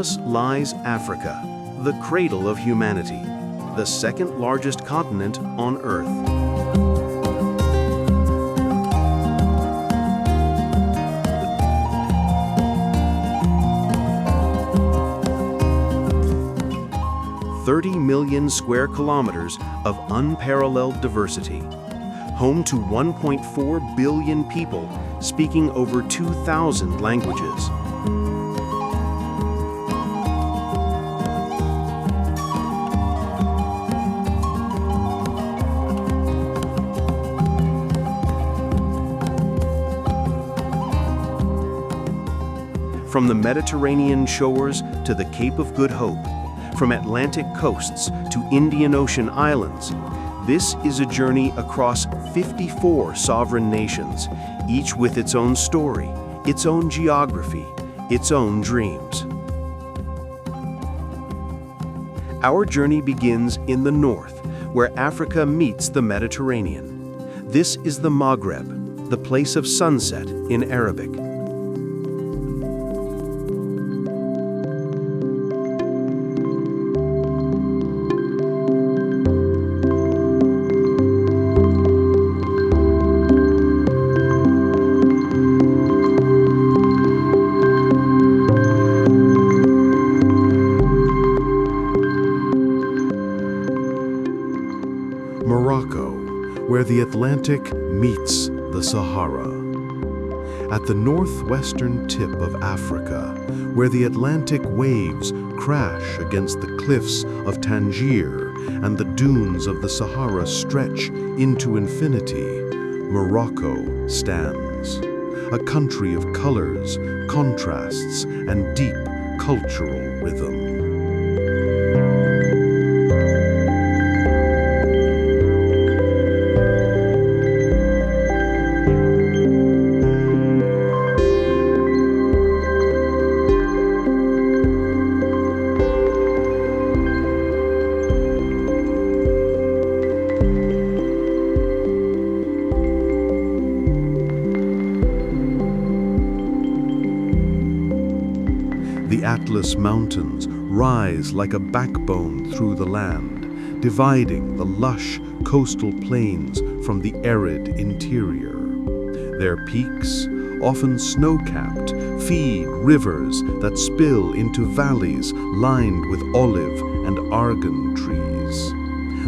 us lies Africa, the cradle of humanity, the second largest continent on Earth. "30 million square kilometers of unparalleled diversity, home to 1.4 billion people speaking over 2,000 languages. From the Mediterranean shores to the Cape of Good Hope, from Atlantic coasts to Indian Ocean islands, this is a journey across 54 sovereign nations, each with its own story, its own geography, its own dreams. Our journey begins in the north, where Africa meets the Mediterranean. This is the Maghreb, the place of sunset in Arabic. Morocco, where the Atlantic meets the Sahara. At the northwestern tip of Africa, where the Atlantic waves crash against the cliffs of Tangier and the dunes of the Sahara stretch into infinity, Morocco stands. A country of colors, contrasts, and deep cultural rhythm. The Atlas Mountains rise like a backbone through the land, dividing the lush coastal plains from the arid interior. Their peaks, often snow-capped, feed rivers that spill into valleys lined with olive and argan trees.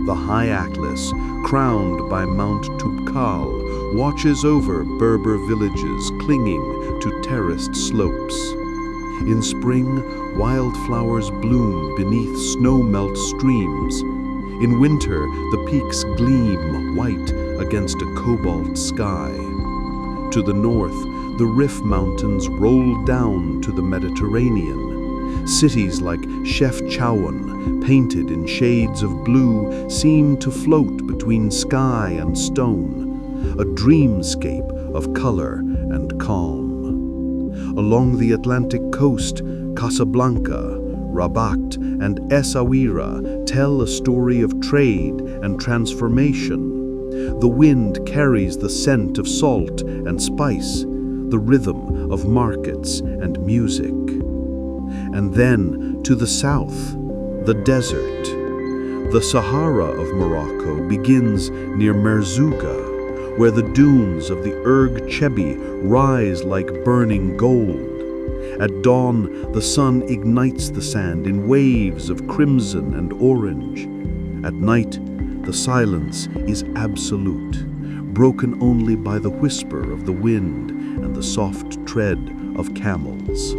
The high Atlas, crowned by Mount Toubkal, watches over Berber villages clinging to terraced slopes. In spring, wildflowers bloom beneath snow-melt streams. In winter, the peaks gleam white against a cobalt sky. To the north, the Rif Mountains roll down to the Mediterranean. Cities like Chefchaouen, painted in shades of blue, seem to float between sky and stone, a dreamscape of color and calm. Along the Atlantic coast, Casablanca, Rabat, and Essaouira tell a story of trade and transformation. The wind carries the scent of salt and spice, the rhythm of markets and music. And then, to the south, the desert. The Sahara of Morocco begins near Merzouga, where the dunes of the Erg Chebi rise like burning gold. At dawn, the sun ignites the sand in waves of crimson and orange. At night, the silence is absolute, broken only by the whisper of the wind and the soft tread of camels.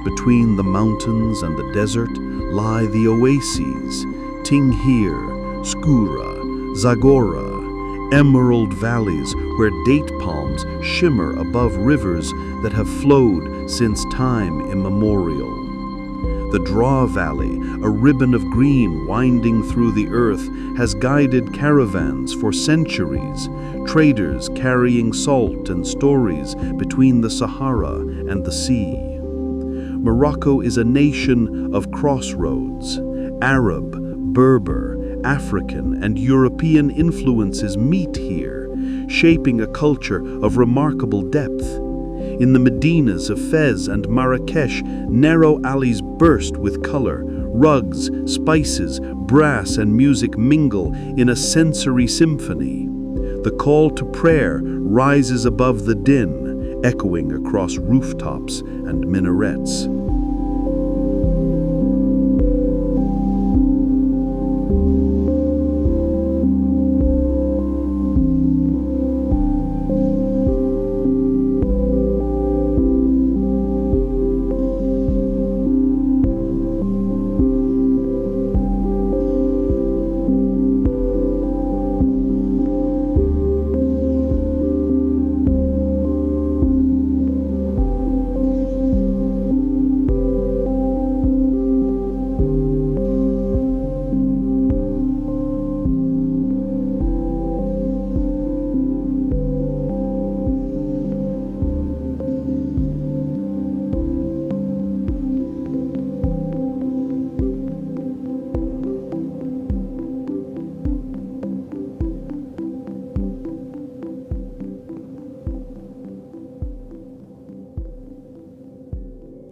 Between the mountains and the desert lie the oases, Tinghir, Skura, Zagora, emerald valleys where date palms shimmer above rivers that have flowed since time immemorial. The Draw Valley, a ribbon of green winding through the earth, has guided caravans for centuries, traders carrying salt and stories between the Sahara and the sea. Morocco is a nation of crossroads. Arab, Berber, African, and European influences meet here, shaping a culture of remarkable depth. In the Medinas of Fez and Marrakesh, narrow alleys burst with color. Rugs, spices, brass, and music mingle in a sensory symphony. The call to prayer rises above the din, echoing across rooftops and minarets.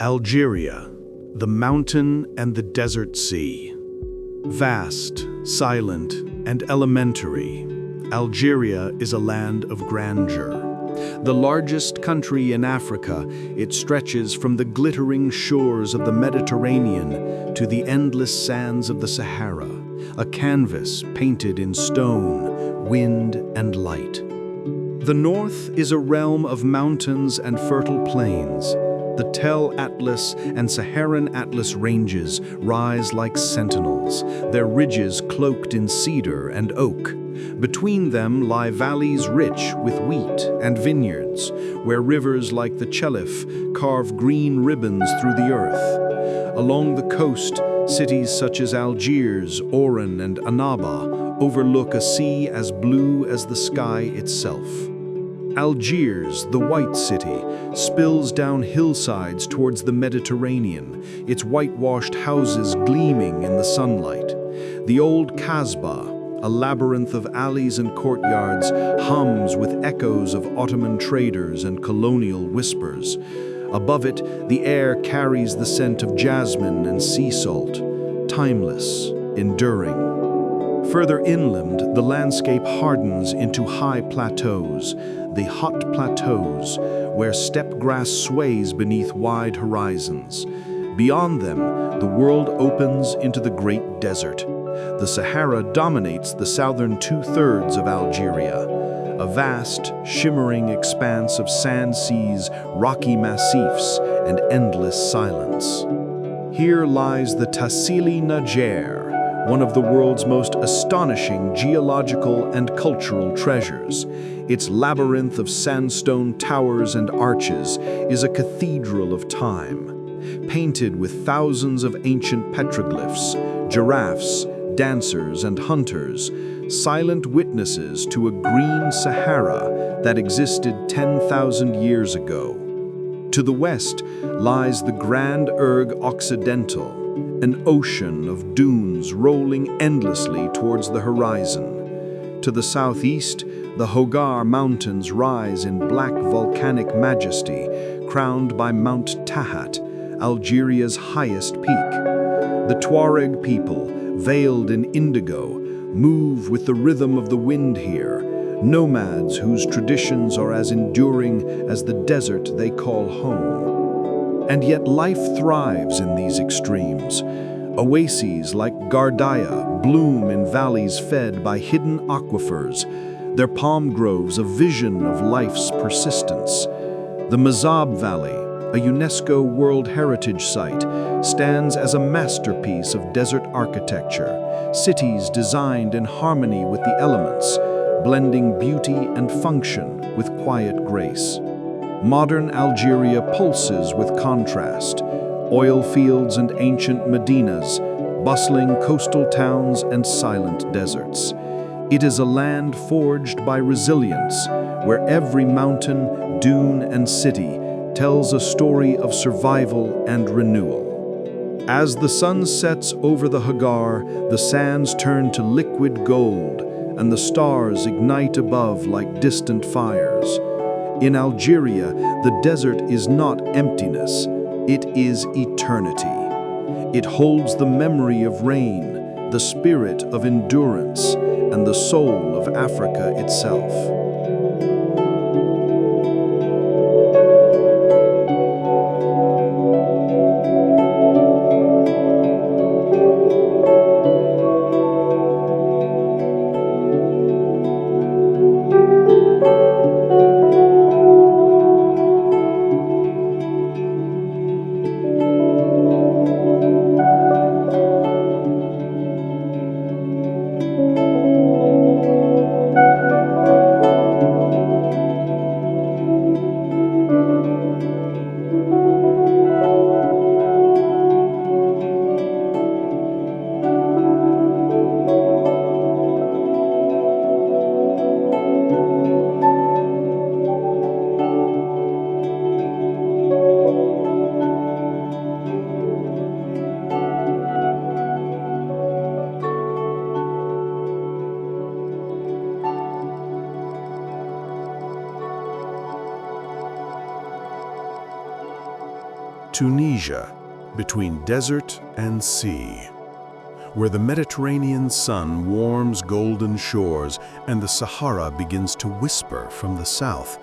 Algeria, the mountain and the desert sea. Vast, silent, and elementary, Algeria is a land of grandeur. The largest country in Africa, it stretches from the glittering shores of the Mediterranean to the endless sands of the Sahara, a canvas painted in stone, wind, and light. The north is a realm of mountains and fertile plains. The Tel Atlas and Saharan Atlas ranges rise like sentinels, their ridges cloaked in cedar and oak. Between them lie valleys rich with wheat and vineyards, where rivers like the Chelif carve green ribbons through the earth. Along the coast, cities such as Algiers, Oran, and Annaba overlook a sea as blue as the sky itself. Algiers, the White City, spills down hillsides towards the Mediterranean, its whitewashed houses gleaming in the sunlight. The old Kasbah, a labyrinth of alleys and courtyards, hums with echoes of Ottoman traders and colonial whispers. Above it, the air carries the scent of jasmine and sea salt, timeless, enduring. Further inland, the landscape hardens into high plateaus, the hot plateaus, where steppe grass sways beneath wide horizons. Beyond them, the world opens into the great desert. The Sahara dominates the southern two-thirds of Algeria, a vast, shimmering expanse of sand seas, rocky massifs, and endless silence. Here lies the Tassili Niger, one of the world's most astonishing geological and cultural treasures. Its labyrinth of sandstone towers and arches is a cathedral of time, painted with thousands of ancient petroglyphs, giraffes, dancers, and hunters, silent witnesses to a green Sahara that existed 10,000 years ago. To the west lies the Grand Erg Occidental, an ocean of dunes rolling endlessly towards the horizon. To the southeast, the Hogar Mountains rise in black volcanic majesty, crowned by Mount Tahat, Algeria's highest peak. The Tuareg people, veiled in indigo, move with the rhythm of the wind here, nomads whose traditions are as enduring as the desert they call home. And yet life thrives in these extremes. Oases like Gardaya bloom in valleys fed by hidden aquifers, their palm groves a vision of life's persistence. The Mazab Valley, a UNESCO World Heritage Site, stands as a masterpiece of desert architecture, cities designed in harmony with the elements, blending beauty and function with quiet grace. Modern Algeria pulses with contrast. oil fields and ancient medinas, bustling coastal towns and silent deserts. It is a land forged by resilience, where every mountain, dune, and city tells a story of survival and renewal. As the sun sets over the Hagar, the sands turn to liquid gold, and the stars ignite above like distant fires. In Algeria, the desert is not emptiness, it is eternity. It holds the memory of rain, the spirit of endurance, and the soul of Africa itself. Tunisia, between desert and sea, where the Mediterranean sun warms golden shores and the Sahara begins to whisper from the south.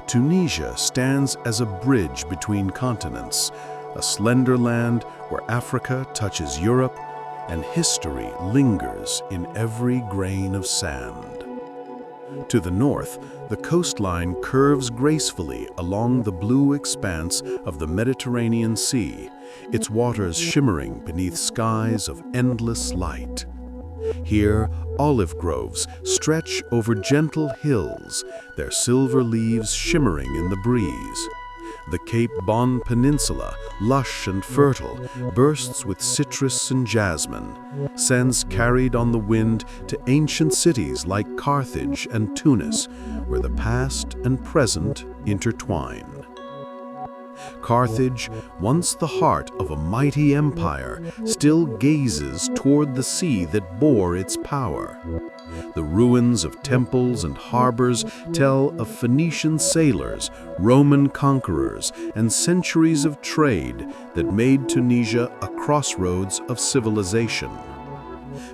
Tunisia stands as a bridge between continents, a slender land where Africa touches Europe and history lingers in every grain of sand. To the north, the coastline curves gracefully along the blue expanse of the Mediterranean Sea, its waters shimmering beneath skies of endless light. Here, olive groves stretch over gentle hills, their silver leaves shimmering in the breeze. The Cape Bon Peninsula, lush and fertile, bursts with citrus and jasmine, scents carried on the wind to ancient cities like Carthage and Tunis, where the past and present intertwine. Carthage, once the heart of a mighty empire, still gazes toward the sea that bore its power. The ruins of temples and harbors tell of Phoenician sailors, Roman conquerors, and centuries of trade that made Tunisia a crossroads of civilization.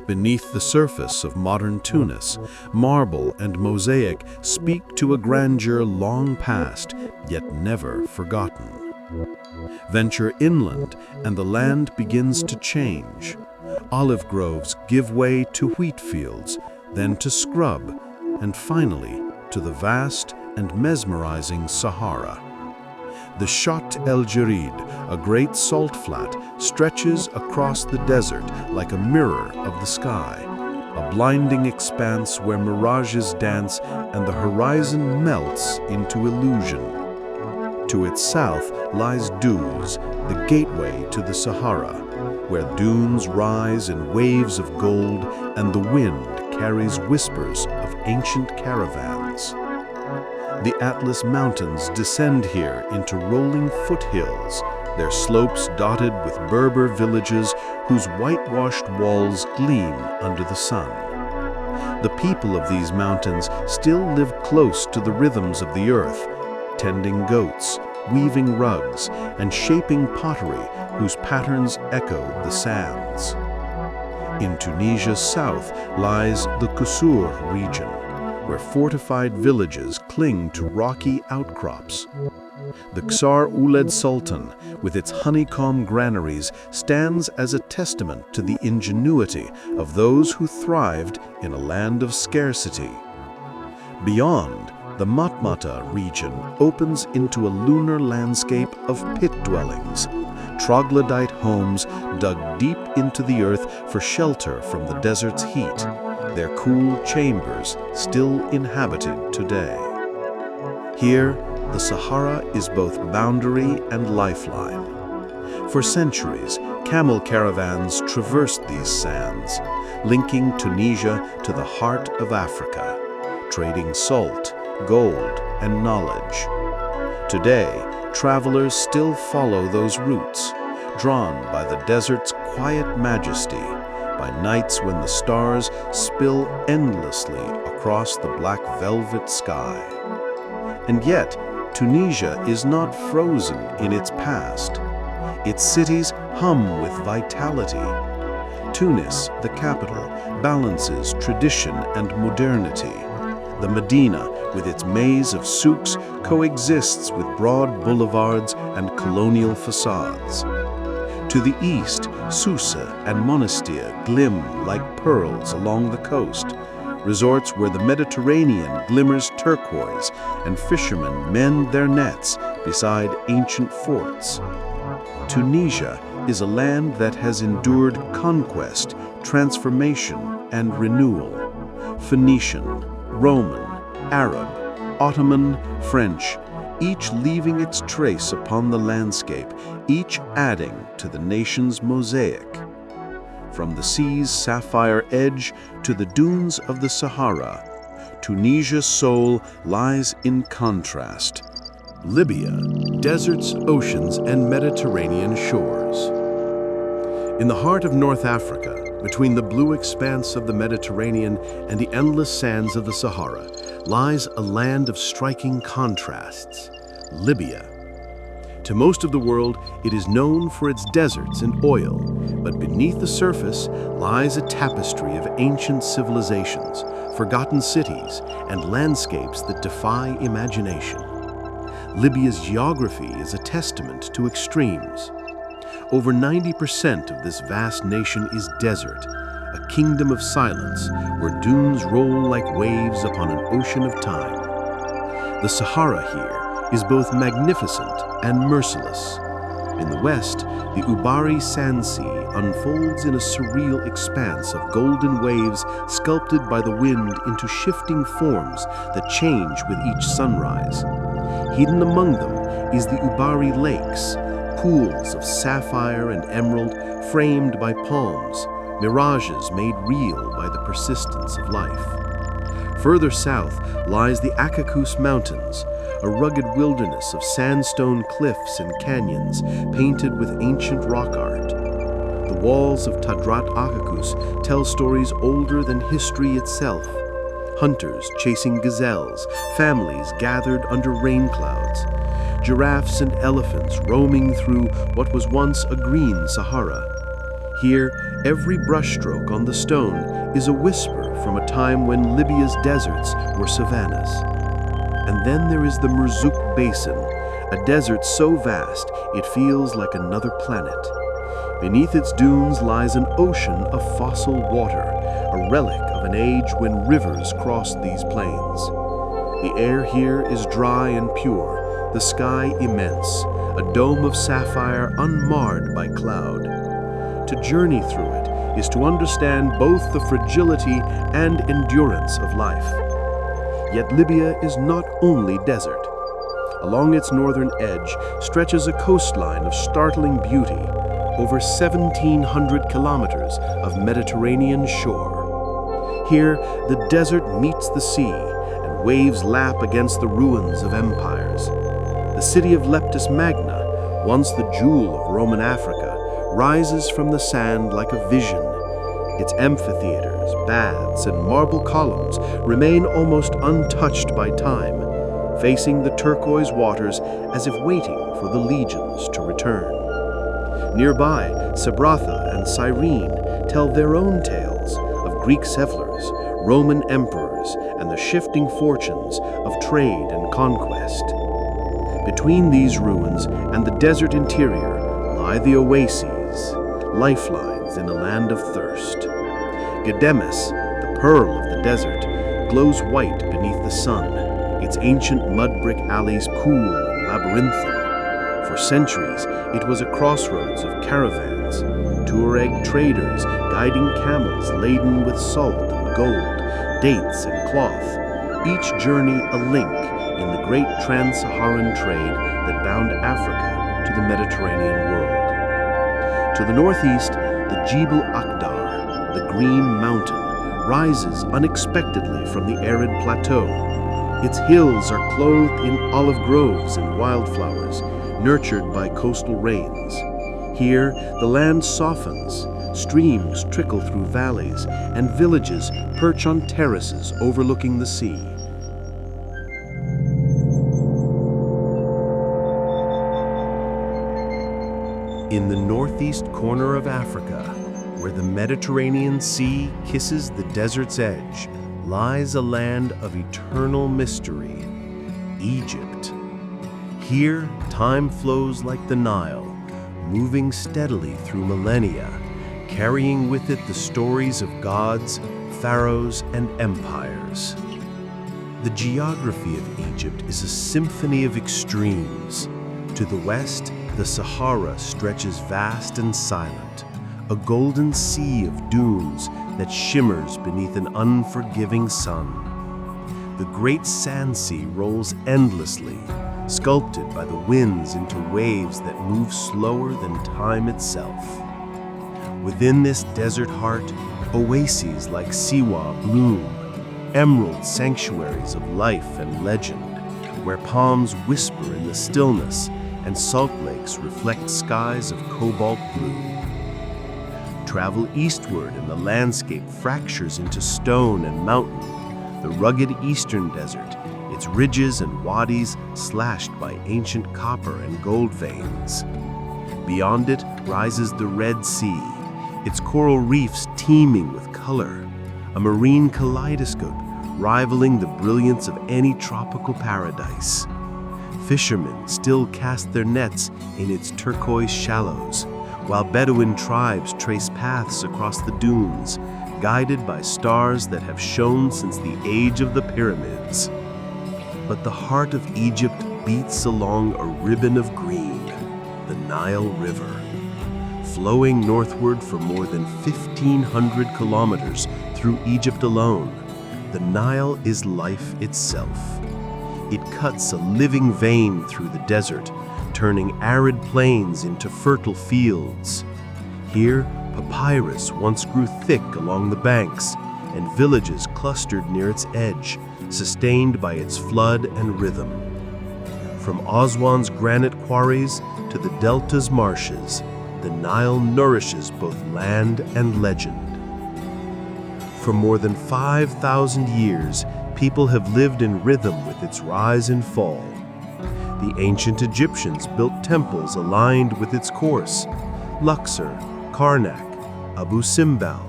Beneath the surface of modern Tunis, marble and mosaic speak to a grandeur long past, yet never forgotten. Venture inland, and the land begins to change. Olive groves give way to wheat fields, then to scrub, and finally to the vast and mesmerizing Sahara. The Chott El Djerid, a great salt flat, stretches across the desert like a mirror of the sky, a blinding expanse where mirages dance and the horizon melts into illusion. To its south lies Duz, the gateway to the Sahara, where dunes rise in waves of gold and the wind carries whispers of ancient caravans. The Atlas Mountains descend here into rolling foothills, their slopes dotted with Berber villages whose whitewashed walls gleam under the sun. The people of these mountains still live close to the rhythms of the earth, tending goats, weaving rugs, and shaping pottery whose patterns echo the sands. In Tunisia's south lies the Kusur region, where fortified villages cling to rocky outcrops. The Ksar Ouled Sultan, with its honeycomb granaries, stands as a testament to the ingenuity of those who thrived in a land of scarcity. Beyond, the Matmata region opens into a lunar landscape of pit dwellings, troglodyte homes dug deep into the earth for shelter from the desert's heat, their cool chambers still inhabited today. Here, the Sahara is both boundary and lifeline. For centuries, camel caravans traversed these sands, linking Tunisia to the heart of Africa, trading salt, gold, and knowledge. Today, travelers still follow those routes, drawn by the desert's quiet majesty, by nights when the stars spill endlessly across the black velvet sky. And yet, Tunisia is not frozen in its past. Its cities hum with vitality. Tunis, the capital, balances tradition and modernity. The Medina, with its maze of souks, coexists with broad boulevards and colonial facades. To the east, Susa and Monastir glim like pearls along the coast, resorts where the Mediterranean glimmers turquoise and fishermen mend their nets beside ancient forts. Tunisia is a land that has endured conquest, transformation, and renewal. Phoenician, Roman, Arab, Ottoman, French, each leaving its trace upon the landscape, each adding to the nation's mosaic. From the sea's sapphire edge to the dunes of the Sahara, Tunisia's soul lies in contrast. Libya, deserts, oceans, and Mediterranean shores. In the heart of North Africa, between the blue expanse of the Mediterranean and the endless sands of the Sahara, lies a land of striking contrasts, Libya. To most of the world, it is known for its deserts and oil, but beneath the surface lies a tapestry of ancient civilizations, forgotten cities, and landscapes that defy imagination. Libya's geography is a testament to extremes. Over 90% of this vast nation is desert, a kingdom of silence where dunes roll like waves upon an ocean of time. The Sahara here is both magnificent and merciless. In the west, the Ubari Sand Sea unfolds in a surreal expanse of golden waves sculpted by the wind into shifting forms that change with each sunrise. Hidden among them is the Ubari Lakes, pools of sapphire and emerald framed by palms, mirages made real by the persistence of life. Further south lies the Akakus Mountains, a rugged wilderness of sandstone cliffs and canyons painted with ancient rock art. The walls of Tadrat Akakus tell stories older than history itself. Hunters chasing gazelles, families gathered under rain clouds, giraffes and elephants roaming through what was once a green Sahara. Here, every brushstroke on the stone is a whisper from a time when Libya's deserts were savannas. And then there is the Merzouk Basin, a desert so vast it feels like another planet. Beneath its dunes lies an ocean of fossil water, a relic of an age when rivers crossed these plains. The air here is dry and pure, the sky immense, a dome of sapphire unmarred by cloud. To journey through it is to understand both the fragility and endurance of life. Yet Libya is not only desert. Along its northern edge stretches a coastline of startling beauty, over 1,700 kilometers of Mediterranean shore. Here, the desert meets the sea, and waves lap against the ruins of empires. The city of Leptis Magna, once the jewel of Roman Africa, rises from the sand like a vision. Its amphitheaters, baths, and marble columns remain almost untouched by time, facing the turquoise waters as if waiting for the legions to return. Nearby, Sabratha and Cyrene tell their own tales of Greek settlers, Roman emperors, and the shifting fortunes of trade and conquest. Between these ruins and the desert interior lie the oases, lifelines in a land of thirst. Gedemes, the pearl of the desert, glows white beneath the sun, its ancient mud brick alleys cool and labyrinthine. For centuries, it was a crossroads of caravans, Tuareg traders guiding camels laden with salt and gold, dates and cloth, each journey a link in the great trans-Saharan trade that bound Africa to the Mediterranean world. To the northeast, the Jebel Akhdar, the Green Mountain, rises unexpectedly from the arid plateau. Its hills are clothed in olive groves and wildflowers, nurtured by coastal rains. Here, the land softens, streams trickle through valleys, and villages perch on terraces overlooking the sea. In the northeast corner of Africa, where the Mediterranean Sea kisses the desert's edge, lies a land of eternal mystery, Egypt. Here, time flows like the Nile, moving steadily through millennia, carrying with it the stories of gods, pharaohs, and empires. The geography of Egypt is a symphony of extremes. To the west, the Sahara stretches vast and silent, a golden sea of dunes that shimmers beneath an unforgiving sun. The great sand sea rolls endlessly, sculpted by the winds into waves that move slower than time itself. Within this desert heart, oases like Siwa bloom, emerald sanctuaries of life and legend, where palms whisper in the stillness and salt lakes reflect skies of cobalt blue. Travel eastward and the landscape fractures into stone and mountain, the rugged eastern desert, its ridges and wadis slashed by ancient copper and gold veins. Beyond it rises the Red Sea, its coral reefs teeming with color, a marine kaleidoscope rivaling the brilliance of any tropical paradise. Fishermen still cast their nets in its turquoise shallows, while Bedouin tribes trace paths across the dunes, guided by stars that have shone since the age of the pyramids. But the heart of Egypt beats along a ribbon of green, the Nile River. Flowing northward for more than 1,500 kilometers through Egypt alone, the Nile is life itself. It cuts a living vein through the desert, turning arid plains into fertile fields. Here, papyrus once grew thick along the banks, and villages clustered near its edge, sustained by its flood and rhythm. From Aswan's granite quarries to the delta's marshes, the Nile nourishes both land and legend. For more than 5,000 years, people have lived in rhythm with its rise and fall. The ancient Egyptians built temples aligned with its course: Luxor, Karnak, Abu Simbel,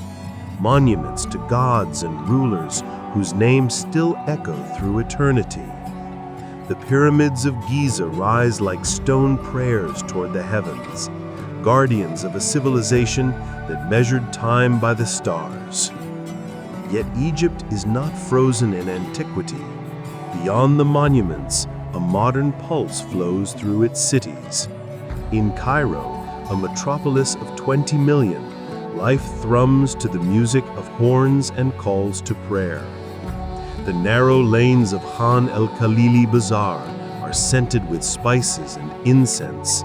monuments to gods and rulers whose names still echo through eternity. The pyramids of Giza rise like stone prayers toward the heavens, guardians of a civilization that measured time by the stars. Yet Egypt is not frozen in antiquity. Beyond the monuments, a modern pulse flows through its cities. In Cairo, a metropolis of 20 million, life thrums to the music of horns and calls to prayer. The narrow lanes of Khan el-Khalili Bazaar are scented with spices and incense.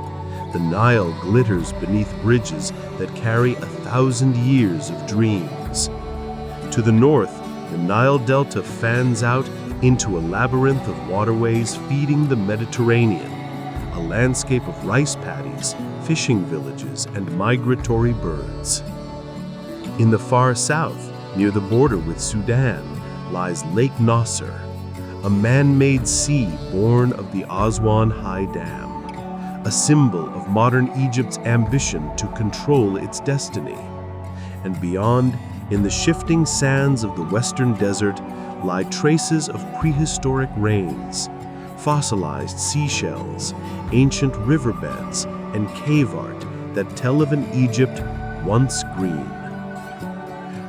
The Nile glitters beneath bridges that carry 1,000 years of dreams. To the north, the Nile Delta fans out into a labyrinth of waterways feeding the Mediterranean, a landscape of rice paddies, fishing villages, and migratory birds. In the far south, near the border with Sudan, lies Lake Nasser, a man-made sea born of the Aswan High Dam, a symbol of modern Egypt's ambition to control its destiny. And beyond, in the shifting sands of the western desert, lie traces of prehistoric rains, fossilized seashells, ancient riverbeds, and cave art that tell of an Egypt once green.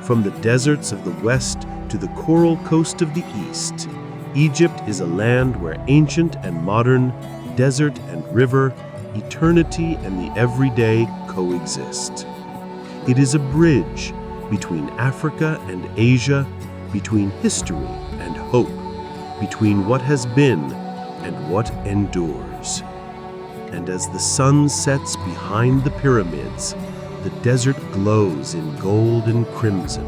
From the deserts of the west to the coral coast of the east, Egypt is a land where ancient and modern, desert and river, eternity and the everyday coexist. It is a bridge between Africa and Asia, between history and hope, between what has been and what endures. And as the sun sets behind the pyramids, The desert glows in gold and crimson.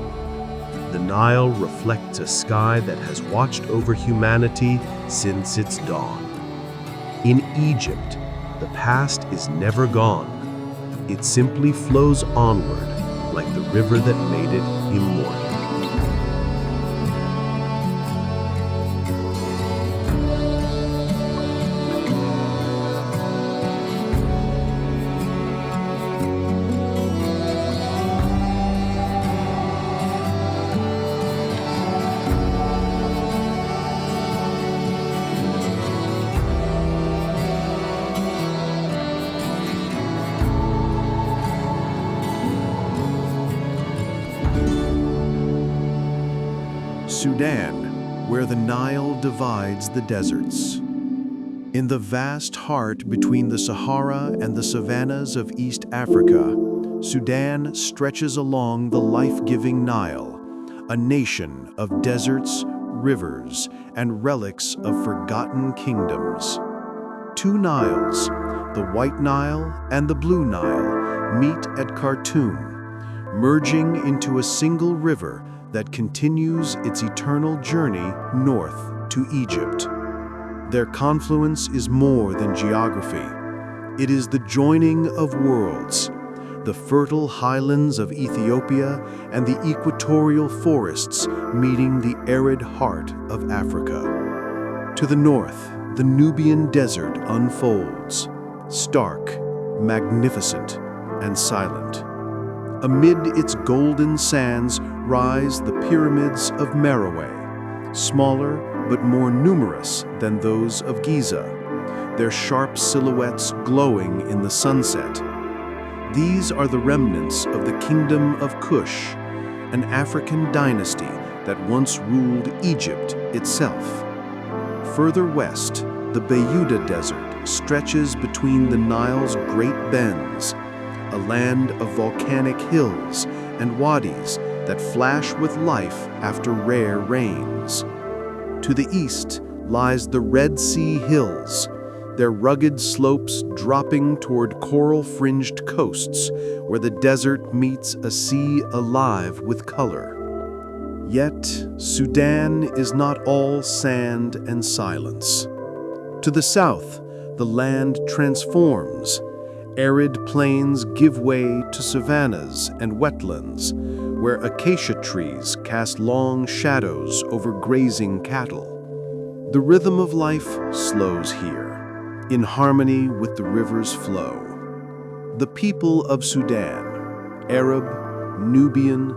The Nile reflects a sky that has watched over humanity since its dawn. In Egypt, the past is never gone. It simply flows onward like the river that made it immortal. Sudan, where the Nile divides the deserts. In the vast heart between the Sahara and the savannas of East Africa, Sudan stretches along the life-giving Nile, a nation of deserts, rivers, and relics of forgotten kingdoms. Two Niles, the White Nile and the Blue Nile, meet at Khartoum, merging into a single river that continues its eternal journey north to Egypt. Their confluence is more than geography. It is the joining of worlds, the fertile highlands of Ethiopia and the equatorial forests meeting the arid heart of Africa. To the north, the Nubian desert unfolds, stark, magnificent, and silent. Amid its golden sands rise the pyramids of Meroe, smaller but more numerous than those of Giza, their sharp silhouettes glowing in the sunset. These are the remnants of the kingdom of Kush, an African dynasty that once ruled Egypt itself. Further west, the Bayuda Desert stretches between the Nile's great bends, a land of volcanic hills and wadis that flash with life after rare rains. To the east lies the Red Sea Hills, their rugged slopes dropping toward coral-fringed coasts where the desert meets a sea alive with color. Yet, Sudan is not all sand and silence. To the south, the land transforms. Arid plains give way to savannas and wetlands, where acacia trees cast long shadows over grazing cattle. The rhythm of life slows here, in harmony with the river's flow. The people of Sudan, Arab, Nubian,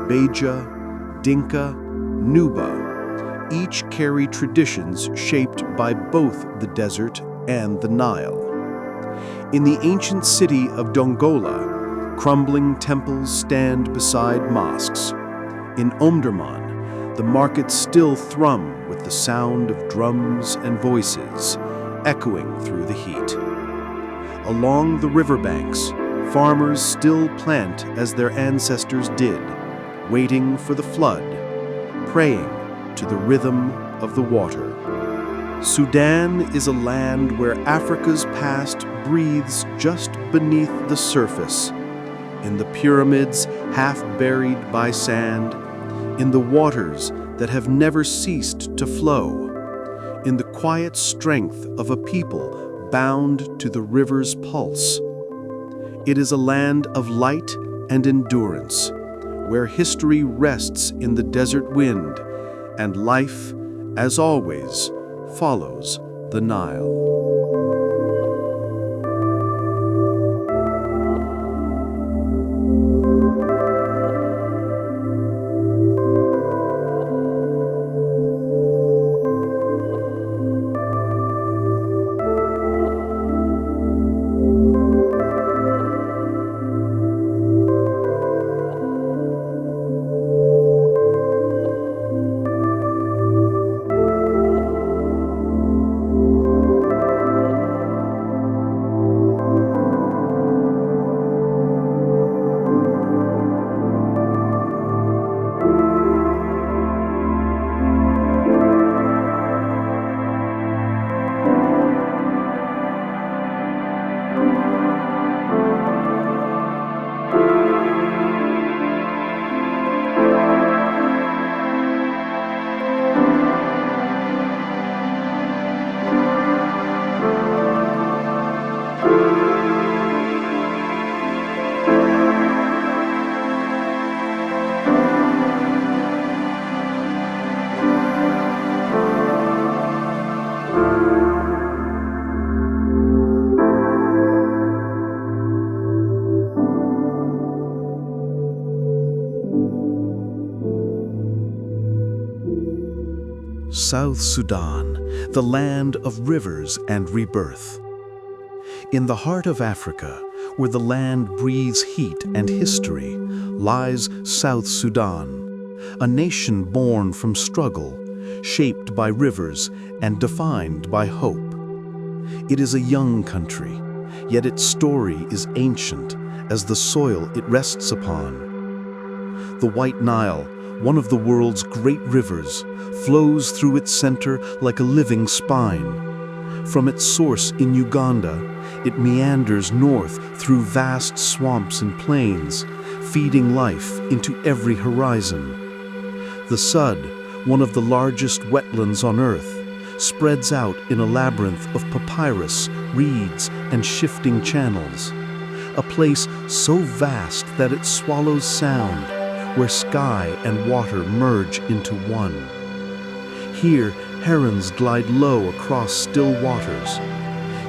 Beja, Dinka, Nuba, each carry traditions shaped by both the desert and the Nile. In the ancient city of Dongola, crumbling temples stand beside mosques. In Omdurman, the markets still thrum with the sound of drums and voices, echoing through the heat. Along the riverbanks, farmers still plant as their ancestors did, waiting for the flood, praying to the rhythm of the water. Sudan is a land where Africa's past breathes just beneath the surface, in the pyramids half buried by sand, in the waters that have never ceased to flow, in the quiet strength of a people bound to the river's pulse. It is a land of light and endurance, where history rests in the desert wind, and life, as always, follows the Nile. South Sudan, the land of rivers and rebirth. In the heart of Africa, where the land breathes heat and history, lies South Sudan, a nation born from struggle, shaped by rivers and defined by hope. It is a young country, yet its story is ancient as the soil it rests upon. The White Nile, one of the world's great rivers, flows through its center like a living spine. From its source in Uganda, it meanders north through vast swamps and plains, feeding life into every horizon. The Sud, one of the largest wetlands on Earth, spreads out in a labyrinth of papyrus, reeds, and shifting channels. A place so vast that it swallows sound, where sky and water merge into one. Here, herons glide low across still waters.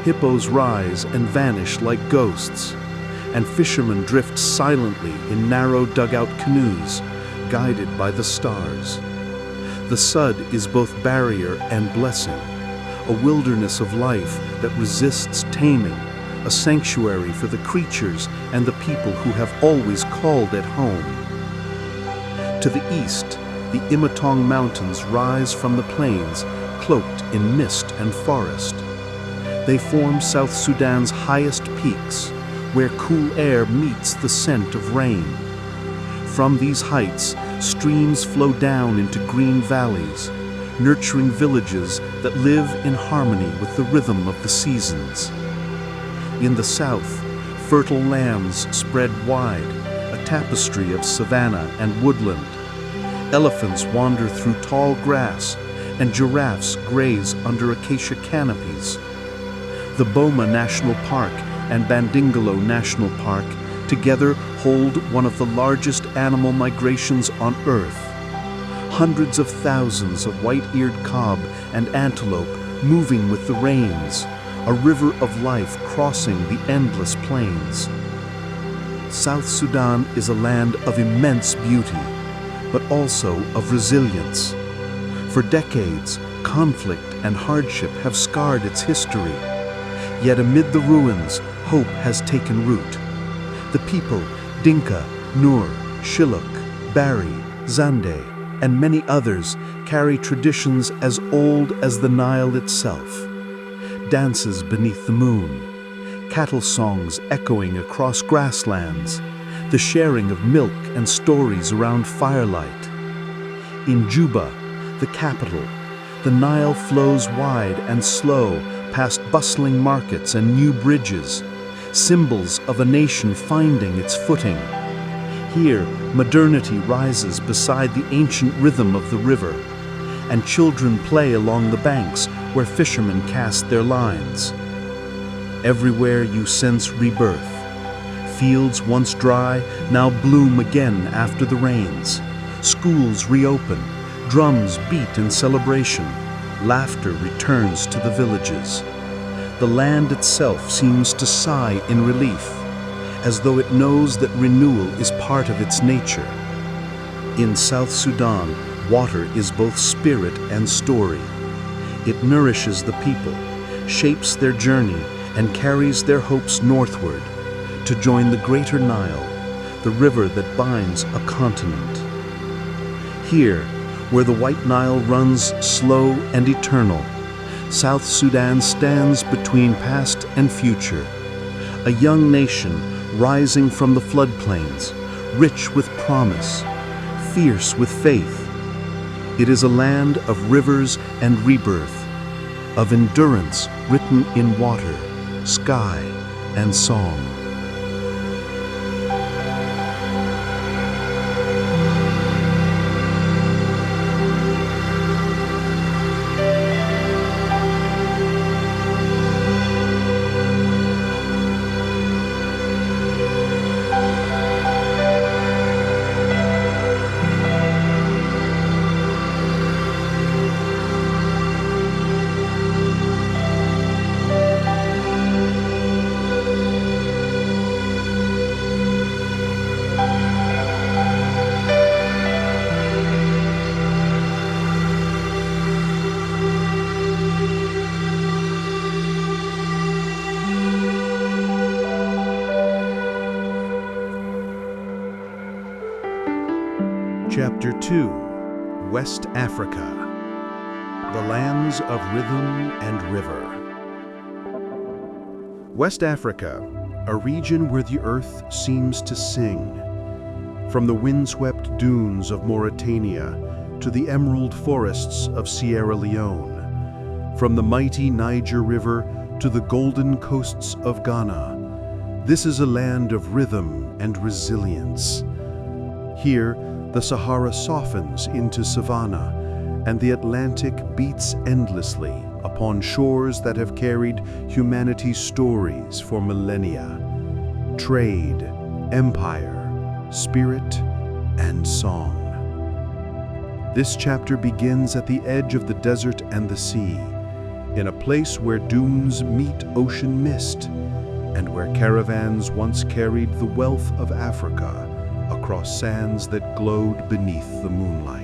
Hippos rise and vanish like ghosts, and fishermen drift silently in narrow dugout canoes, guided by the stars. The Sud is both barrier and blessing, a wilderness of life that resists taming, a sanctuary for the creatures and the people who have always called it home. To the east, the Imatong Mountains rise from the plains, cloaked in mist and forest. They form South Sudan's highest peaks, where cool air meets the scent of rain. From these heights, streams flow down into green valleys, nurturing villages that live in harmony with the rhythm of the seasons. In the south, fertile lands spread wide, a tapestry of savanna and woodland. Elephants wander through tall grass, and giraffes graze under acacia canopies. The Boma National Park and Bandingalo National Park together hold one of the largest animal migrations on Earth. Hundreds of thousands of white-eared kob and antelope moving with the rains, a river of life crossing the endless plains. South Sudan is a land of immense beauty, but also of resilience. For decades, conflict and hardship have scarred its history. Yet amid the ruins, hope has taken root. The people, Dinka, Nur, Shilluk, Bari, Zande, and many others, carry traditions as old as the Nile itself. Dances beneath the moon, cattle songs echoing across grasslands, the sharing of milk and stories around firelight. In Juba, the capital, the Nile flows wide and slow past bustling markets and new bridges, symbols of a nation finding its footing. Here, modernity rises beside the ancient rhythm of the river, and children play along the banks where fishermen cast their lines. Everywhere you sense rebirth. Fields once dry now bloom again after the rains. Schools reopen, drums beat in celebration, laughter returns to the villages. The land itself seems to sigh in relief, as though it knows that renewal is part of its nature. In South Sudan, water is both spirit and story. It nourishes the people, shapes their journey, and carries their hopes northward to join the greater Nile, the river that binds a continent. Here, where the White Nile runs slow and eternal, South Sudan stands between past and future, a young nation rising from the floodplains, rich with promise, fierce with faith. It is a land of rivers and rebirth, of endurance written in water, sky, and song. Chapter 2, West Africa, the lands of rhythm and river. West Africa, a region where the earth seems to sing. From the windswept dunes of Mauritania to the emerald forests of Sierra Leone, from the mighty Niger River to the golden coasts of Ghana, this is a land of rhythm and resilience. Here, the Sahara softens into savanna, and the Atlantic beats endlessly upon shores that have carried humanity's stories for millennia. Trade, empire, spirit, and song. This chapter begins at the edge of the desert and the sea, in a place where dunes meet ocean mist, and where caravans once carried the wealth of Africa across sands that glowed beneath the moonlight.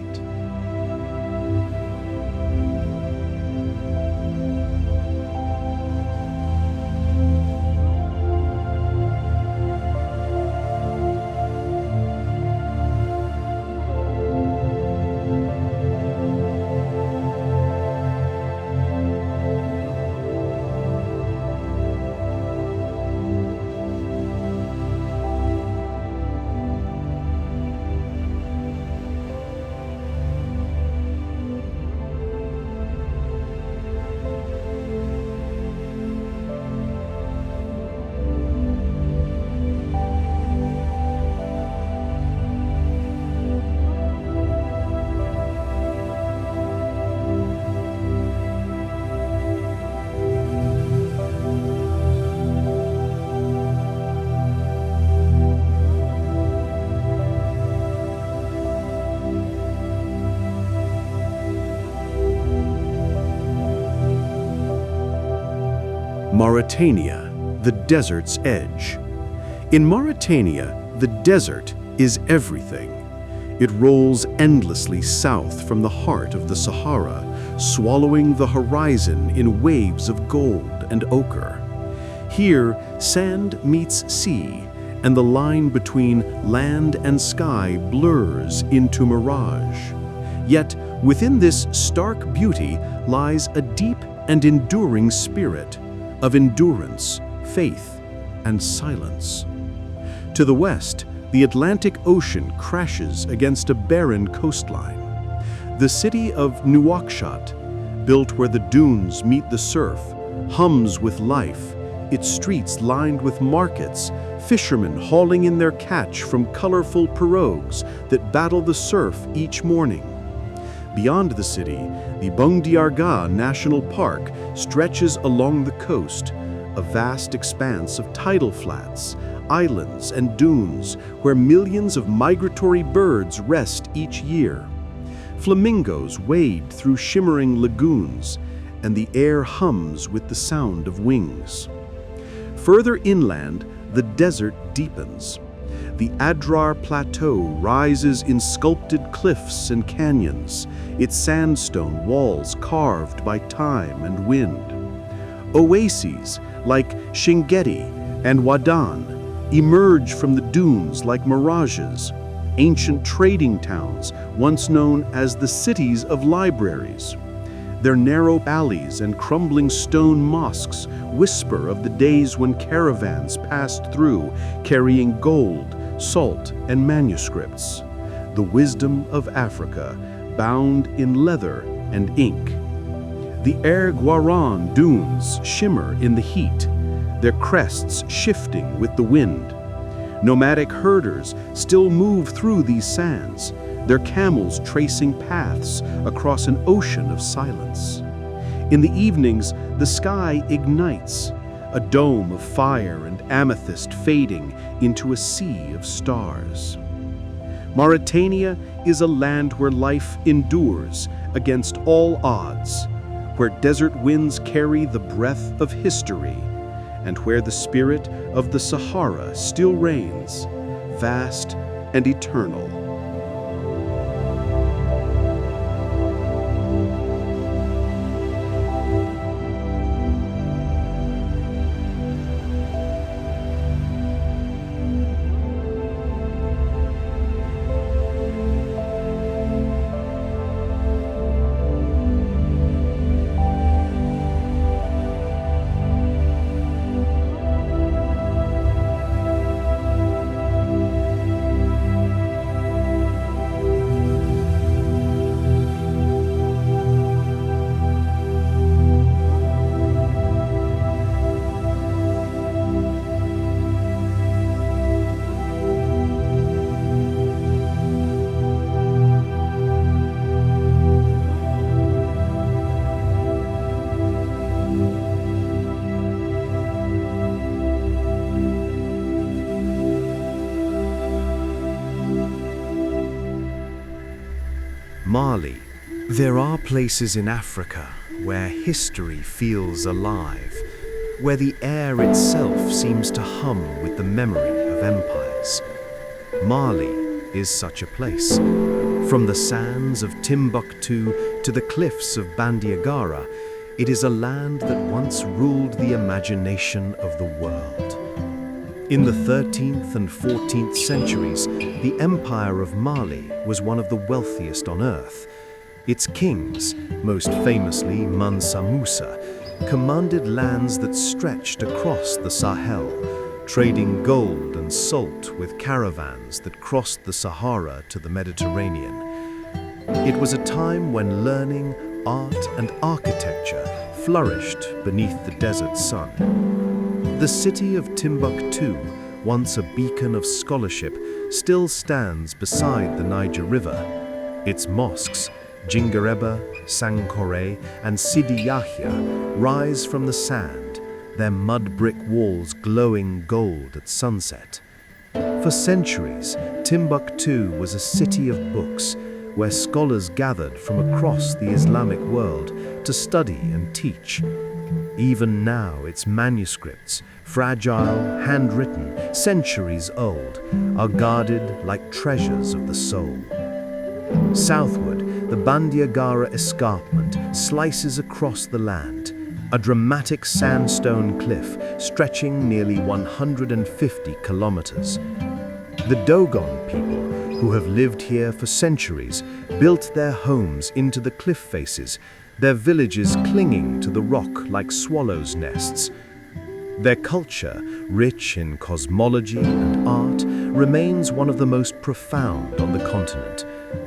Mauritania, the desert's edge. In Mauritania, the desert is everything. It rolls endlessly south from the heart of the Sahara, swallowing the horizon in waves of gold and ochre. Here, sand meets sea, and the line between land and sky blurs into mirage. Yet, within this stark beauty lies a deep and enduring spirit of endurance, faith, and silence. To the west, the Atlantic Ocean crashes against a barren coastline. The city of Nouakchott, built where the dunes meet the surf, hums with life, its streets lined with markets, fishermen hauling in their catch from colorful pirogues that battle the surf each morning. Beyond the city, the Bangdiarga National Park stretches along the coast, a vast expanse of tidal flats, islands, and dunes where millions of migratory birds rest each year. Flamingos wade through shimmering lagoons, and the air hums with the sound of wings. Further inland, the desert deepens. The Adrar Plateau rises in sculpted cliffs and canyons, its sandstone walls carved by time and wind. Oases like Serengeti and Wadan emerge from the dunes like mirages, ancient trading towns once known as the cities of libraries. Their narrow alleys and crumbling stone mosques whisper of the days when caravans passed through carrying gold, salt, and manuscripts, the wisdom of Africa bound in leather and ink. The Air Guaran dunes shimmer in the heat, their crests shifting with the wind. Nomadic herders still move through these sands, their camels tracing paths across an ocean of silence. In the evenings, the sky ignites, a dome of fire and amethyst fading into a sea of stars. Mauritania is a land where life endures against all odds, where desert winds carry the breath of history, and where the spirit of the Sahara still reigns, vast and eternal. There are places in Africa where history feels alive, where the air itself seems to hum with the memory of empires. Mali is such a place. From the sands of Timbuktu to the cliffs of Bandiagara, it is a land that once ruled the imagination of the world. In the 13th and 14th centuries, the Empire of Mali was one of the wealthiest on earth. Its kings, most famously Mansa Musa, commanded lands that stretched across the Sahel, trading gold and salt with caravans that crossed the Sahara to the Mediterranean. It was a time when learning, art, and architecture flourished beneath the desert sun. The city of Timbuktu, once a beacon of scholarship, still stands beside the Niger River. Its mosques, Djingareba, Sankore, and Sidi Yahya, rise from the sand, their mud brick walls glowing gold at sunset. For centuries, Timbuktu was a city of books, where scholars gathered from across the Islamic world to study and teach. Even now, its manuscripts, fragile, handwritten, centuries old, are guarded like treasures of the soul. Southward, the Bandiagara escarpment slices across the land, a dramatic sandstone cliff stretching nearly 150 kilometers. The Dogon people, who have lived here for centuries, built their homes into the cliff faces, their villages clinging to the rock like swallows' nests. Their culture, rich in cosmology and art, remains one of the most profound on the continent,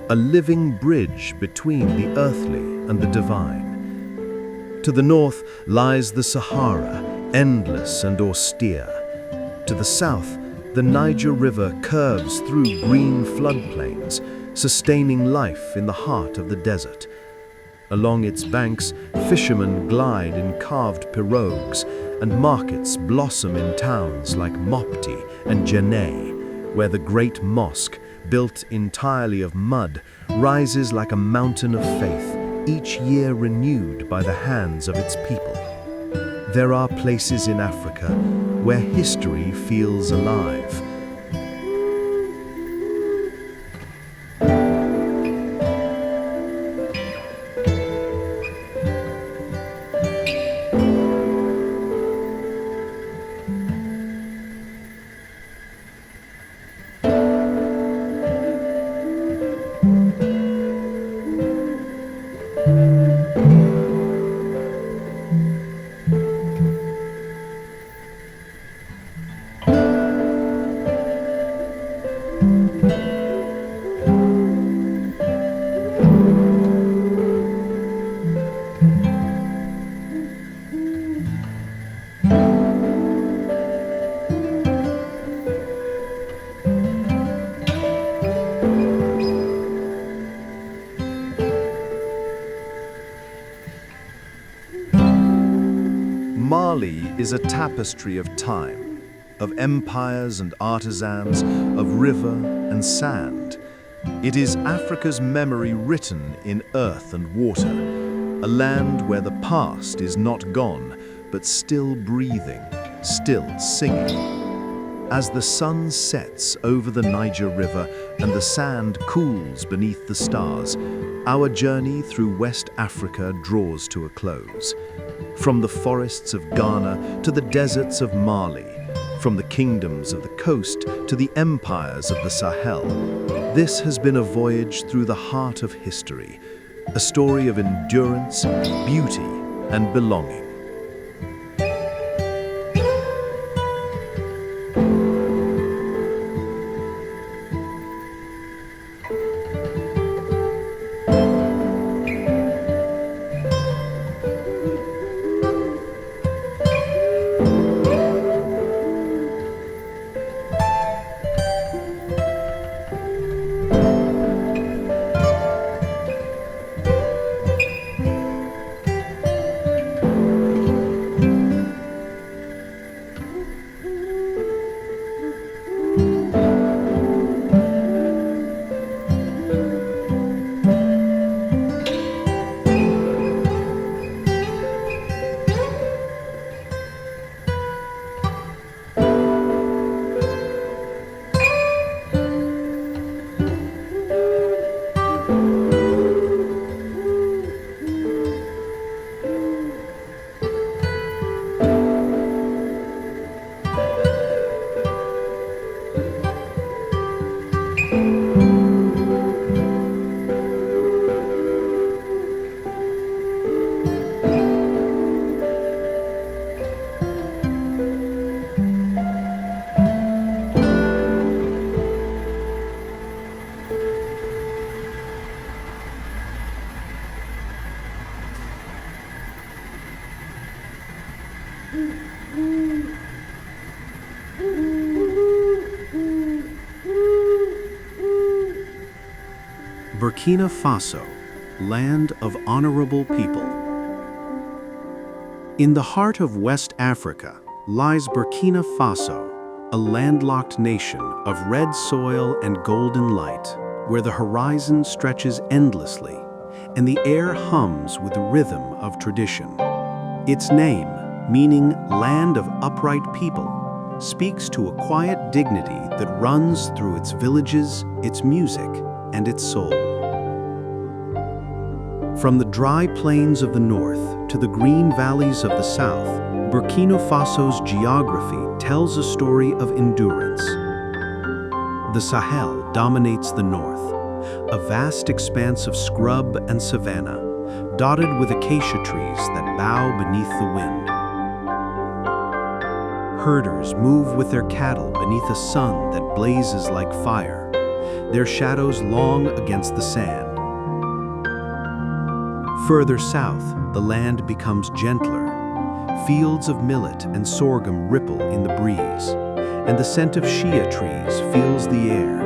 a living bridge between the earthly and the divine. To the north lies the Sahara, endless and austere. To the south, the Niger River curves through green floodplains, sustaining life in the heart of the desert. Along its banks, fishermen glide in carved pirogues, and markets blossom in towns like Mopti and Djenné, where the great mosque, built entirely of mud, rises like a mountain of faith, each year renewed by the hands of its people. There are places in Africa where history feels alive. Mali is a tapestry of time, of empires and artisans, of river and sand. It is Africa's memory written in earth and water, a land where the past is not gone, but still breathing, still singing. As the sun sets over the Niger River and the sand cools beneath the stars, our journey through West Africa draws to a close. From the forests of Ghana to the deserts of Mali, from the kingdoms of the coast to the empires of the Sahel, this has been a voyage through the heart of history, a story of endurance, beauty, and belonging. Burkina Faso, land of honorable people. In the heart of West Africa lies Burkina Faso, a landlocked nation of red soil and golden light, where the horizon stretches endlessly and the air hums with the rhythm of tradition. Its name, meaning land of upright people, speaks to a quiet dignity that runs through its villages, its music, and its soul. From the dry plains of the north to the green valleys of the south, Burkina Faso's geography tells a story of endurance. The Sahel dominates the north, a vast expanse of scrub and savanna, dotted with acacia trees that bow beneath the wind. Herders move with their cattle beneath a sun that blazes like fire, their shadows long against the sand. Further south, the land becomes gentler. Fields of millet and sorghum ripple in the breeze, and the scent of shea trees fills the air.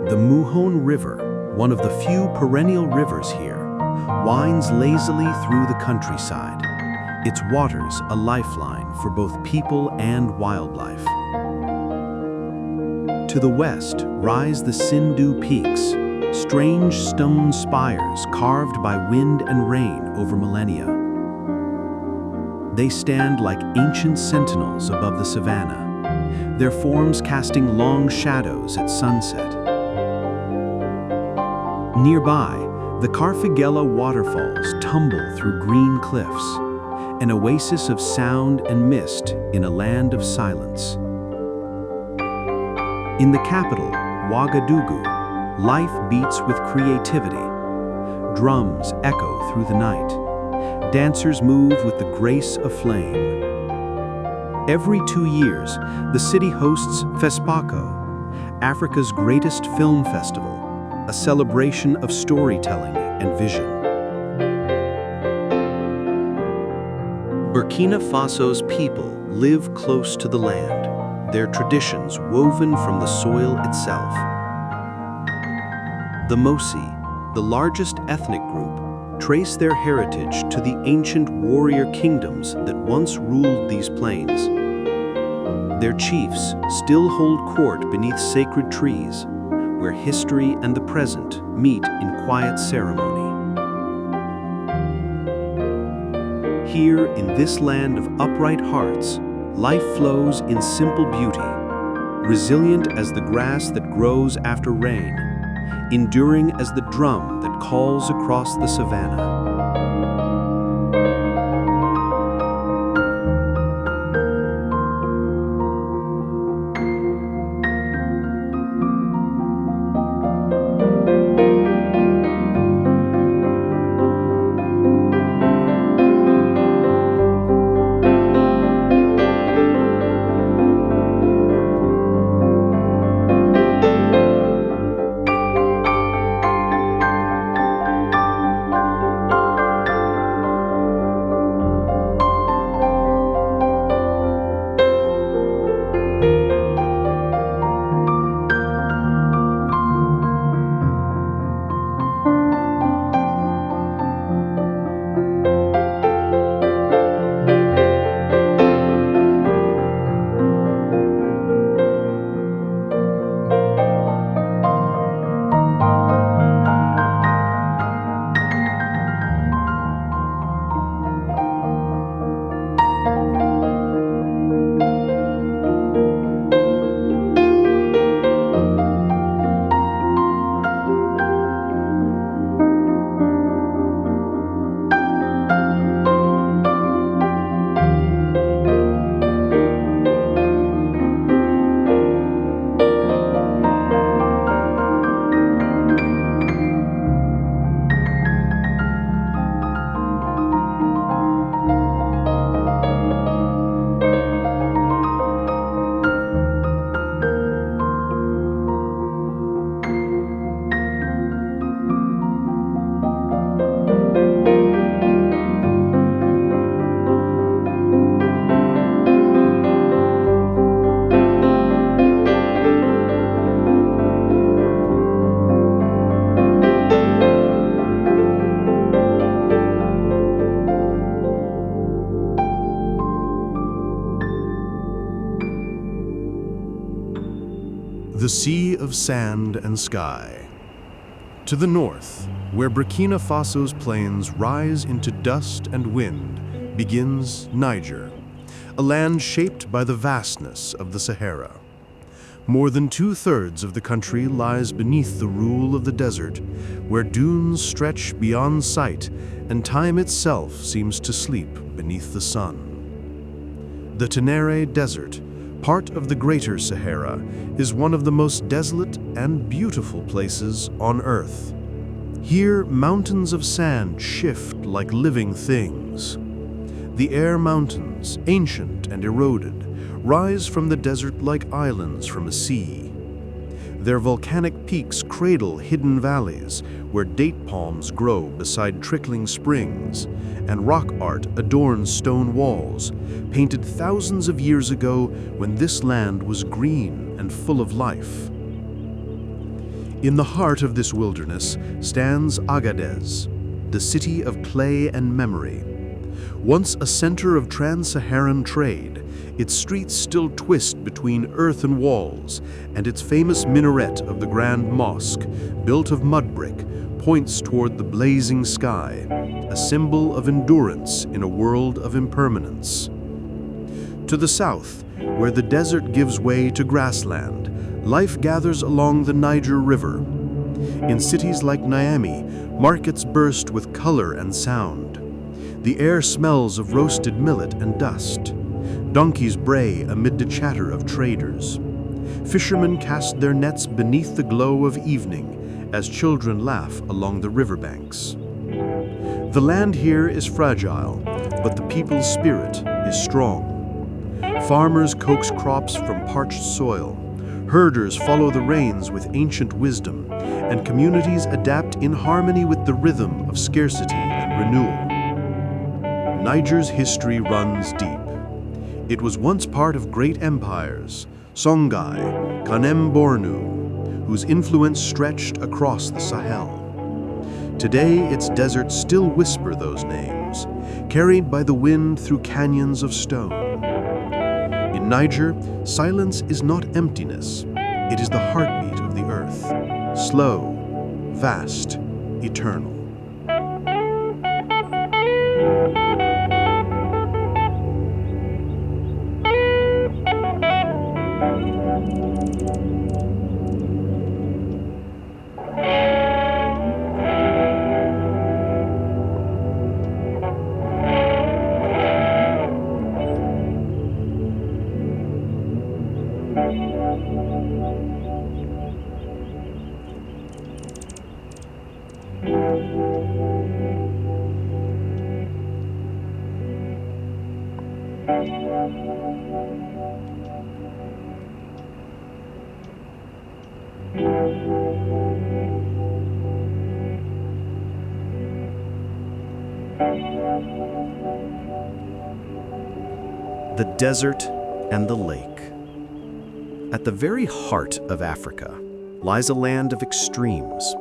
The Muhone River, one of the few perennial rivers here, winds lazily through the countryside, its waters a lifeline for both people and wildlife. To the west rise the Sindhu Peaks, strange stone spires carved by wind and rain over millennia. They stand like ancient sentinels above the savanna, their forms casting long shadows at sunset. Nearby, the Karfagella waterfalls tumble through green cliffs, an oasis of sound and mist in a land of silence. In the capital, Ouagadougou, life beats with creativity. Drums echo through the night. Dancers move with the grace of flame. Every 2 years, the city hosts FESPACO, Africa's greatest film festival, a celebration of storytelling and vision. Burkina Faso's people live close to the land, their traditions woven from the soil itself. The Mosi, the largest ethnic group, trace their heritage to the ancient warrior kingdoms that once ruled these plains. Their chiefs still hold court beneath sacred trees, where history and the present meet in quiet ceremony. Here, in this land of upright hearts, life flows in simple beauty, resilient as the grass that grows after rain, enduring as the drum that calls across the savanna. The sea of sand and sky. To the north, where Burkina Faso's plains rise into dust and wind, begins Niger, a land shaped by the vastness of the Sahara. More than 2/3 of the country lies beneath the rule of the desert, where dunes stretch beyond sight and time itself seems to sleep beneath the sun. The Tenere Desert, part of the Greater Sahara, is one of the most desolate and beautiful places on Earth. Here, mountains of sand shift like living things. The Air Mountains, ancient and eroded, rise from the desert like islands from a sea. Their volcanic peaks cradle hidden valleys where date palms grow beside trickling springs, and rock art adorns stone walls, painted thousands of years ago when this land was green and full of life. In the heart of this wilderness stands Agadez, the city of clay and memory. Once a center of trans-Saharan trade, its streets still twist between earthen walls, and its famous minaret of the Grand Mosque, built of mud brick, points toward the blazing sky, a symbol of endurance in a world of impermanence. To the south, where the desert gives way to grassland, life gathers along the Niger River. In cities like Niamey, markets burst with color and sound. The air smells of roasted millet and dust. Donkeys bray amid the chatter of traders. Fishermen cast their nets beneath the glow of evening as children laugh along the riverbanks. The land here is fragile, but the people's spirit is strong. Farmers coax crops from parched soil. Herders follow the rains with ancient wisdom, and communities adapt in harmony with the rhythm of scarcity and renewal. Niger's history runs deep. It was once part of great empires, Songhai, Kanem-Bornu, whose influence stretched across the Sahel. Today, its deserts still whisper those names, carried by the wind through canyons of stone. In Niger, silence is not emptiness. It is the heartbeat of the earth, slow, vast, eternal. The desert and the lake. At the very heart of Africa lies a land of extremes,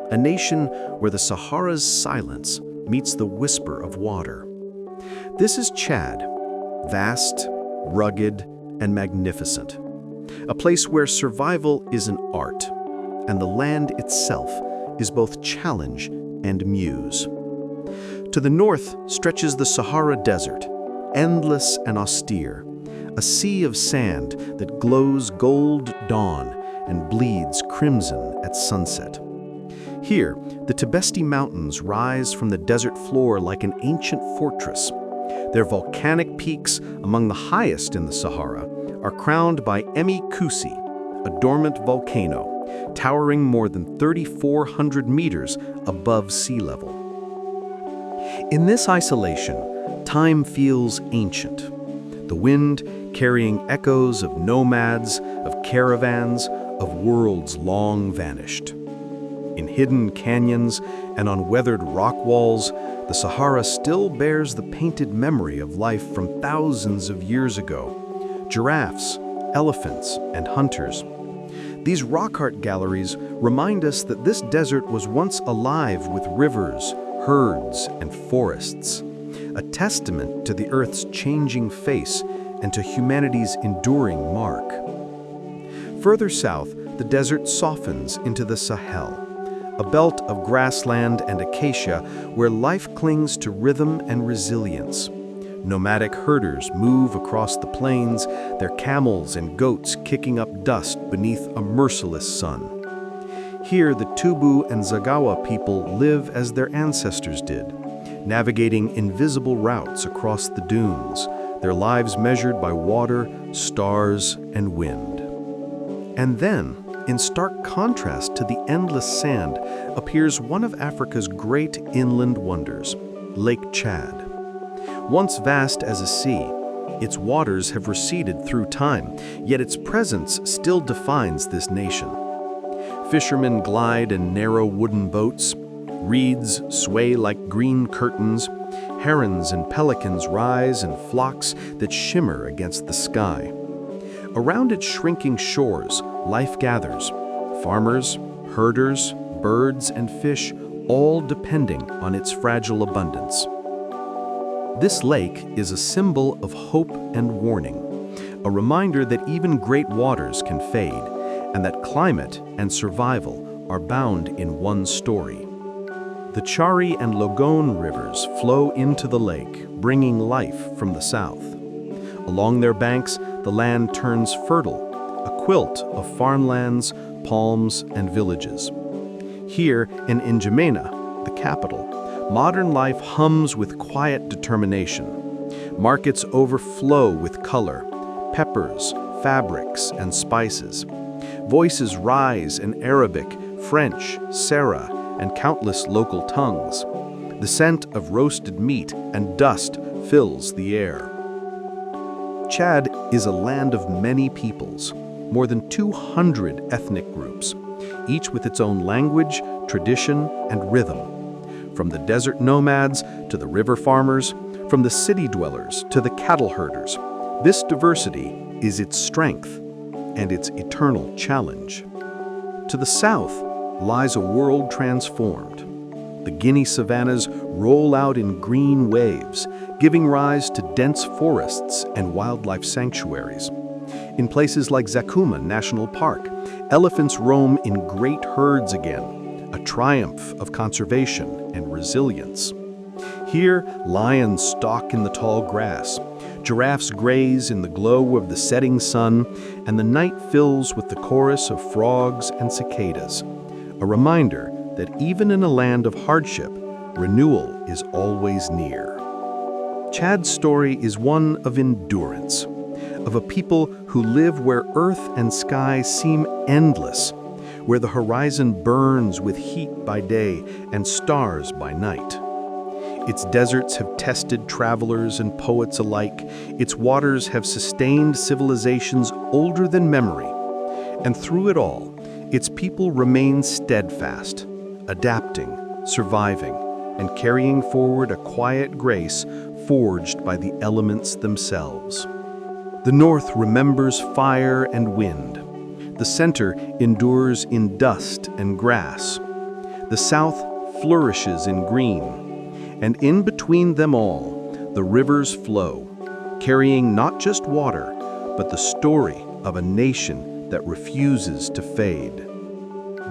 a nation where the Sahara's silence meets the whisper of water. This is Chad, vast, rugged, and magnificent, a place where survival is an art, and the land itself is both challenge and muse. To the north stretches the Sahara Desert, endless and austere, a sea of sand that glows gold dawn and bleeds crimson at sunset. Here, the Tibesti Mountains rise from the desert floor like an ancient fortress. Their volcanic peaks, among the highest in the Sahara, are crowned by Emi Koussi, a dormant volcano, towering more than 3,400 meters above sea level. In this isolation, time feels ancient. The wind carrying echoes of nomads, of caravans, of worlds long vanished. In hidden canyons and on weathered rock walls, the Sahara still bears the painted memory of life from thousands of years ago. Giraffes, elephants, and hunters. These rock art galleries remind us that this desert was once alive with rivers, herds, and forests, a testament to the Earth's changing face and to humanity's enduring mark. Further south, the desert softens into the Sahel, a belt of grassland and acacia where life clings to rhythm and resilience. Nomadic herders move across the plains, their camels and goats kicking up dust beneath a merciless sun. Here, the Tubu and Zagawa people live as their ancestors did, navigating invisible routes across the dunes, their lives measured by water, stars, and wind. And then, in stark contrast to the endless sand, appears one of Africa's great inland wonders, Lake Chad. Once vast as a sea, its waters have receded through time, yet its presence still defines this nation. Fishermen glide in narrow wooden boats, reeds sway like green curtains, herons and pelicans rise in flocks that shimmer against the sky. Around its shrinking shores, life gathers, farmers, herders, birds, and fish, all depending on its fragile abundance. This lake is a symbol of hope and warning, a reminder that even great waters can fade, and that climate and survival are bound in one story. The Chari and Logone rivers flow into the lake, bringing life from the south. Along their banks, the land turns fertile, a quilt of farmlands, palms, and villages. Here in N'Djamena, the capital, modern life hums with quiet determination. Markets overflow with color, peppers, fabrics, and spices. Voices rise in Arabic, French, Sera, and countless local tongues. The scent of roasted meat and dust fills the air. Chad is a land of many peoples, more than 200 ethnic groups, each with its own language, tradition, and rhythm. From the desert nomads to the river farmers, from the city dwellers to the cattle herders, this diversity is its strength and its eternal challenge. To the south lies a world transformed. The Guinea savannas roll out in green waves, giving rise to dense forests and wildlife sanctuaries. In places like Zakuma National Park, elephants roam in great herds again, a triumph of conservation and resilience. Here, lions stalk in the tall grass, giraffes graze in the glow of the setting sun, and the night fills with the chorus of frogs and cicadas, a reminder that even in a land of hardship, renewal is always near. Chad's story is one of endurance, of a people who live where earth and sky seem endless, where the horizon burns with heat by day and stars by night. Its deserts have tested travelers and poets alike. Its waters have sustained civilizations older than memory. And through it all, its people remain steadfast, adapting, surviving, and carrying forward a quiet grace forged by the elements themselves. The north remembers fire and wind. The center endures in dust and grass. The south flourishes in green. And in between them all, the rivers flow, carrying not just water, but the story of a nation that refuses to fade.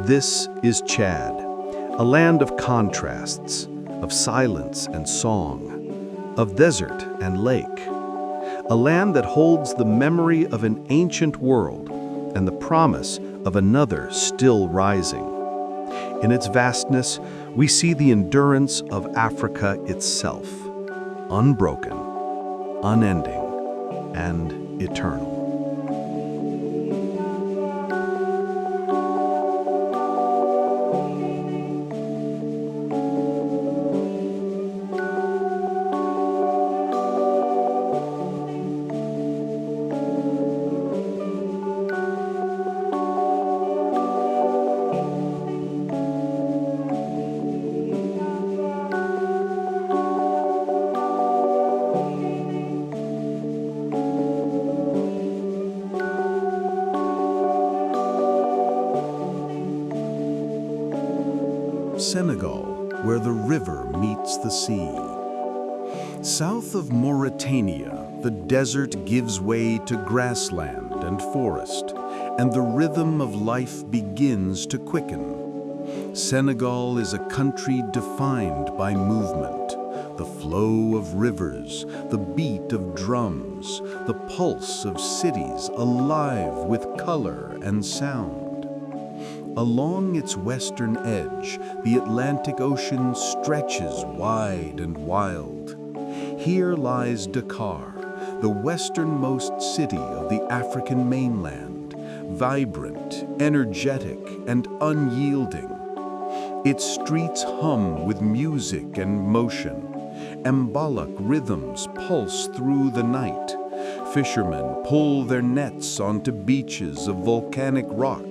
This is Chad, a land of contrasts, of silence and song, of desert and lake, a land that holds the memory of an ancient world and the promise of another still rising. In its vastness, we see the endurance of Africa itself, unbroken, unending, and eternal. Senegal, where the river meets the sea. South of Mauritania, the desert gives way to grassland and forest, and the rhythm of life begins to quicken. Senegal is a country defined by movement, the flow of rivers, the beat of drums, the pulse of cities alive with color and sound. Along its western edge, the Atlantic Ocean stretches wide and wild. Here lies Dakar, the westernmost city of the African mainland, vibrant, energetic, and unyielding. Its streets hum with music and motion. Mbalac rhythms pulse through the night. Fishermen pull their nets onto beaches of volcanic rock,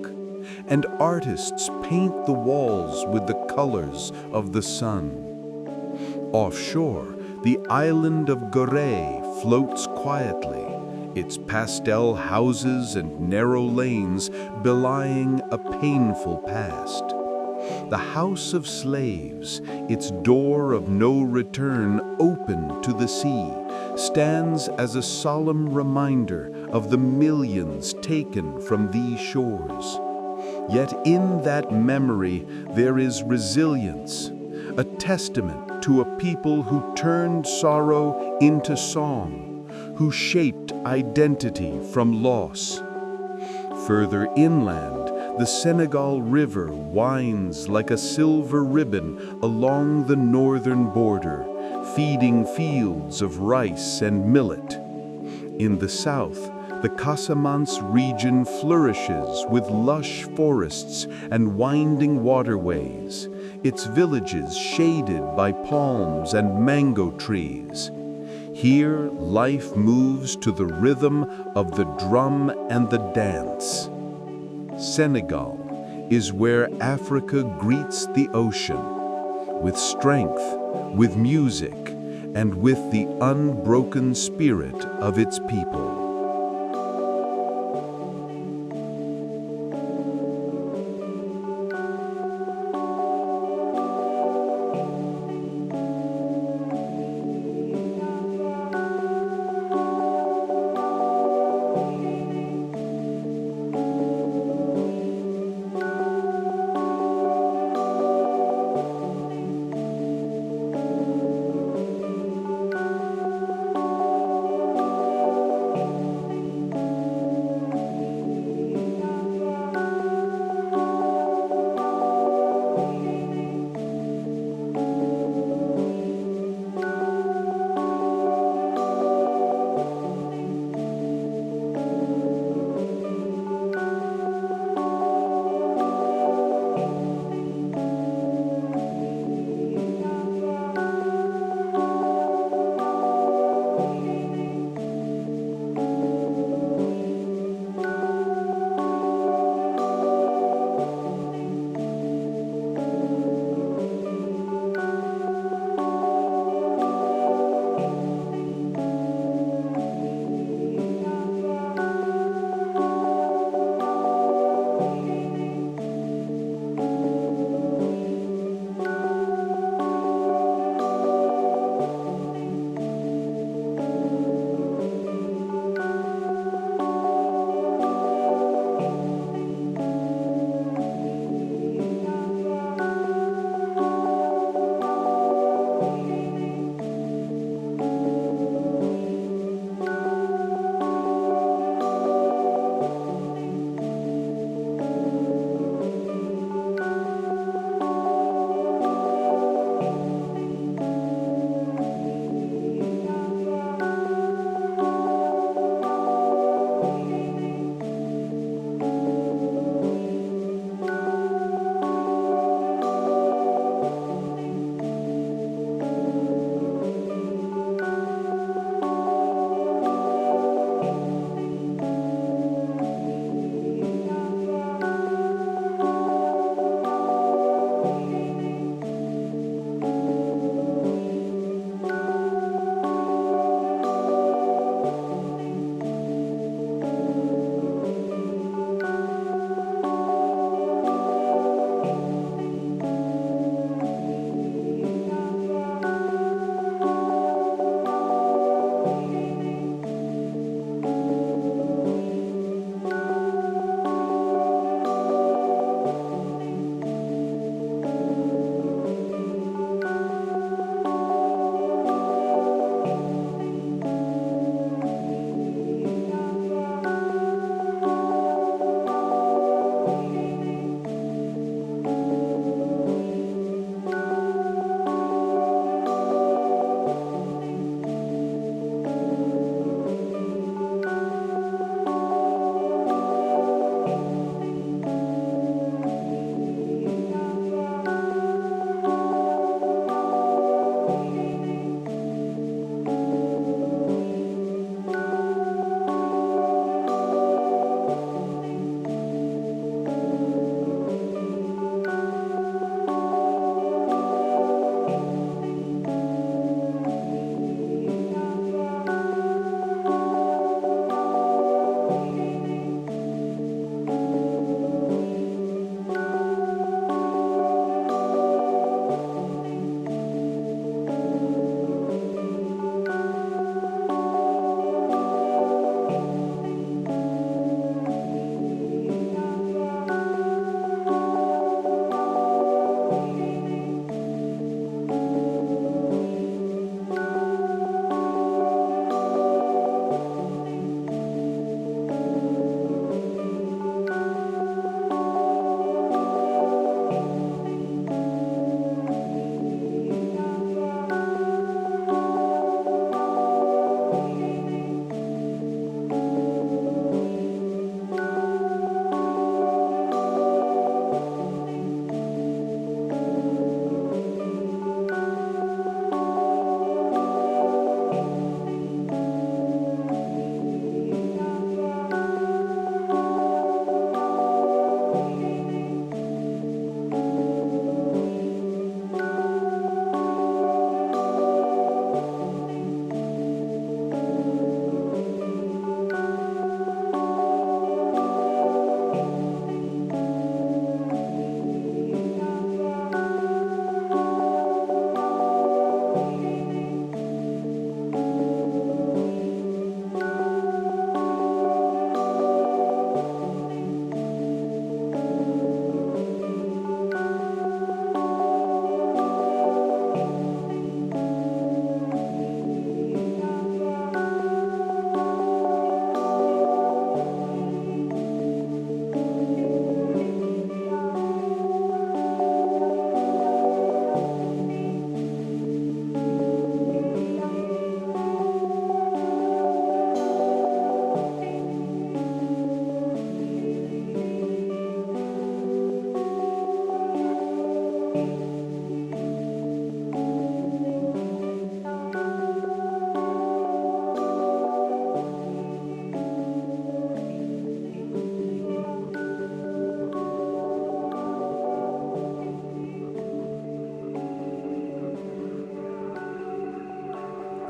and artists paint the walls with the colors of the sun. Offshore, the island of Gorée floats quietly, its pastel houses and narrow lanes belying a painful past. The house of slaves, its door of no return open to the sea, stands as a solemn reminder of the millions taken from these shores. Yet in that memory there is resilience, a testament to a people who turned sorrow into song, who shaped identity from loss. Further inland, the Senegal River winds like a silver ribbon along the northern border, feeding fields of rice and millet. In the south, the Casamance region flourishes with lush forests and winding waterways, its villages shaded by palms and mango trees. Here, life moves to the rhythm of the drum and the dance. Senegal is where Africa greets the ocean, with strength, with music, and with the unbroken spirit of its people.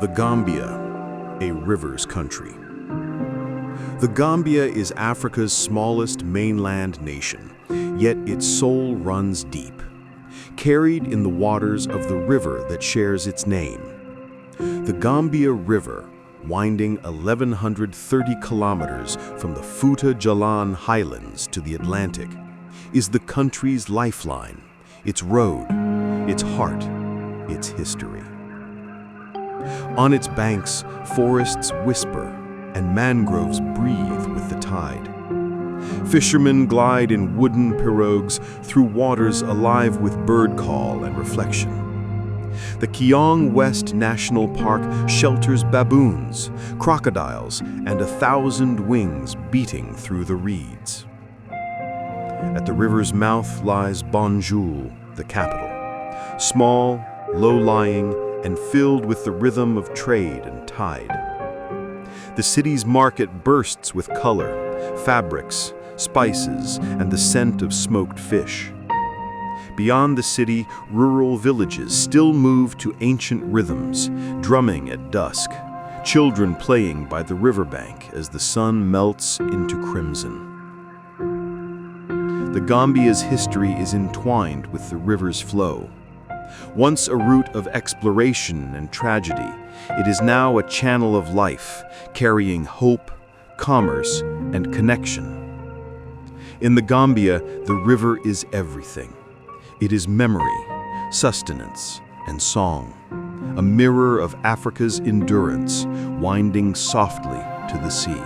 The Gambia, a river's country. The Gambia is Africa's smallest mainland nation, yet its soul runs deep, carried in the waters of the river that shares its name. The Gambia River, winding 1,130 kilometers from the Fouta Djallon highlands to the Atlantic, is the country's lifeline, its road, its heart, its history. On its banks, forests whisper and mangroves breathe with the tide. Fishermen glide in wooden pirogues through waters alive with bird call and reflection. The Keong West National Park shelters baboons, crocodiles, and 1,000 wings beating through the reeds. At the river's mouth lies Banjul, the capital, small, low-lying, and filled with the rhythm of trade and tide. The city's market bursts with color, fabrics, spices, and the scent of smoked fish. Beyond the city, rural villages still move to ancient rhythms, drumming at dusk, children playing by the riverbank as the sun melts into crimson. The Gambia's history is entwined with the river's flow. Once a route of exploration and tragedy, it is now a channel of life, carrying hope, commerce, and connection. In the Gambia, the river is everything. It is memory, sustenance, and song, a mirror of Africa's endurance, winding softly to the sea.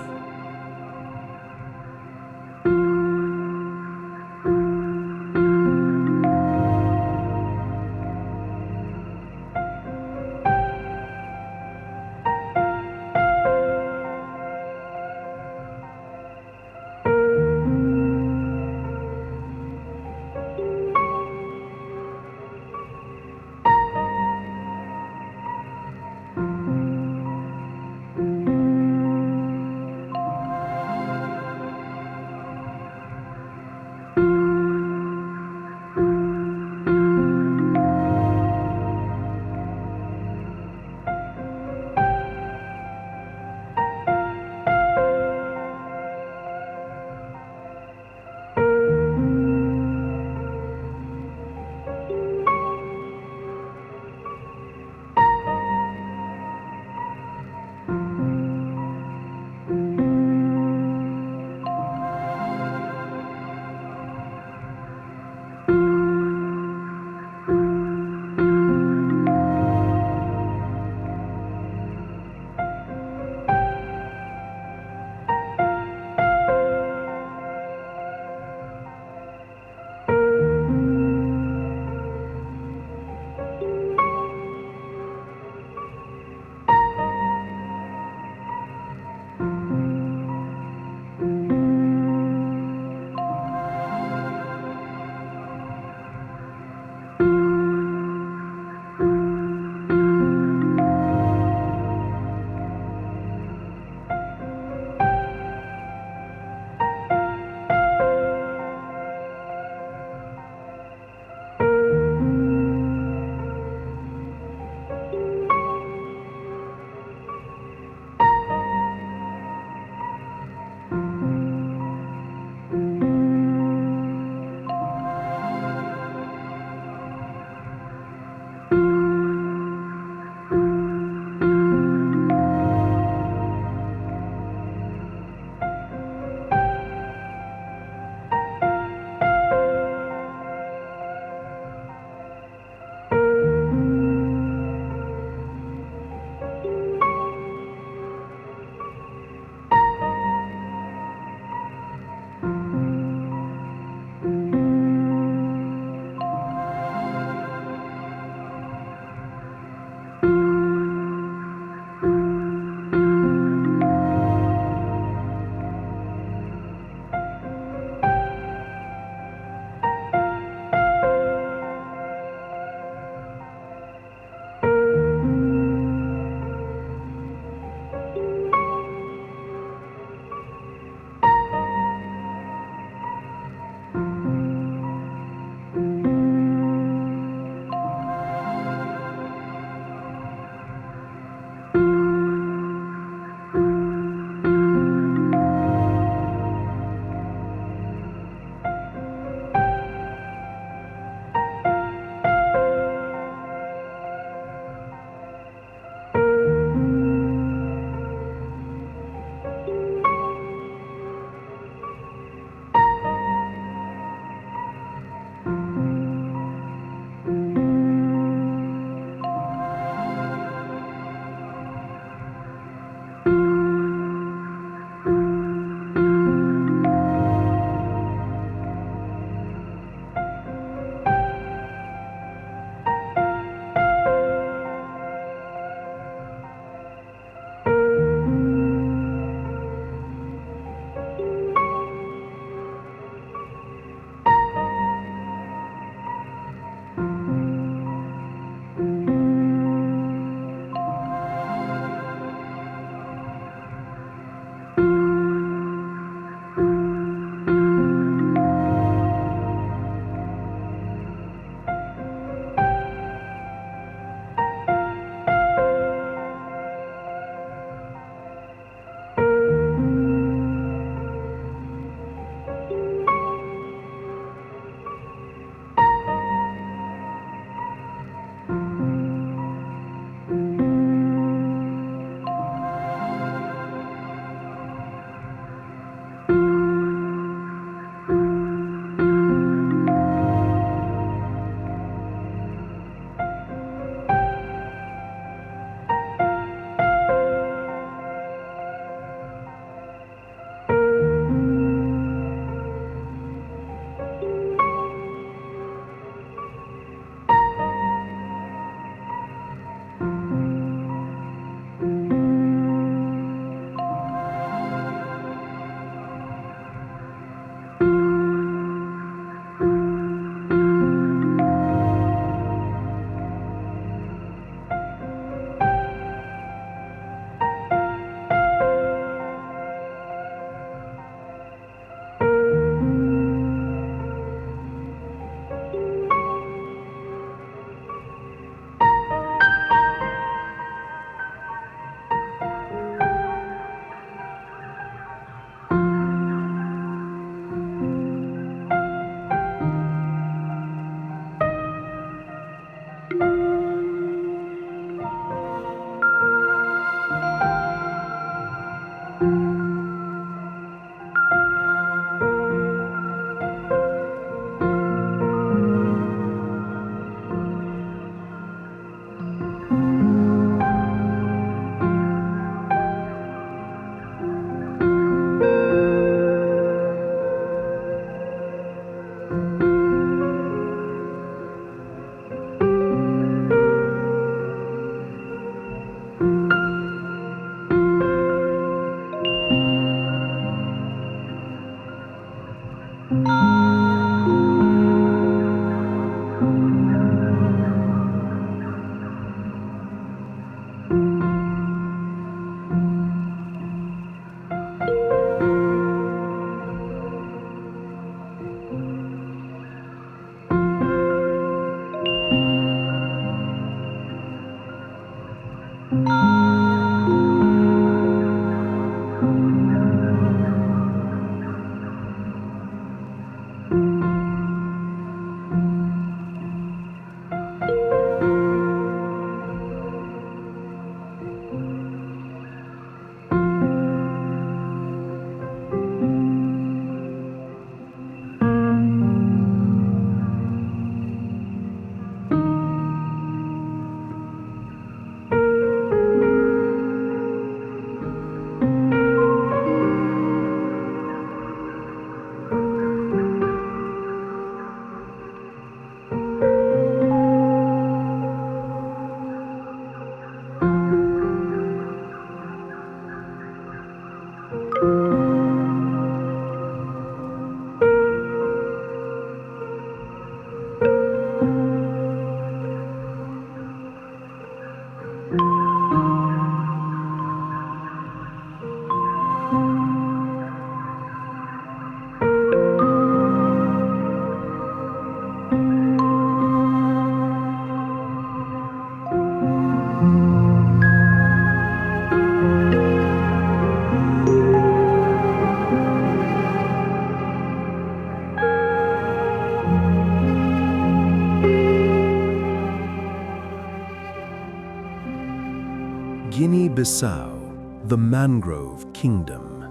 Guinea-Bissau, the Mangrove Kingdom.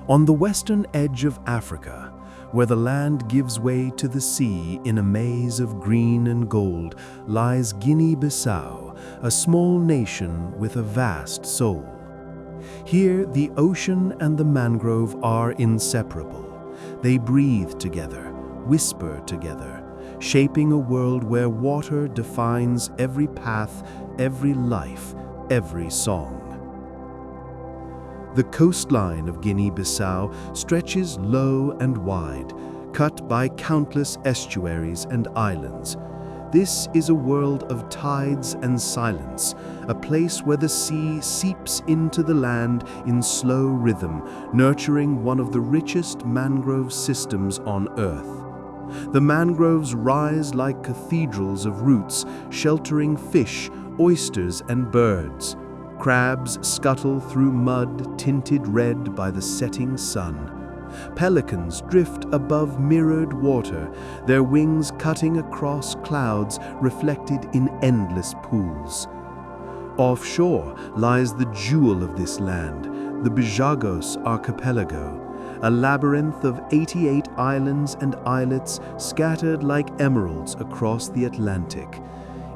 On the western edge of Africa, where the land gives way to the sea in a maze of green and gold, lies Guinea-Bissau, a small nation with a vast soul. Here, the ocean and the mangrove are inseparable. They breathe together, whisper together, shaping a world where water defines every path, every life, every song. The coastline of Guinea-Bissau stretches low and wide, cut by countless estuaries and islands. This is a world of tides and silence, a place where the sea seeps into the land in slow rhythm, nurturing one of the richest mangrove systems on Earth. The mangroves rise like cathedrals of roots, sheltering fish, oysters, and birds. Crabs scuttle through mud tinted red by the setting sun. Pelicans drift above mirrored water, their wings cutting across clouds reflected in endless pools. Offshore lies the jewel of this land, the Bijagos Archipelago, a labyrinth of 88 islands and islets scattered like emeralds across the Atlantic.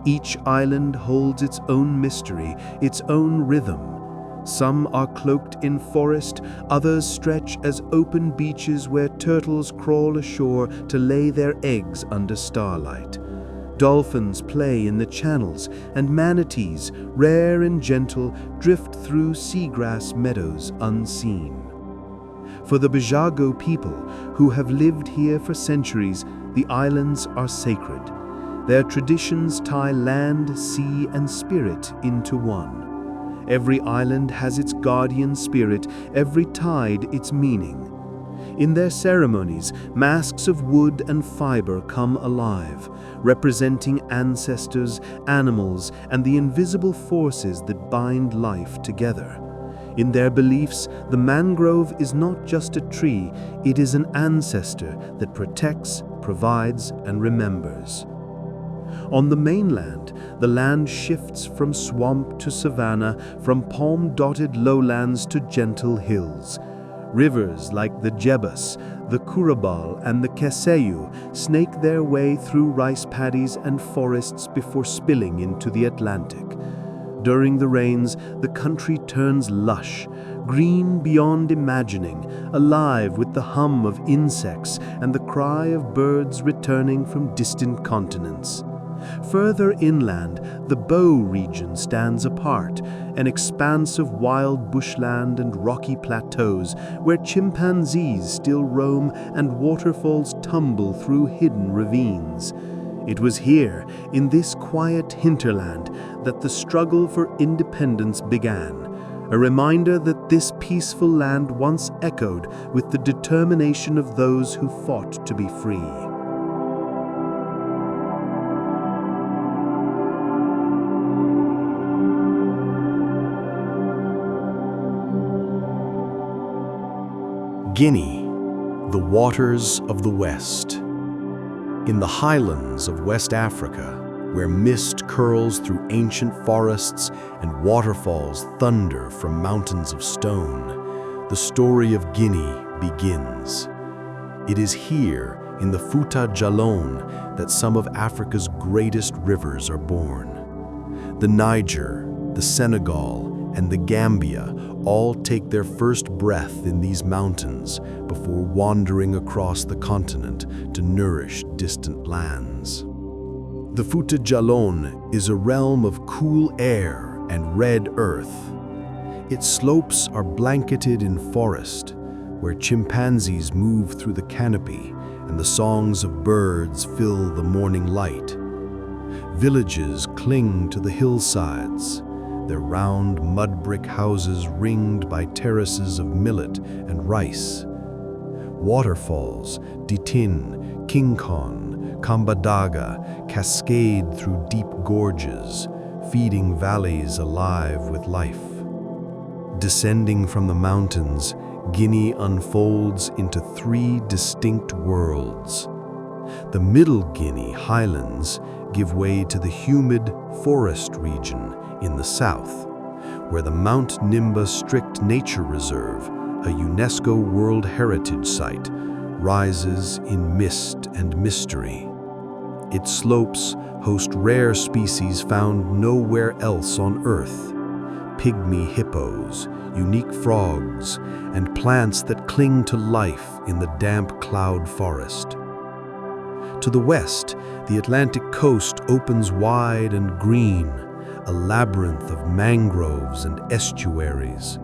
Each island holds its own mystery, its own rhythm. Some are cloaked in forest, others stretch as open beaches where turtles crawl ashore to lay their eggs under starlight. Dolphins play in the channels, and manatees, rare and gentle, drift through seagrass meadows unseen. For the Bijago people, who have lived here for centuries, the islands are sacred. Their traditions tie land, sea, and spirit into one. Every island has its guardian spirit, every tide its meaning. In their ceremonies, masks of wood and fiber come alive, representing ancestors, animals, and the invisible forces that bind life together. In their beliefs, the mangrove is not just a tree, it is an ancestor that protects, provides, and remembers. On the mainland, the land shifts from swamp to savanna, from palm-dotted lowlands to gentle hills. Rivers like the Jebus, the Kurabal, and the Keseyu snake their way through rice paddies and forests before spilling into the Atlantic. During the rains, the country turns lush, green beyond imagining, alive with the hum of insects and the cry of birds returning from distant continents. Further inland, the Bow region stands apart, an expanse of wild bushland and rocky plateaus where chimpanzees still roam and waterfalls tumble through hidden ravines. It was here, in this quiet hinterland, that the struggle for independence began, a reminder that this peaceful land once echoed with the determination of those who fought to be free. Guinea, the waters of the West. In the highlands of West Africa, where mist curls through ancient forests and waterfalls thunder from mountains of stone, the story of Guinea begins. It is here, in the Fouta Djallon, that some of Africa's greatest rivers are born. The Niger, the Senegal, and the Gambia all take their first breath in these mountains before wandering across the continent to nourish distant lands. The Fouta Djallon is a realm of cool air and red earth. Its slopes are blanketed in forest, where chimpanzees move through the canopy and the songs of birds fill the morning light. Villages cling to the hillsides, their round mud brick houses ringed by terraces of millet and rice. Waterfalls, Ditin, King Kong, Kambadaga, cascade through deep gorges, feeding valleys alive with life. Descending from the mountains, Guinea unfolds into three distinct worlds. The Middle Guinea highlands give way to the humid forest region in the south, where the Mount Nimba Strict Nature Reserve, a UNESCO World Heritage Site, rises in mist and mystery. Its slopes host rare species found nowhere else on Earth: pygmy hippos, unique frogs, and plants that cling to life in the damp cloud forest. To the west, the Atlantic coast opens wide and green, a labyrinth of mangroves and estuaries.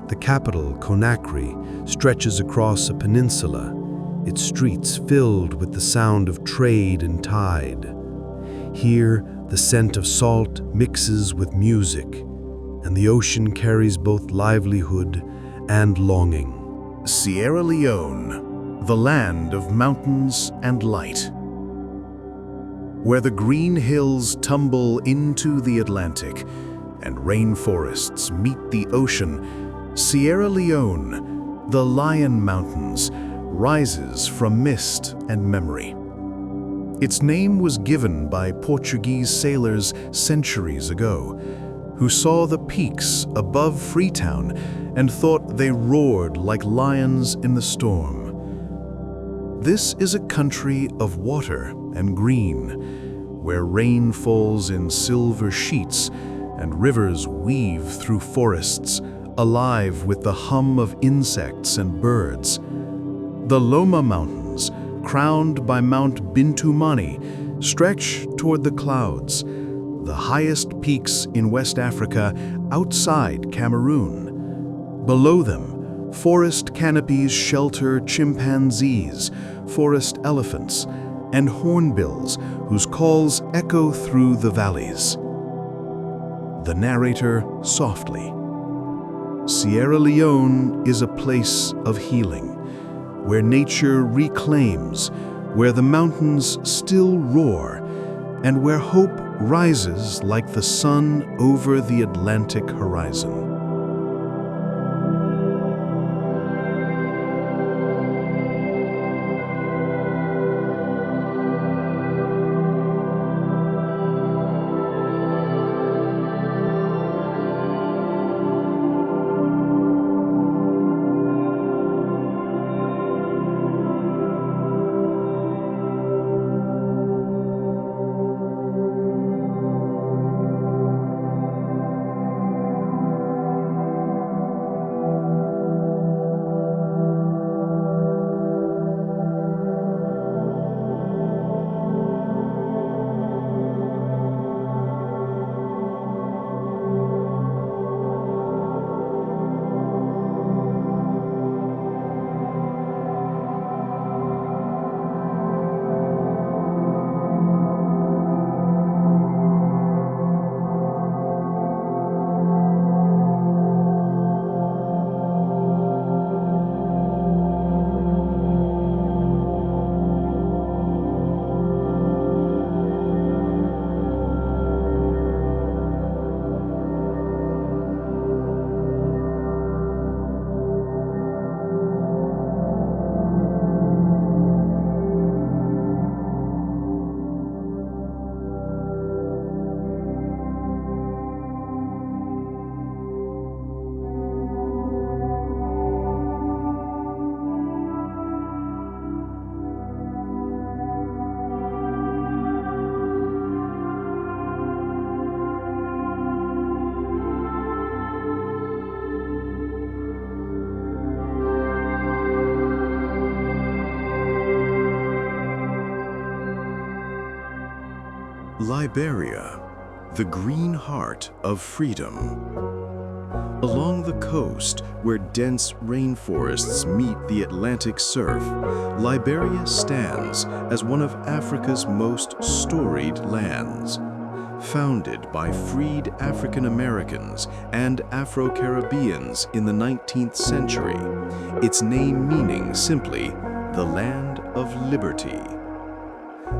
The capital, Conakry, stretches across a peninsula, its streets filled with the sound of trade and tide. Here, the scent of salt mixes with music, and the ocean carries both livelihood and longing. Sierra Leone, the land of mountains and light. Where the green hills tumble into the Atlantic and rainforests meet the ocean, Sierra Leone, the Lion Mountains, rises from mist and memory. Its name was given by Portuguese sailors centuries ago, who saw the peaks above Freetown and thought they roared like lions in the storm. This is a country of water and green, where rain falls in silver sheets and rivers weave through forests, alive with the hum of insects and birds. The Loma Mountains, crowned by Mount Bintumani, stretch toward the clouds, the highest peaks in West Africa outside Cameroon. Below them, forest canopies shelter chimpanzees, forest elephants, and hornbills whose calls echo through the valleys. The narrator softly. Sierra Leone is a place of healing, where nature reclaims, where the mountains still roar, and where hope rises like the sun over the Atlantic horizon. Liberia, the green heart of freedom. Along the coast, where dense rainforests meet the Atlantic surf, Liberia stands as one of Africa's most storied lands. Founded by freed African Americans and Afro-Caribbeans in the 19th century, its name meaning simply the land of liberty.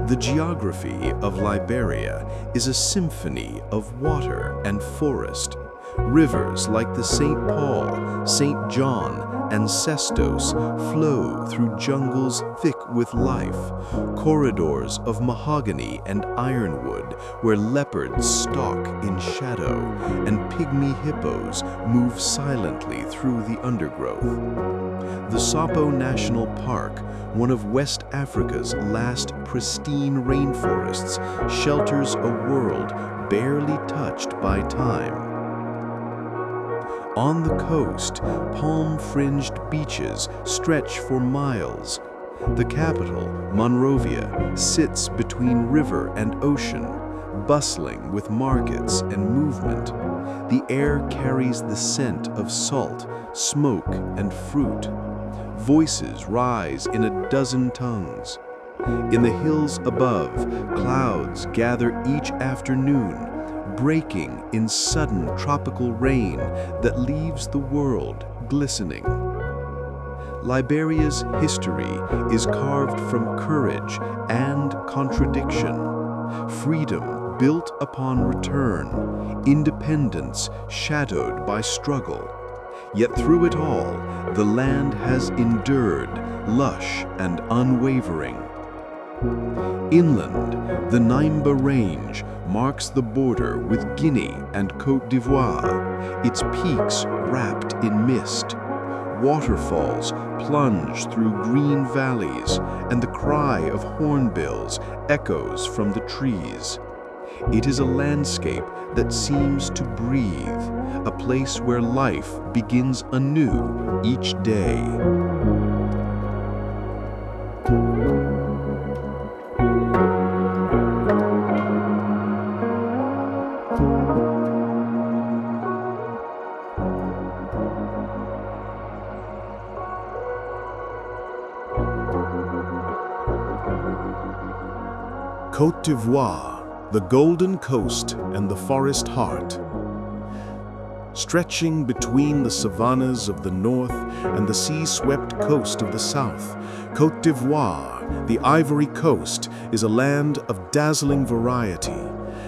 The geography of Liberia is a symphony of water and forest. Rivers like the St. Paul, St. John, and Sestos flow through jungles thick with life, corridors of mahogany and ironwood where leopards stalk in shadow and pygmy hippos move silently through the undergrowth. The Tsavo National Park, one of West Africa's last pristine rainforests, shelters a world barely touched by time. On the coast, palm-fringed beaches stretch for miles. The capital, Monrovia, sits between river and ocean, bustling with markets and movement. The air carries the scent of salt, smoke, and fruit. Voices rise in a dozen tongues. In the hills above, clouds gather each afternoon, breaking in sudden tropical rain that leaves the world glistening. Liberia's history is carved from courage and contradiction, freedom built upon return, independence shadowed by struggle. Yet through it all, the land has endured, lush and unwavering. Inland, the Nimba Range marks the border with Guinea and Côte d'Ivoire, its peaks wrapped in mist. Waterfalls plunge through green valleys, and the cry of hornbills echoes from the trees. It is a landscape that seems to breathe, a place where life begins anew each day. Côte d'Ivoire, the Golden Coast and the Forest Heart. Stretching between the savannas of the north and the sea-swept coast of the south, Côte d'Ivoire, the Ivory Coast, is a land of dazzling variety,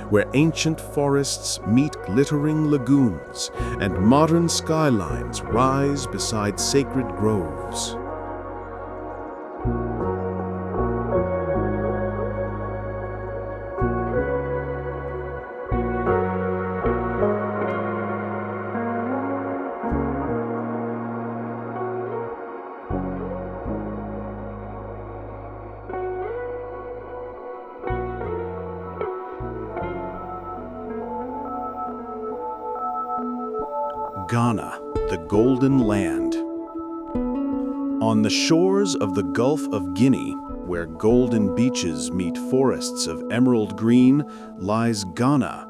where ancient forests meet glittering lagoons and modern skylines rise beside sacred groves. Ghana, the Golden Land. On the shores of the Gulf of Guinea, where golden beaches meet forests of emerald green, lies Ghana,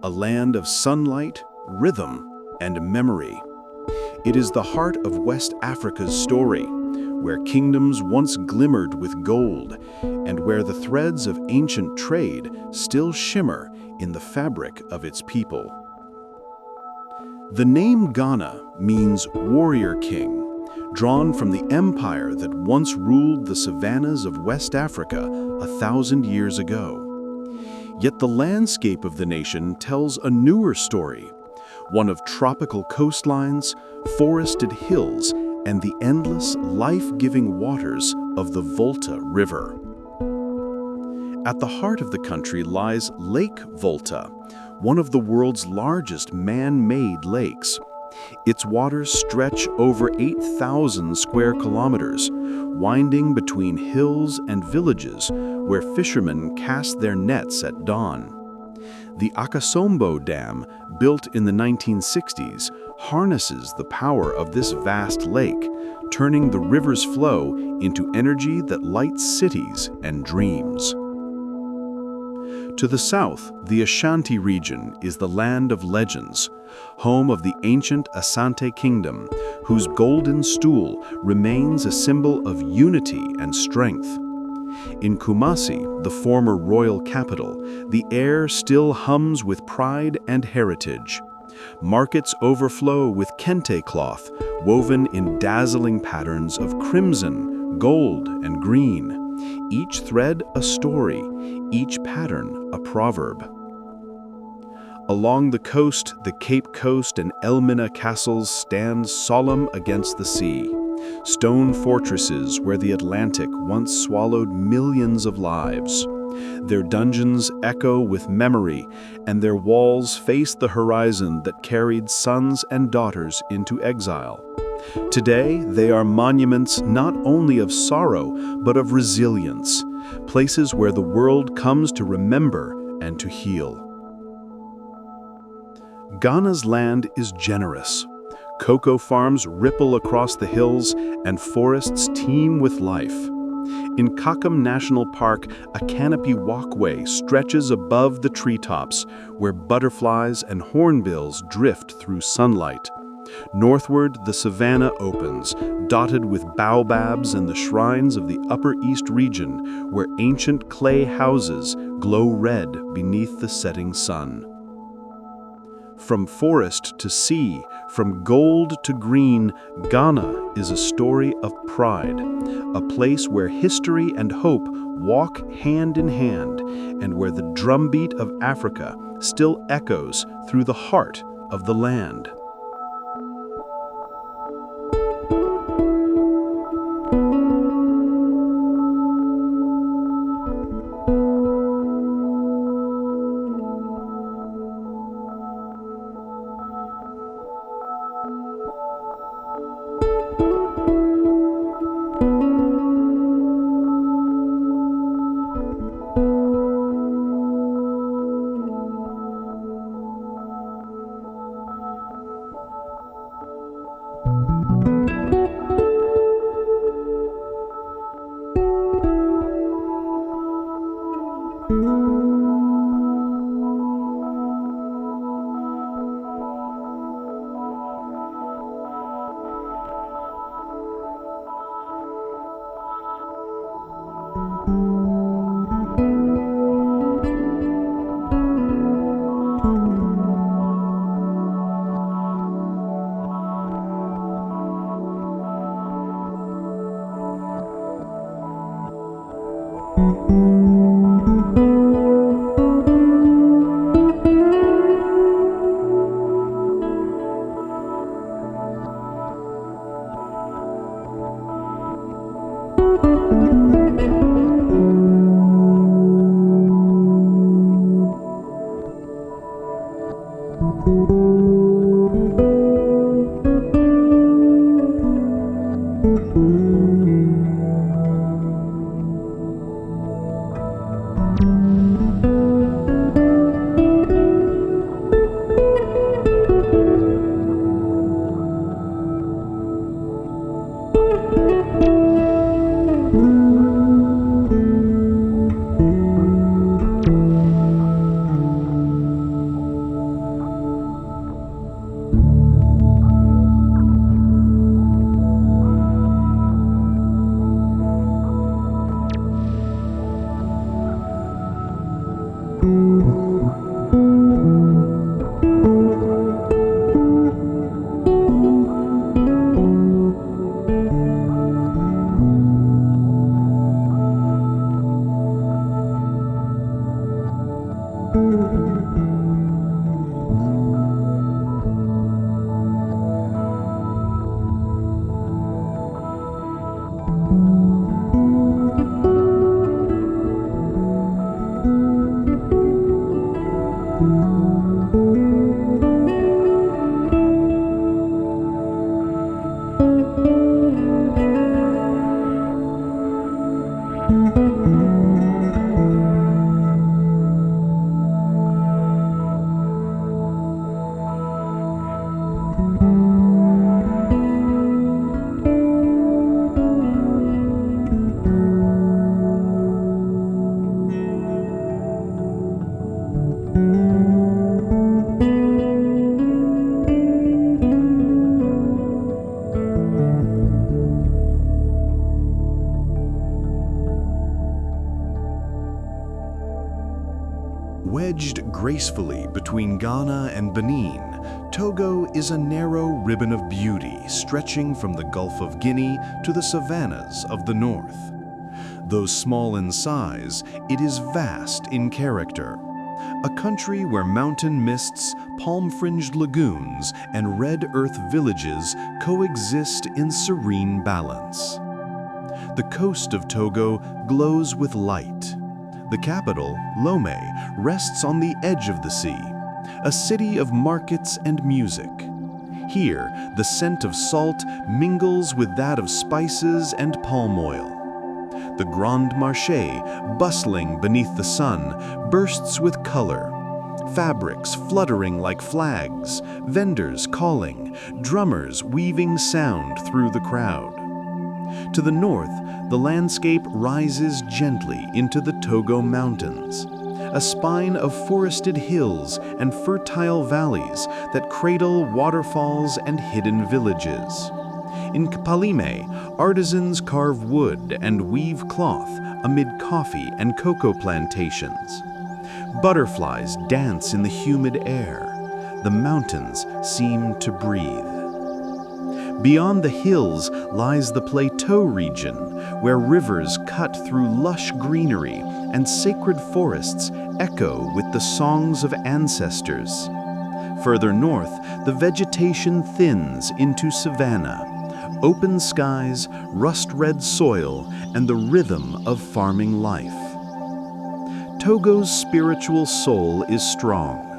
a land of sunlight, rhythm, and memory. It is the heart of West Africa's story, where kingdoms once glimmered with gold, and where the threads of ancient trade still shimmer in the fabric of its people. The name Ghana means warrior king, drawn from the empire that once ruled the savannas of West Africa 1,000 years ago. Yet the landscape of the nation tells a newer story, one of tropical coastlines, forested hills, and the endless, life-giving waters of the Volta River. At the heart of the country lies Lake Volta, one of the world's largest man-made lakes. Its waters stretch over 8,000 square kilometers, winding between hills and villages where fishermen cast their nets at dawn. The Akosombo Dam, built in the 1960s, harnesses the power of this vast lake, turning the river's flow into energy that lights cities and dreams. To the south, the Ashanti region is the land of legends, home of the ancient Asante Kingdom, whose golden stool remains a symbol of unity and strength. In Kumasi, the former royal capital, the air still hums with pride and heritage. Markets overflow with kente cloth, woven in dazzling patterns of crimson, gold, and green. Each thread a story, each pattern a proverb. Along the coast, the Cape Coast and Elmina castles stand solemn against the sea, stone fortresses where the Atlantic once swallowed millions of lives. Their dungeons echo with memory, and their walls face the horizon that carried sons and daughters into exile. Today, they are monuments not only of sorrow, but of resilience, places where the world comes to remember and to heal. Ghana's land is generous. Cocoa farms ripple across the hills, and forests teem with life. In Kakum National Park, a canopy walkway stretches above the treetops, where butterflies and hornbills drift through sunlight. Northward, the savanna opens, dotted with baobabs and the shrines of the Upper East region, where ancient clay houses glow red beneath the setting sun. From forest to sea, from gold to green, Ghana is a story of pride, a place where history and hope walk hand in hand, and where the drumbeat of Africa still echoes through the heart of the land. Wedged gracefully between Ghana and Benin, Togo is a narrow ribbon of beauty stretching from the Gulf of Guinea to the savannas of the north. Though small in size, it is vast in character. A country where mountain mists, palm-fringed lagoons, and red earth villages coexist in serene balance. The coast of Togo glows with light. The capital, Lomé, rests on the edge of the sea, a city of markets and music. Here, the scent of salt mingles with that of spices and palm oil. The Grand Marché, bustling beneath the sun, bursts with color. Fabrics fluttering like flags, vendors calling, drummers weaving sound through the crowd. To the north, the landscape rises gently into the Togo Mountains, a spine of forested hills and fertile valleys that cradle waterfalls and hidden villages. In Palime, artisans carve wood and weave cloth amid coffee and cocoa plantations. Butterflies dance in the humid air. The mountains seem to breathe. Beyond the hills lies the plateau region, where rivers cut through lush greenery and sacred forests echo with the songs of ancestors. Further north, the vegetation thins into savanna, open skies, rust-red soil, and the rhythm of farming life. Togo's spiritual soul is strong.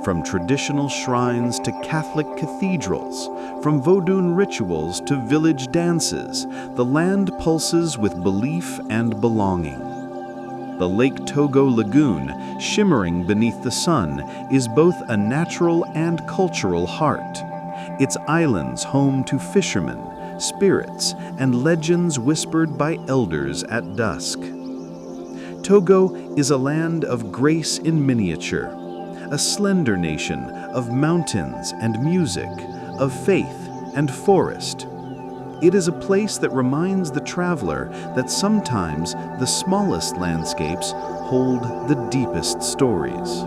From traditional shrines to Catholic cathedrals, from Vodun rituals to village dances, the land pulses with belief and belonging. The Lake Togo Lagoon, shimmering beneath the sun, is both a natural and cultural heart. Its islands home to fishermen, spirits, and legends whispered by elders at dusk. Togo is a land of grace in miniature, a slender nation of mountains and music, of faith and forest. It is a place that reminds the traveler that sometimes the smallest landscapes hold the deepest stories.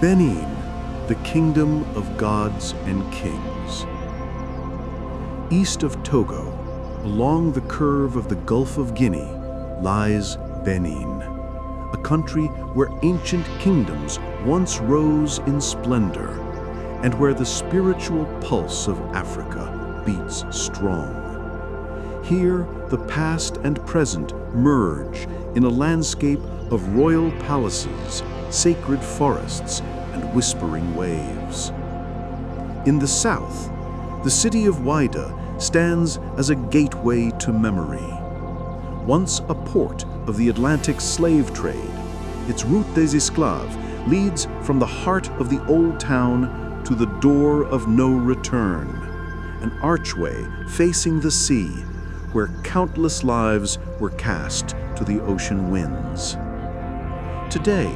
Benin, the kingdom of gods and kings. East of Togo, along the curve of the Gulf of Guinea, lies Benin, a country where ancient kingdoms once rose in splendor and where the spiritual pulse of Africa beats strong. Here, the past and present merge in a landscape of royal palaces, sacred forests, and whispering waves. In the south, the city of Ouidah stands as a gateway to memory. Once a port of the Atlantic slave trade, its Route des Esclaves leads from the heart of the old town to the door of no return, an archway facing the sea where countless lives were cast to the ocean winds. Today,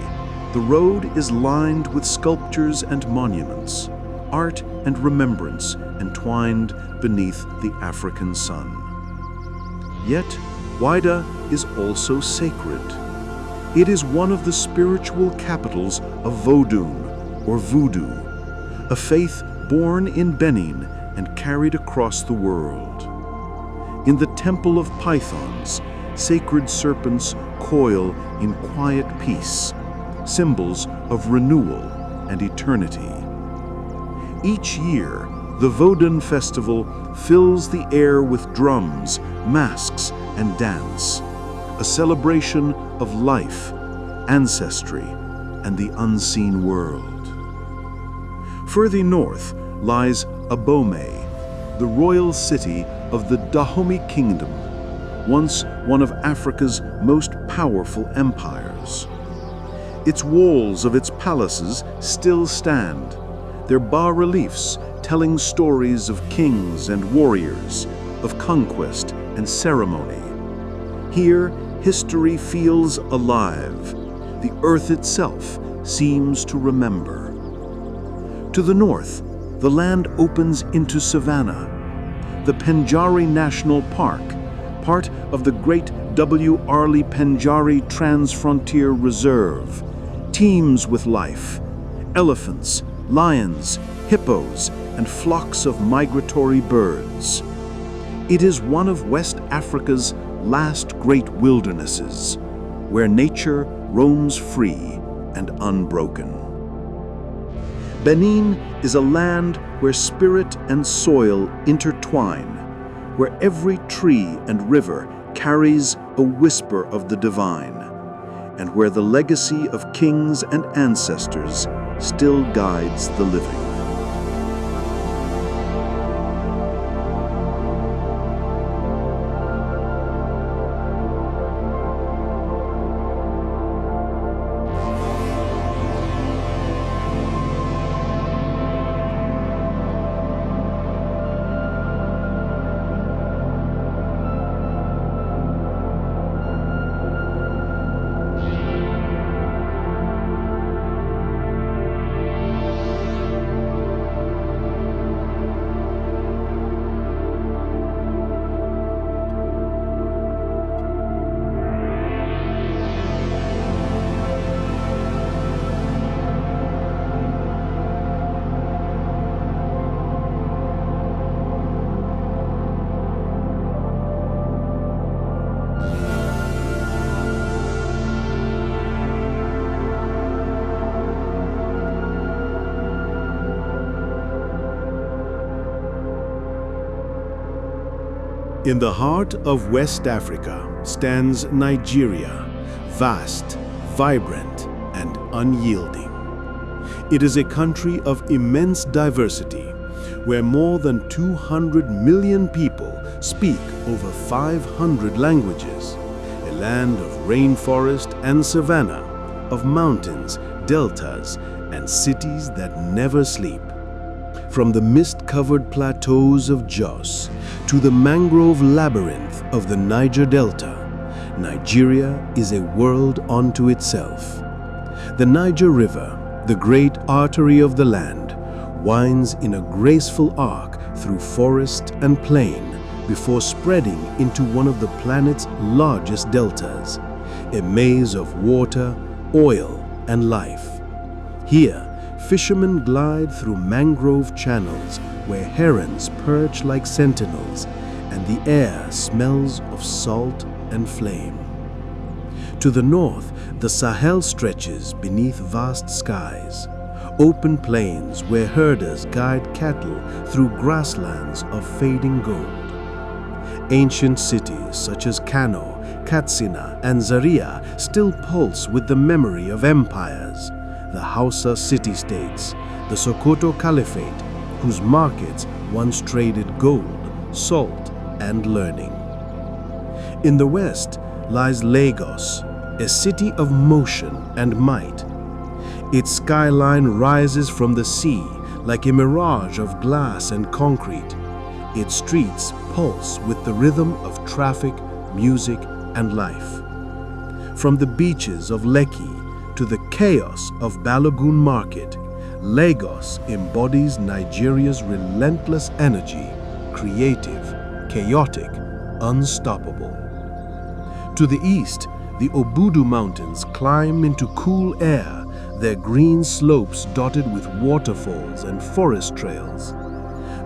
the road is lined with sculptures and monuments, art and remembrance entwined beneath the African sun. Yet, Ouidah is also sacred. It is one of the spiritual capitals of Vodun, or Voodoo, a faith born in Benin and carried across the world. In the Temple of Pythons, sacred serpents coil in quiet peace, symbols of renewal and eternity. Each year, the Vodun festival fills the air with drums, masks, and dance, a celebration of life, ancestry, and the unseen world. Further north lies Abomey, the royal city of the Dahomey Kingdom, once one of Africa's most powerful empires. Its walls of its palaces still stand, their bas-reliefs telling stories of kings and warriors, of conquest and ceremony. Here, history feels alive. The earth itself seems to remember. To the north, the land opens into savanna. The Pendjari National Park, part of the Great W. Arley Pendjari Transfrontier Reserve, teems with life. Elephants, lions, hippos, and flocks of migratory birds. It is one of West Africa's last great wildernesses, where nature roams free and unbroken. Benin is a land where spirit and soil intertwine, where every tree and river carries a whisper of the divine, and where the legacy of kings and ancestors still guides the living. In the heart of West Africa stands Nigeria, vast, vibrant, and unyielding. It is a country of immense diversity, where more than 200 million people speak over 500 languages, a land of rainforest and savanna, of mountains, deltas, and cities that never sleep. From the mist-covered plateaus of Jos to the mangrove labyrinth of the Niger Delta, Nigeria is a world unto itself. The Niger River, the great artery of the land, winds in a graceful arc through forest and plain before spreading into one of the planet's largest deltas, a maze of water, oil, and life. Here, Fishermen glide through mangrove channels where herons perch like sentinels, and the air smells of salt and flame. To the north, the Sahel stretches beneath vast skies, open plains where herders guide cattle through grasslands of fading gold. Ancient cities such as Kano, Katsina, and Zaria still pulse with the memory of empires, the Hausa city-states, the Sokoto Caliphate, whose markets once traded gold, salt, and learning. In the west lies Lagos, a city of motion and might. Its skyline rises from the sea like a mirage of glass and concrete. Its streets pulse with the rhythm of traffic, music, and life. From the beaches of Lekki to the chaos of Balogun Market, Lagos embodies Nigeria's relentless energy, creative, chaotic, unstoppable. To the east, the Obudu Mountains climb into cool air, their green slopes dotted with waterfalls and forest trails.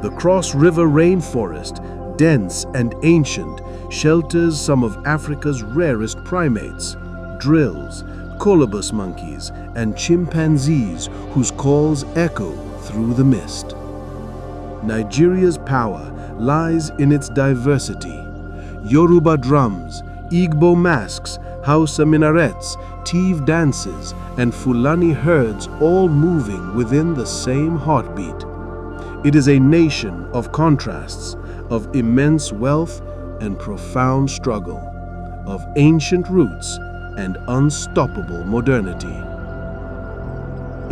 The Cross River rainforest, dense and ancient, shelters some of Africa's rarest primates, drills, colobus monkeys, and chimpanzees whose calls echo through the mist. Nigeria's power lies in its diversity. Yoruba drums, Igbo masks, Hausa minarets, Tiv dances, and Fulani herds all moving within the same heartbeat. It is a nation of contrasts, of immense wealth and profound struggle, of ancient roots and unstoppable modernity.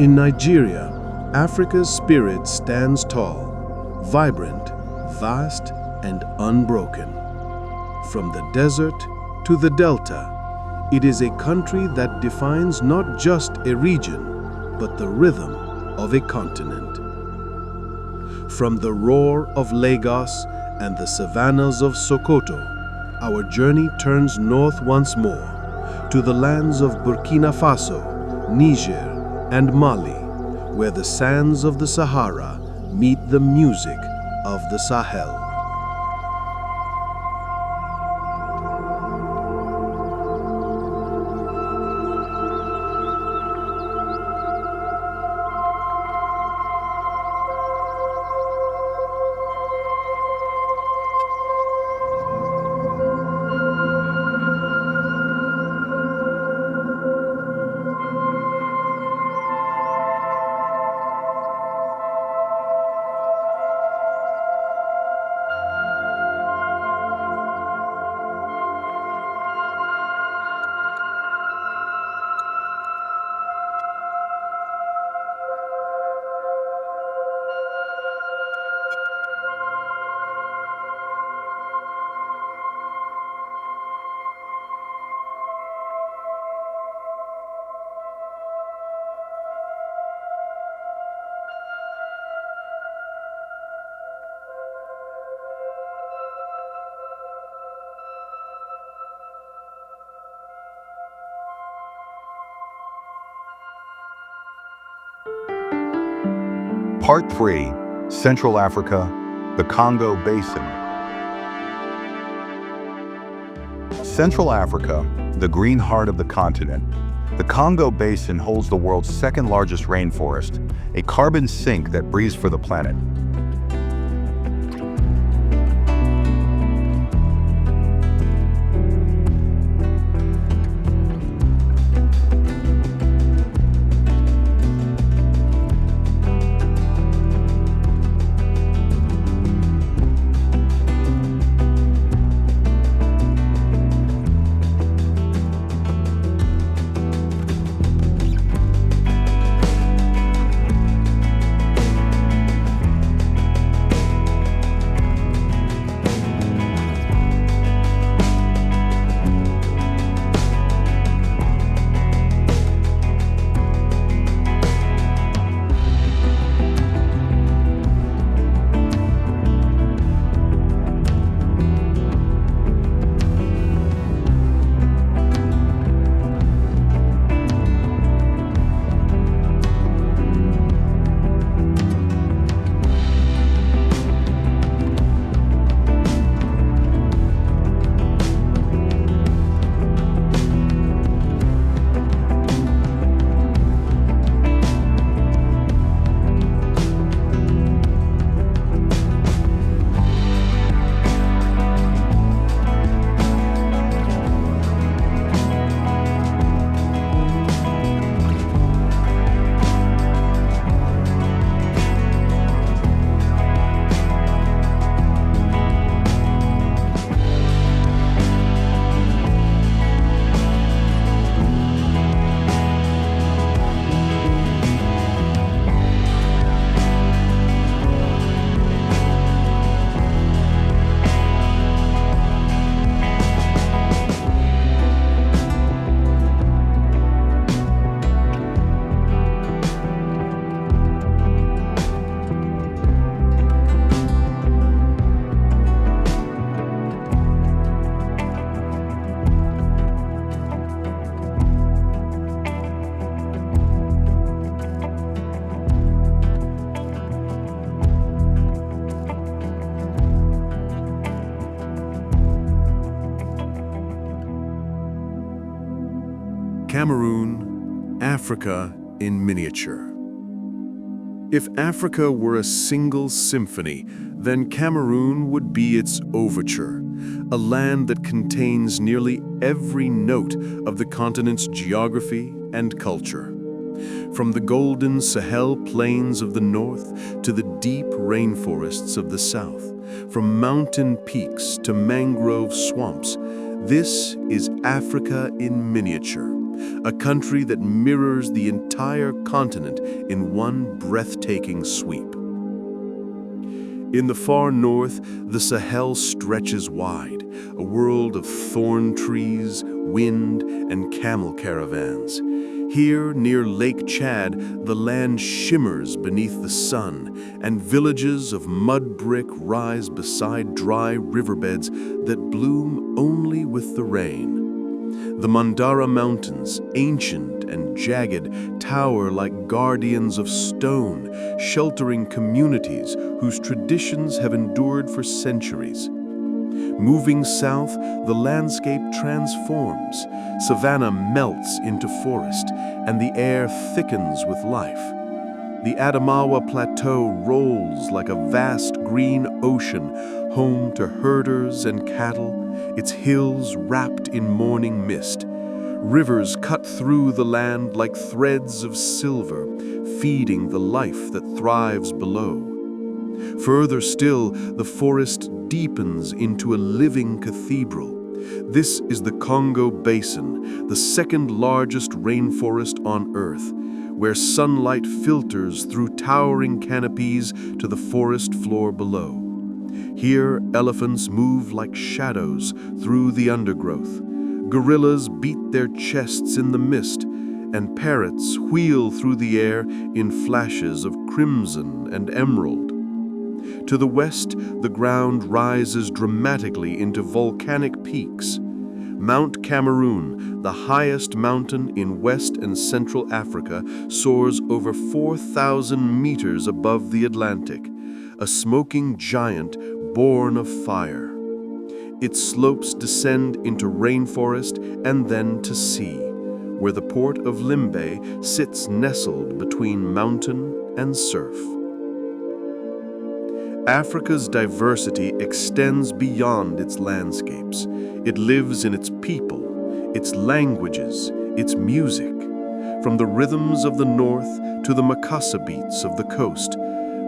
In Nigeria, Africa's spirit stands tall, vibrant, vast, and unbroken. From the desert to the delta, it is a country that defines not just a region, but the rhythm of a continent. From the roar of Lagos and the savannas of Sokoto, our journey turns north once more to the lands of Burkina Faso, Niger, and Mali, where the sands of the Sahara meet the music of the Sahel. Part 3, Central Africa, the Congo Basin. Central Africa, the green heart of the continent. The Congo Basin holds the world's second largest rainforest, a carbon sink that breathes for the planet. Cameroon, Africa in miniature. If Africa were a single symphony, then Cameroon would be its overture, a land that contains nearly every note of the continent's geography and culture. From the golden Sahel plains of the north to the deep rainforests of the south, from mountain peaks to mangrove swamps, this is Africa in miniature, a country that mirrors the entire continent in one breathtaking sweep. In the far north, the Sahel stretches wide, a world of thorn trees, wind, and camel caravans. Here, near Lake Chad, the land shimmers beneath the sun, and villages of mud brick rise beside dry riverbeds that bloom only with the rain. The Mandara Mountains, ancient and jagged, tower like guardians of stone, sheltering communities whose traditions have endured for centuries. Moving south, the landscape transforms. Savanna melts into forest, and the air thickens with life. The Adamawa Plateau rolls like a vast green ocean, home to herders and cattle, its hills wrapped in morning mist. Rivers cut through the land like threads of silver, feeding the life that thrives below. Further still, the forest deepens into a living cathedral. This is the Congo Basin, the second largest rainforest on Earth, where sunlight filters through towering canopies to the forest floor below. Here, elephants move like shadows through the undergrowth. Gorillas beat their chests in the mist, and parrots wheel through the air in flashes of crimson and emerald. To the west, the ground rises dramatically into volcanic peaks. Mount Cameroon, the highest mountain in West and Central Africa, soars over 4,000 meters above the Atlantic, a smoking giant born of fire. Its slopes descend into rainforest and then to sea, where the port of Limbe sits nestled between mountain and surf. Africa's diversity extends beyond its landscapes. It lives in its people, its languages, its music. From the rhythms of the north to the Makassa beats of the coast,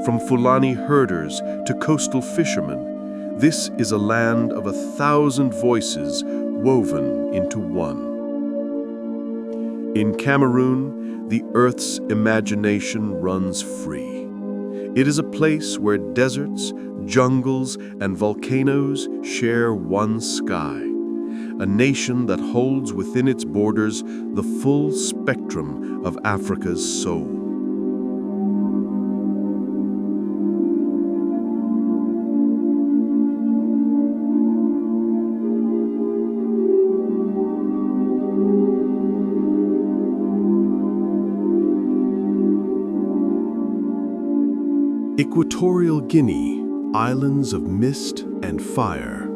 from Fulani herders to coastal fishermen, this is a land of 1,000 voices woven into one. In Cameroon, the earth's imagination runs free. It is a place where deserts, jungles, and volcanoes share one sky. A nation that holds within its borders the full spectrum of Africa's soul. Equatorial Guinea, islands of mist and fire.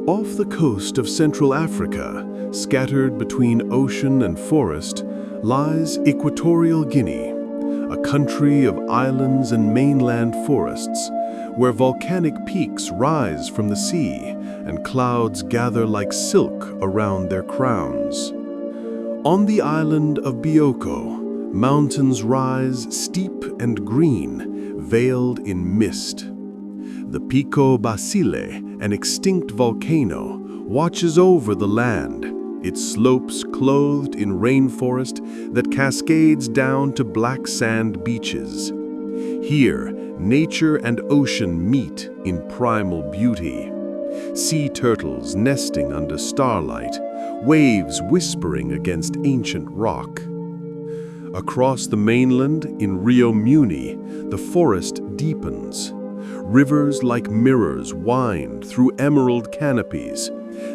Off the coast of Central Africa, scattered between ocean and forest, lies Equatorial Guinea, a country of islands and mainland forests, where volcanic peaks rise from the sea and clouds gather like silk around their crowns. On the island of Bioko, mountains rise steep and green, veiled in mist. The Pico Basile, an extinct volcano, watches over the land, its slopes clothed in rainforest that cascades down to black sand beaches. Here, nature and ocean meet in primal beauty. Sea turtles nesting under starlight, waves whispering against ancient rock. Across the mainland, in Rio Muni, the forest deepens. Rivers like mirrors wind through emerald canopies,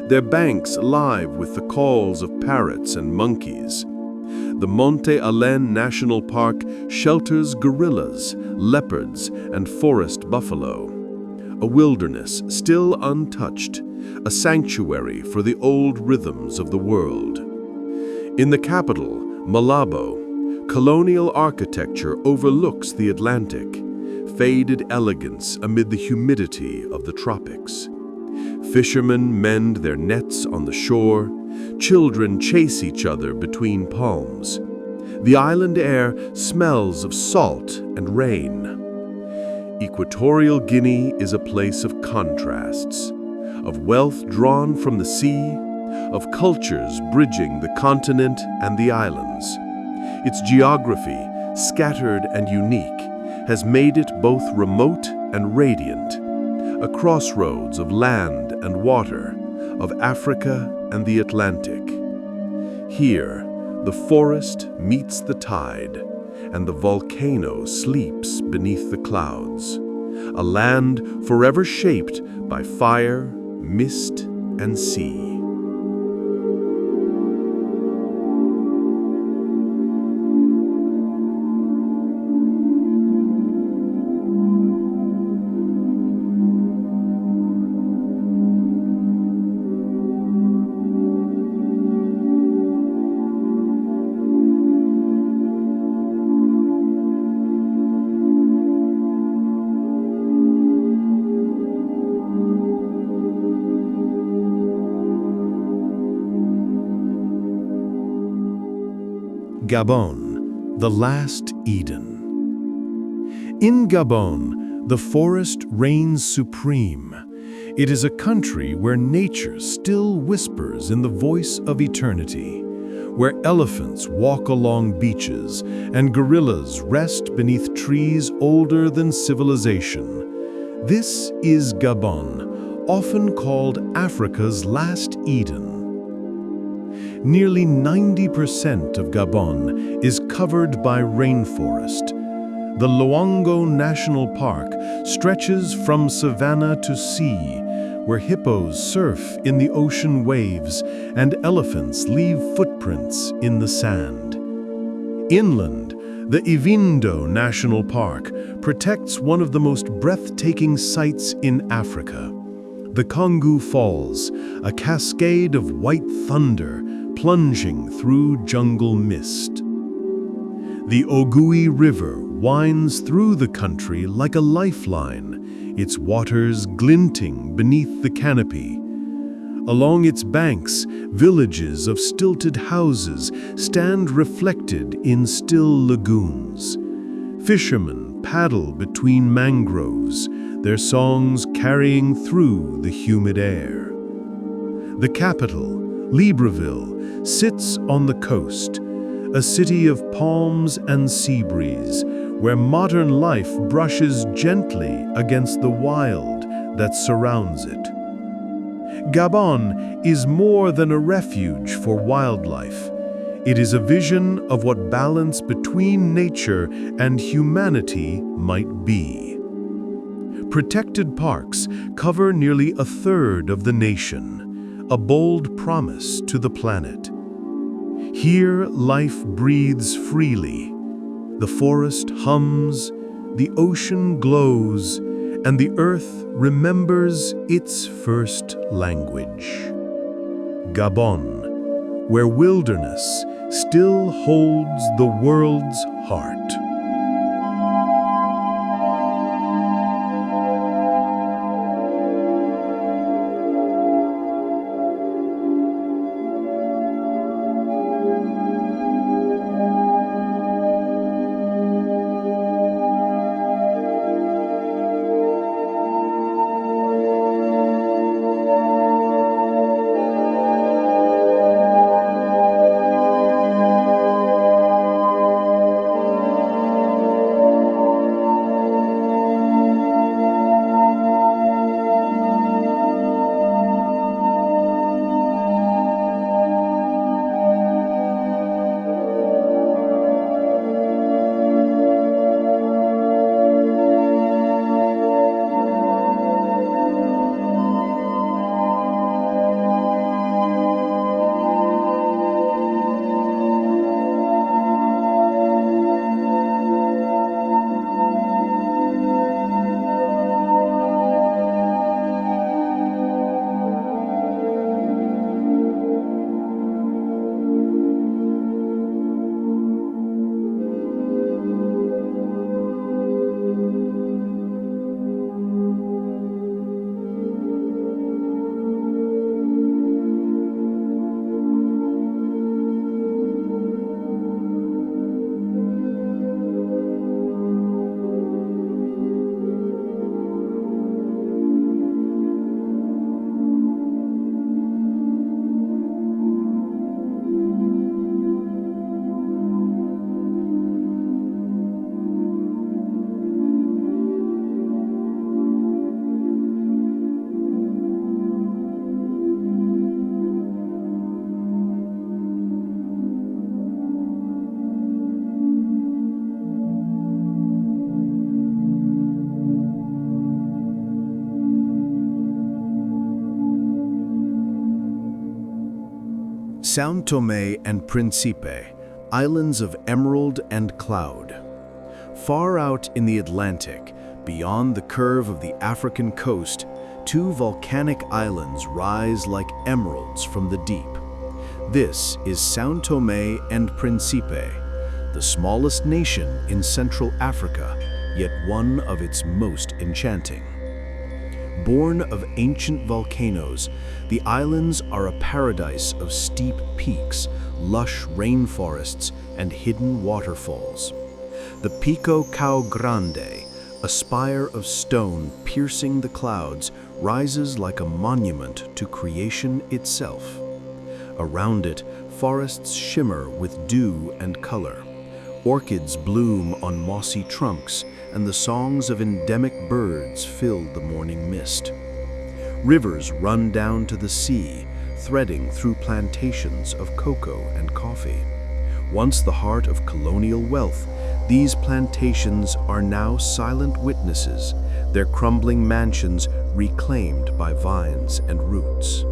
their banks alive with the calls of parrots and monkeys. The Monte Allen National Park shelters gorillas, leopards, and forest buffalo. A wilderness still untouched, a sanctuary for the old rhythms of the world. In the capital, Malabo, colonial architecture overlooks the Atlantic, faded elegance amid the humidity of the tropics. Fishermen mend their nets on the shore, children chase each other between palms. The island air smells of salt and rain. Equatorial Guinea is a place of contrasts, of wealth drawn from the sea, of cultures bridging the continent and the islands. Its geography, scattered and unique, has made it both remote and radiant, a crossroads of land and water, of Africa and the Atlantic. Here, the forest meets the tide, and the volcano sleeps beneath the clouds, a land forever shaped by fire, mist, and sea. Gabon, the last Eden. In Gabon, the forest reigns supreme. It is a country where nature still whispers in the voice of eternity, where elephants walk along beaches and gorillas rest beneath trees older than civilization. This is Gabon, often called Africa's last Eden. Nearly 90% of Gabon is covered by rainforest. The Luango National Park stretches from savanna to sea, where hippos surf in the ocean waves and elephants leave footprints in the sand. Inland, the Ivindo National Park protects one of the most breathtaking sights in Africa. The Congo Falls, a cascade of white thunder plunging through jungle mist. The Ogui River winds through the country like a lifeline, its waters glinting beneath the canopy. Along its banks, villages of stilted houses stand reflected in still lagoons. Fishermen paddle between mangroves, their songs carrying through the humid air. The capital, Libreville, sits on the coast, a city of palms and sea breeze, where modern life brushes gently against the wild that surrounds it. Gabon is more than a refuge for wildlife. It is a vision of what balance between nature and humanity might be. Protected parks cover nearly a third of the nation, a bold promise to the planet. Here, life breathes freely. The forest hums, the ocean glows, and the earth remembers its first language. Gabon, where wilderness still holds the world's heart. São Tomé and Príncipe, islands of emerald and cloud. Far out in the Atlantic, beyond the curve of the African coast, two volcanic islands rise like emeralds from the deep. This is São Tomé and Príncipe, the smallest nation in Central Africa, yet one of its most enchanting. Born of ancient volcanoes, the islands are a paradise of steep peaks, lush rainforests, and hidden waterfalls. The Pico Cao Grande, a spire of stone piercing the clouds, rises like a monument to creation itself. Around it, forests shimmer with dew and color. Orchids bloom on mossy trunks, and the songs of endemic birds fill the morning mist. Rivers run down to the sea, threading through plantations of cocoa and coffee. Once the heart of colonial wealth, these plantations are now silent witnesses, their crumbling mansions reclaimed by vines and roots.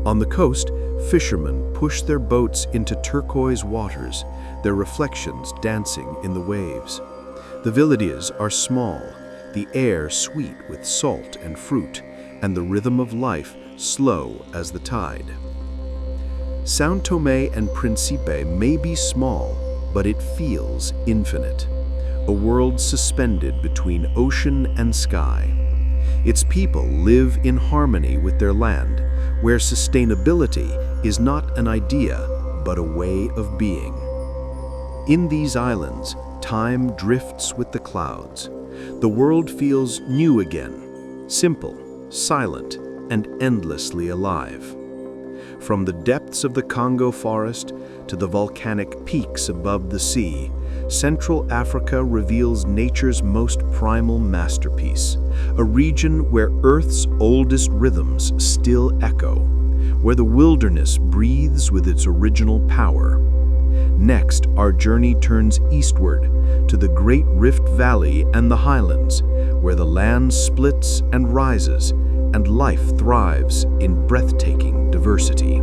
On the coast, fishermen push their boats into turquoise waters, their reflections dancing in the waves. The villages are small, the air sweet with salt and fruit, and the rhythm of life slow as the tide. São Tomé and Príncipe may be small, but it feels infinite, a world suspended between ocean and sky. Its people live in harmony with their land, where sustainability is not an idea, but a way of being. In these islands, time drifts with the clouds. The world feels new again, simple, silent, and endlessly alive. From the depths of the Congo forest to the volcanic peaks above the sea, Central Africa reveals nature's most primal masterpiece, a region where Earth's oldest rhythms still echo, where the wilderness breathes with its original power. Next, our journey turns eastward to the Great Rift Valley and the Highlands, where the land splits and rises, and life thrives in breathtaking diversity.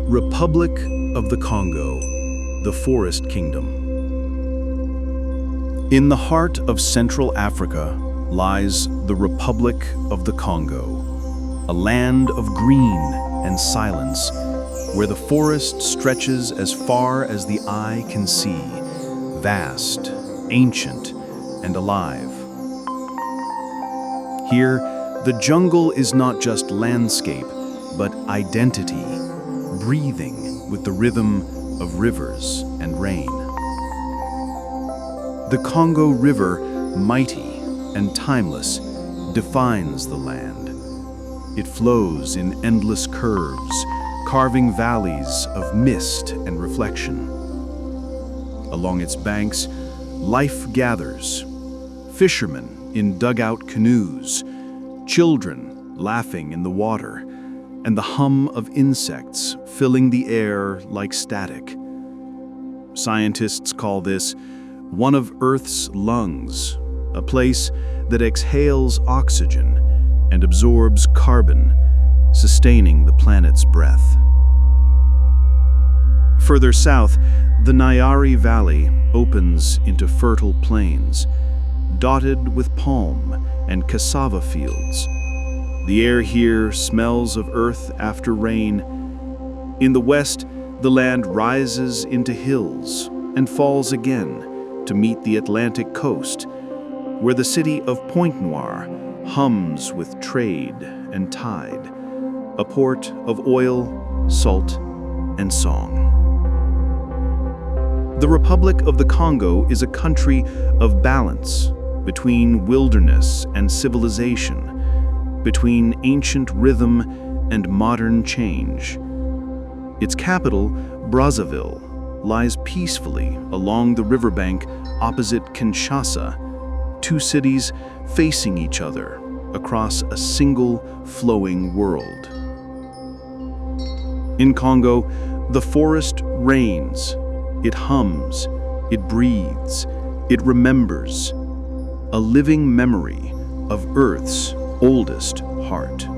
Republic of the Congo, the Forest Kingdom. In the heart of Central Africa lies the Republic of the Congo, a land of green and silence, where the forest stretches as far as the eye can see, vast, ancient, and alive. Here, the jungle is not just landscape, but identity, breathing with the rhythm of rivers and rain. The Congo River, mighty and timeless, defines the land. It flows in endless curves, carving valleys of mist and reflection. Along its banks, life gathers. Fishermen in dugout canoes, children laughing in the water, and the hum of insects filling the air like static. Scientists call this one of Earth's lungs, a place that exhales oxygen and absorbs carbon, sustaining the planet's breath. Further south, the Nyari Valley opens into fertile plains, dotted with palm and cassava fields. The air here smells of earth after rain. In the west, the land rises into hills and falls again to meet the Atlantic coast, where the city of Pointe-Noire hums with trade and tide, a port of oil, salt, and song. The Republic of the Congo is a country of balance between wilderness and civilization, between ancient rhythm and modern change. Its capital, Brazzaville, lies peacefully along the riverbank opposite Kinshasa, two cities facing each other across a single flowing world. In Congo, the forest reigns. It hums, it breathes, it remembers, a living memory of Earth's oldest heart.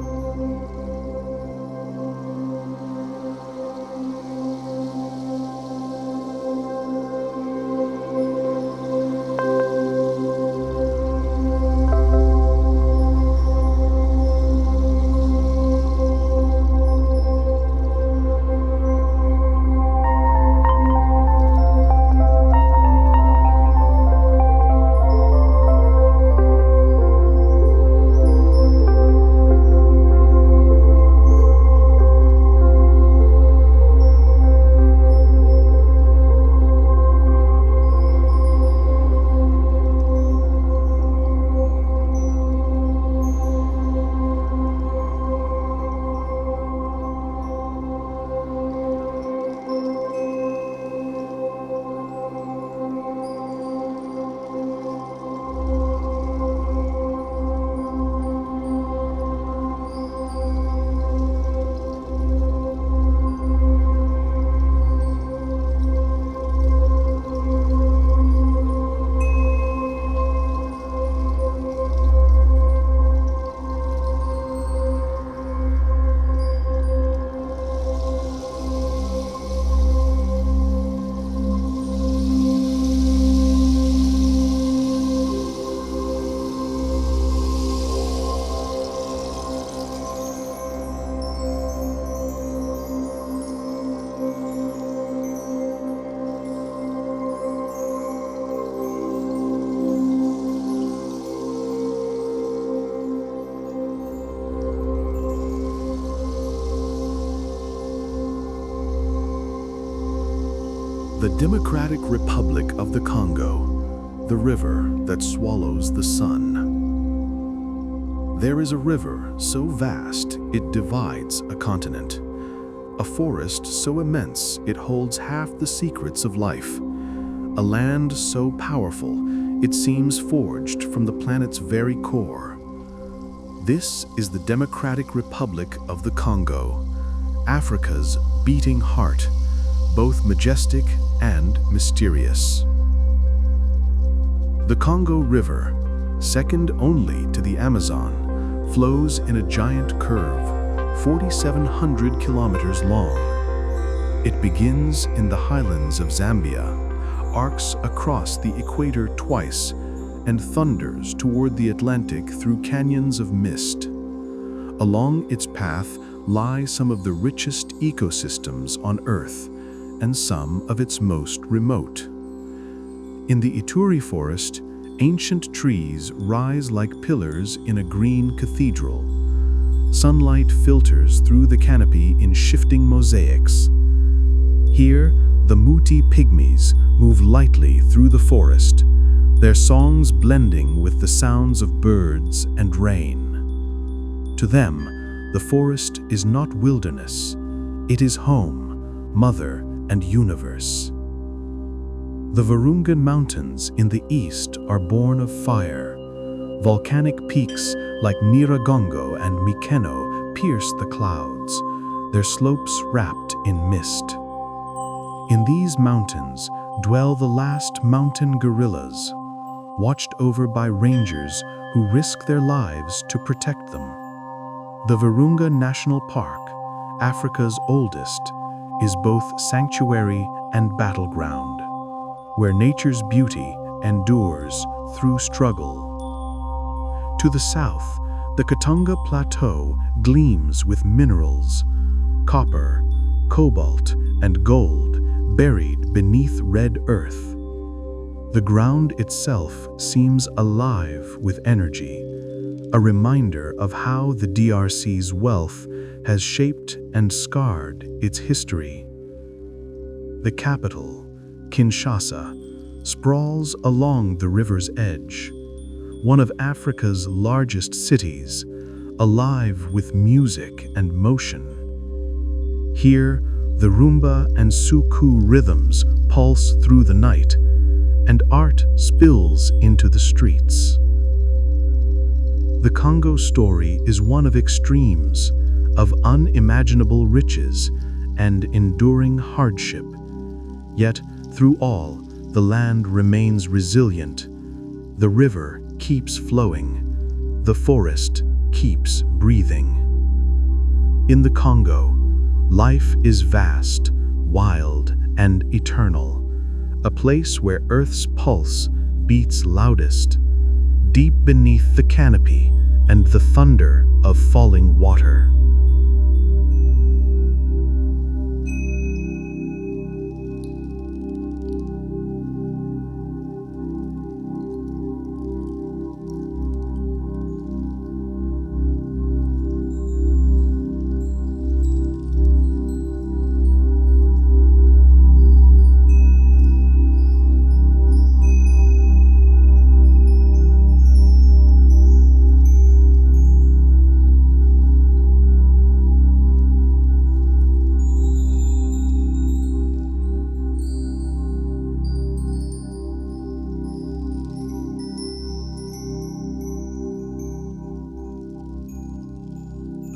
The Democratic Republic of the Congo, the river that swallows the sun. There is a river so vast it divides a continent, a forest so immense it holds half the secrets of life, a land so powerful it seems forged from the planet's very core. This is the Democratic Republic of the Congo, Africa's beating heart, both majestic and mysterious. The Congo River, second only to the Amazon, flows in a giant curve, 4,700 kilometers long. It begins in the highlands of Zambia, arcs across the equator twice, and thunders toward the Atlantic through canyons of mist. Along its path lie some of the richest ecosystems on Earth, and some of its most remote. In the Ituri forest, ancient trees rise like pillars in a green cathedral. Sunlight filters through the canopy in shifting mosaics. Here, the Muti pygmies move lightly through the forest, their songs blending with the sounds of birds and rain. To them, the forest is not wilderness. It is home, mother, and universe. The Virunga Mountains in the east are born of fire. Volcanic peaks like Nyiragongo and Mikeno pierce the clouds, their slopes wrapped in mist. In these mountains dwell the last mountain gorillas, watched over by rangers who risk their lives to protect them. The Virunga National Park, Africa's oldest, is both sanctuary and battleground, where nature's beauty endures through struggle. To the south, the Katanga Plateau gleams with minerals, copper, cobalt, and gold buried beneath red earth. The ground itself seems alive with energy, a reminder of how the DRC's wealth has shaped and scarred its history. The capital, Kinshasa, sprawls along the river's edge, one of Africa's largest cities, alive with music and motion. Here, the rumba and suku rhythms pulse through the night, and art spills into the streets. The Congo story is one of extremes, of unimaginable riches and enduring hardship. Yet, through all, the land remains resilient. The river keeps flowing. The forest keeps breathing. In the Congo, life is vast, wild, and eternal, a place where Earth's pulse beats loudest, deep beneath the canopy and the thunder of falling water.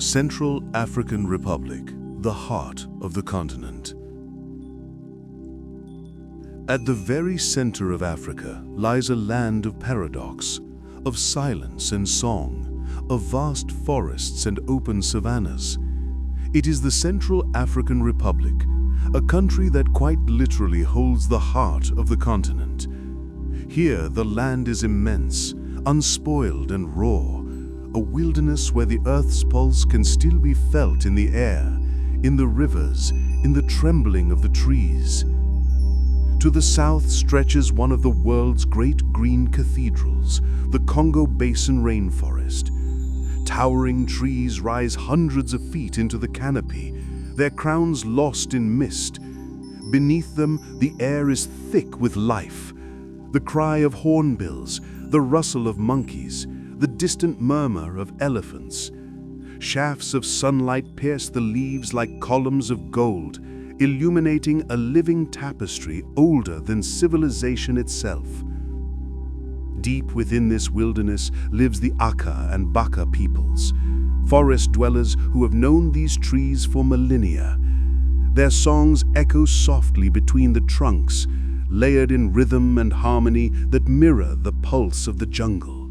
Central African Republic, the heart of the continent. At the very center of Africa lies a land of paradox, of silence and song, of vast forests and open savannas. It is the Central African Republic, a country that quite literally holds the heart of the continent. Here the land is immense, unspoiled and raw, a wilderness where the earth's pulse can still be felt in the air, in the rivers, in the trembling of the trees. To the south stretches one of the world's great green cathedrals, the Congo Basin rainforest. Towering trees rise hundreds of feet into the canopy, their crowns lost in mist. Beneath them, the air is thick with life. The cry of hornbills, the rustle of monkeys, the distant murmur of elephants. Shafts of sunlight pierce the leaves like columns of gold, illuminating a living tapestry older than civilization itself. Deep within this wilderness lives the Aka and Baka peoples, forest dwellers who have known these trees for millennia. Their songs echo softly between the trunks, layered in rhythm and harmony that mirror the pulse of the jungle.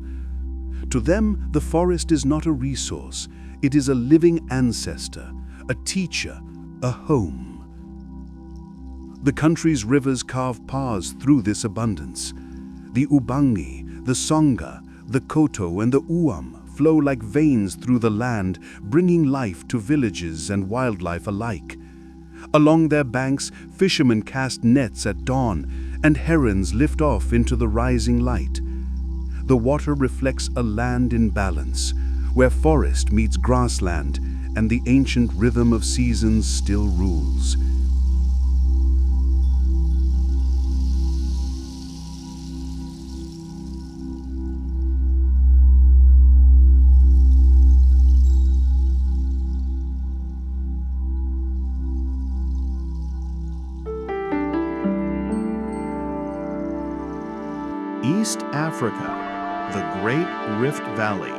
To them, the forest is not a resource, it is a living ancestor, a teacher, a home. The country's rivers carve paths through this abundance. The Ubangi, the Songa, the Côte, and the Uam flow like veins through the land, bringing life to villages and wildlife alike. Along their banks, fishermen cast nets at dawn, and herons lift off into the rising light. The water reflects a land in balance, where forest meets grassland and the ancient rhythm of seasons still rules. East Africa, the Great Rift Valley.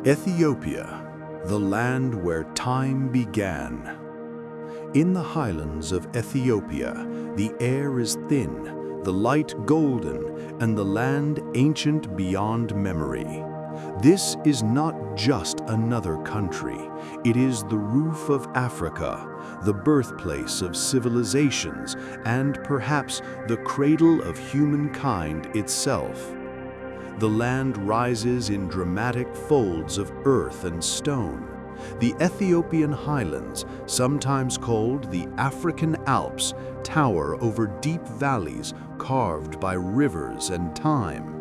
Ethiopia, the land where time began. In the highlands of Ethiopia, the air is thin, the light golden, and the land ancient beyond memory. This is not just another country. It is the roof of Africa, the birthplace of civilizations, and perhaps the cradle of humankind itself. The land rises in dramatic folds of earth and stone. The Ethiopian highlands, sometimes called the African Alps, tower over deep valleys carved by rivers and time.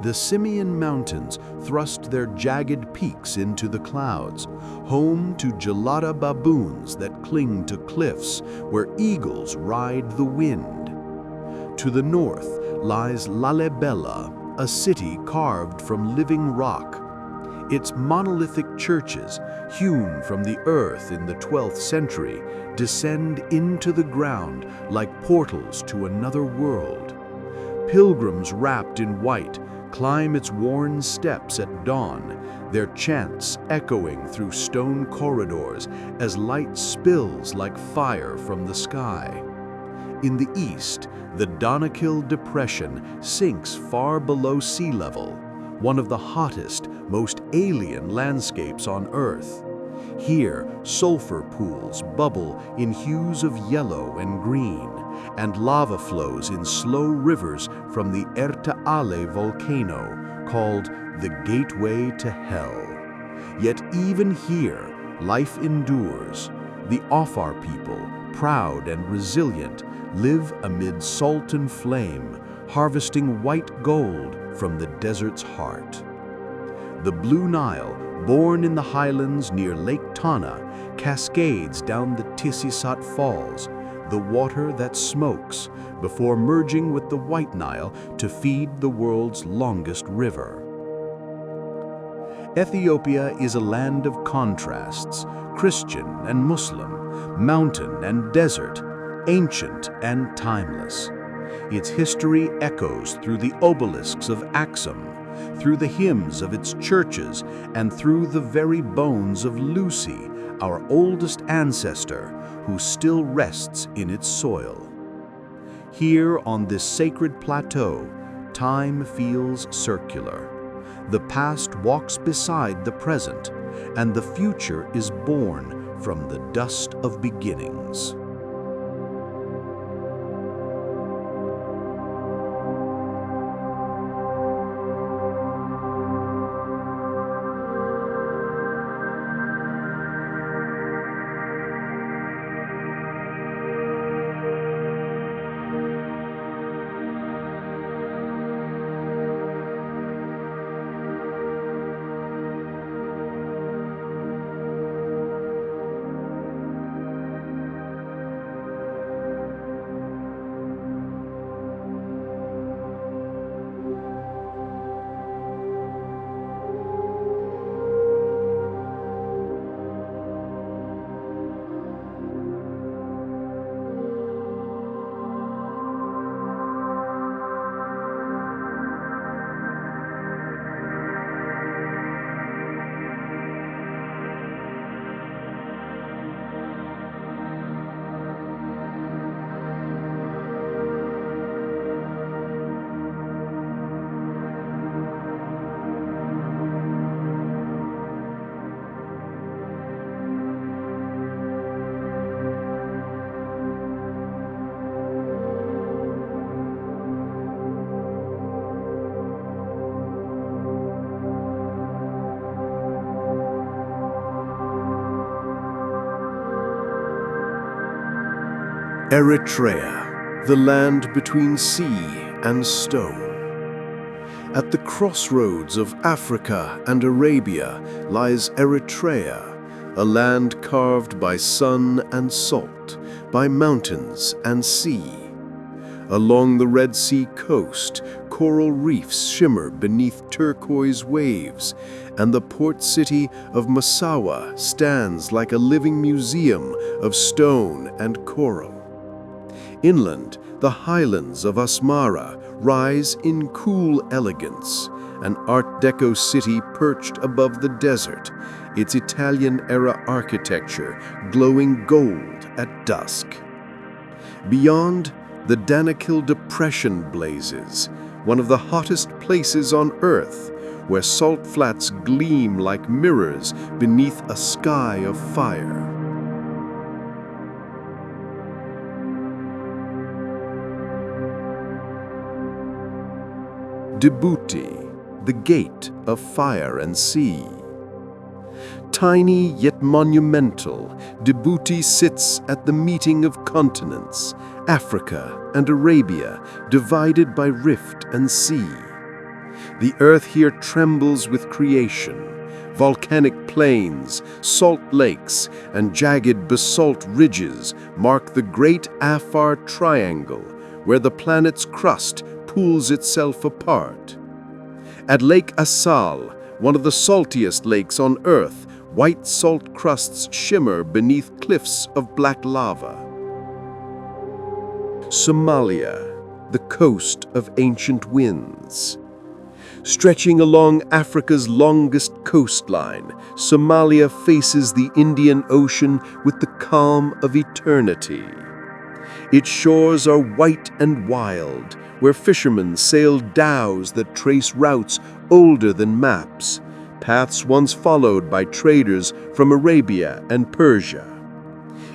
The Simien Mountains thrust their jagged peaks into the clouds, home to gelada baboons that cling to cliffs where eagles ride the wind. To the north lies Lalibela, a city carved from living rock. Its monolithic churches, hewn from the earth in the 12th century, descend into the ground like portals to another world. Pilgrims wrapped in white climb its worn steps at dawn, their chants echoing through stone corridors as light spills like fire from the sky. In the east, the Danakil Depression sinks far below sea level, one of the hottest, most alien landscapes on Earth. Here, sulfur pools bubble in hues of yellow and green, and lava flows in slow rivers from the Ertaale volcano, called the Gateway to Hell. Yet even here, life endures. The Afar people, proud and resilient, live amid salt and flame, harvesting white gold from the desert's heart. The Blue Nile, born in the highlands near Lake Tana, cascades down the Tissisat Falls, the water that smokes, before merging with the White Nile to feed the world's longest river. Ethiopia is a land of contrasts, Christian and Muslim, mountain and desert, ancient and timeless. Its history echoes through the obelisks of Axum, through the hymns of its churches, and through the very bones of Lucy, our oldest ancestor, who still rests in its soil. Here on this sacred plateau, time feels circular. The past walks beside the present, and the future is born from the dust of beginnings. Eritrea, the land between sea and stone. At the crossroads of Africa and Arabia lies Eritrea, a land carved by sun and salt, by mountains and sea. Along the Red Sea coast, coral reefs shimmer beneath turquoise waves, and the port city of Massawa stands like a living museum of stone and coral. Inland, the highlands of Asmara rise in cool elegance, an Art Deco city perched above the desert, its Italian-era architecture glowing gold at dusk. Beyond, the Danakil Depression blazes, one of the hottest places on Earth, where salt flats gleam like mirrors beneath a sky of fire. Djibouti, the gate of fire and sea. Tiny yet monumental, Djibouti sits at the meeting of continents, Africa and Arabia, divided by rift and sea. The earth here trembles with creation. Volcanic plains, salt lakes, and jagged basalt ridges mark the Great Afar Triangle, where the planet's crust pulls itself apart. At Lake Assal, one of the saltiest lakes on Earth, white salt crusts shimmer beneath cliffs of black lava. Somalia, the coast of ancient winds. Stretching along Africa's longest coastline, Somalia faces the Indian Ocean with the calm of eternity. Its shores are white and wild, where fishermen sail dhows that trace routes older than maps, paths once followed by traders from Arabia and Persia.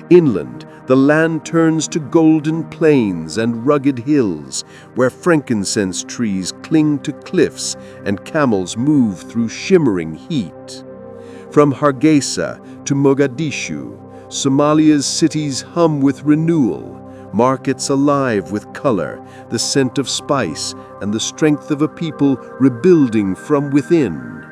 Inland, the land turns to golden plains and rugged hills, where frankincense trees cling to cliffs and camels move through shimmering heat. From Hargeisa to Mogadishu, Somalia's cities hum with renewal, markets alive with color, the scent of spice, and the strength of a people rebuilding from within.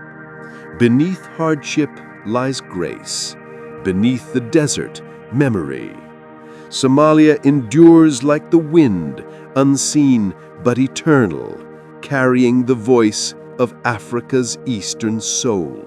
Beneath hardship lies grace. Beneath the desert, memory. Somalia endures like the wind, unseen but eternal, carrying the voice of Africa's eastern soul.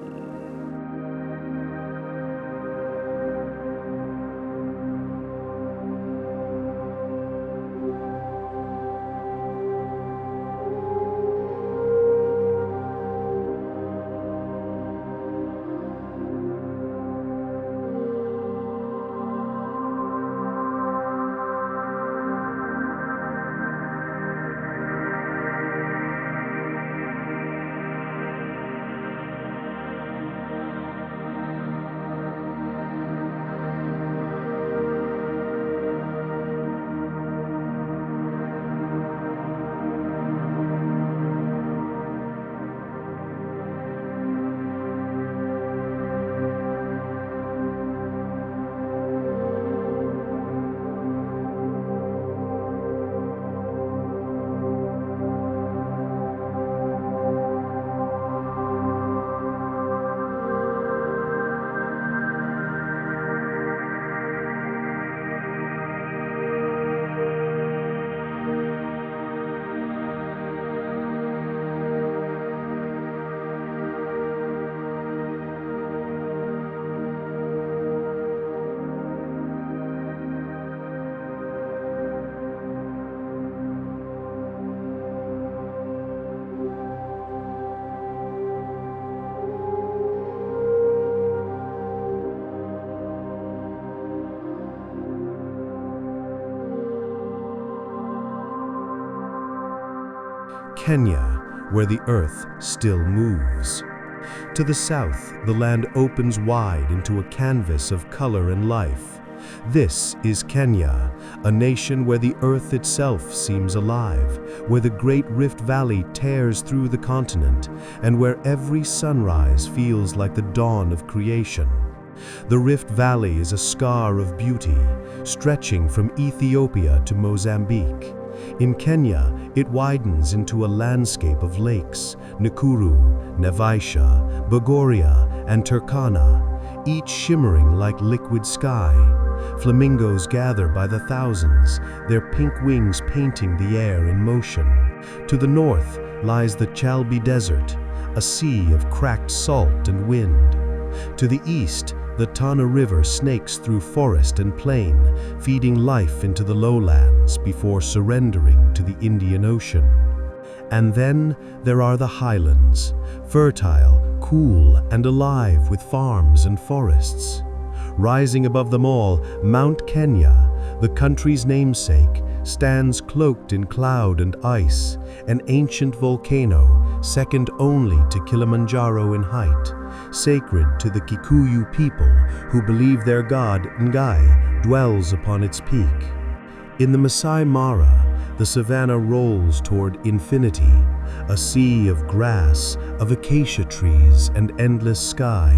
Kenya, where the earth still moves. To the south, the land opens wide into a canvas of color and life. This is Kenya, a nation where the earth itself seems alive, where the Great Rift Valley tears through the continent, and where every sunrise feels like the dawn of creation. The Rift Valley is a scar of beauty, stretching from Ethiopia to Mozambique. In Kenya, it widens into a landscape of lakes, Nakuru, Naivasha, Bogoria, and Turkana, each shimmering like liquid sky. Flamingos gather by the thousands, their pink wings painting the air in motion. To the north lies the Chalbi Desert, a sea of cracked salt and wind. To the east, the Tana River snakes through forest and plain, feeding life into the lowlands before surrendering to the Indian Ocean. And then there are the highlands, fertile, cool, and alive with farms and forests. Rising above them all, Mount Kenya, the country's namesake, stands cloaked in cloud and ice, an ancient volcano, second only to Kilimanjaro in height, sacred to the Kikuyu people who believe their god Ngai dwells upon its peak. In the Masai Mara, the savanna rolls toward infinity, a sea of grass, of acacia trees, and endless sky.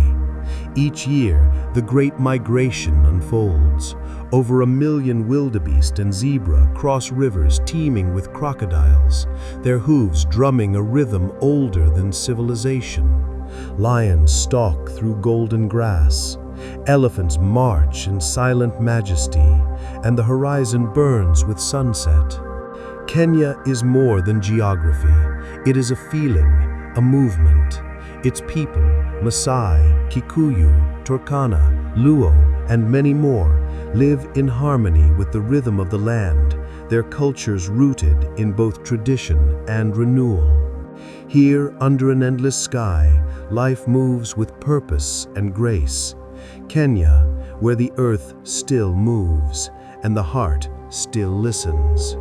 Each year, the great migration unfolds. Over 1 million wildebeest and zebra cross rivers teeming with crocodiles, their hooves drumming a rhythm older than civilization. Lions stalk through golden grass. Elephants march in silent majesty, and the horizon burns with sunset. Kenya is more than geography. It is a feeling, a movement. Its people, Maasai, Kikuyu, Turkana, Luo, and many more, live in harmony with the rhythm of the land, their cultures rooted in both tradition and renewal. Here, under an endless sky, life moves with purpose and grace. Kenya, where the earth still moves and the heart still listens.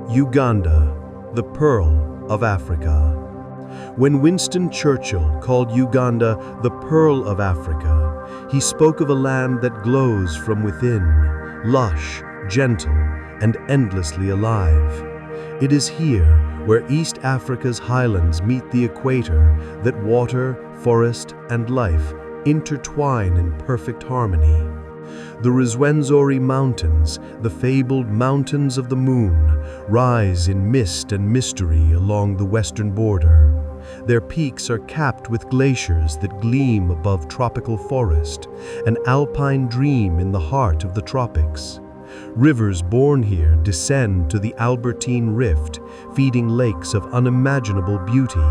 Uganda, the Pearl of Africa. When Winston Churchill called Uganda the Pearl of Africa, he spoke of a land that glows from within, lush, gentle, and endlessly alive. It is here, where East Africa's highlands meet the equator, that water, forest, and life intertwine in perfect harmony. The Rwenzori Mountains, the fabled Mountains of the Moon, rise in mist and mystery along the western border. Their peaks are capped with glaciers that gleam above tropical forest, an alpine dream in the heart of the tropics. Rivers born here descend to the Albertine Rift, feeding lakes of unimaginable beauty: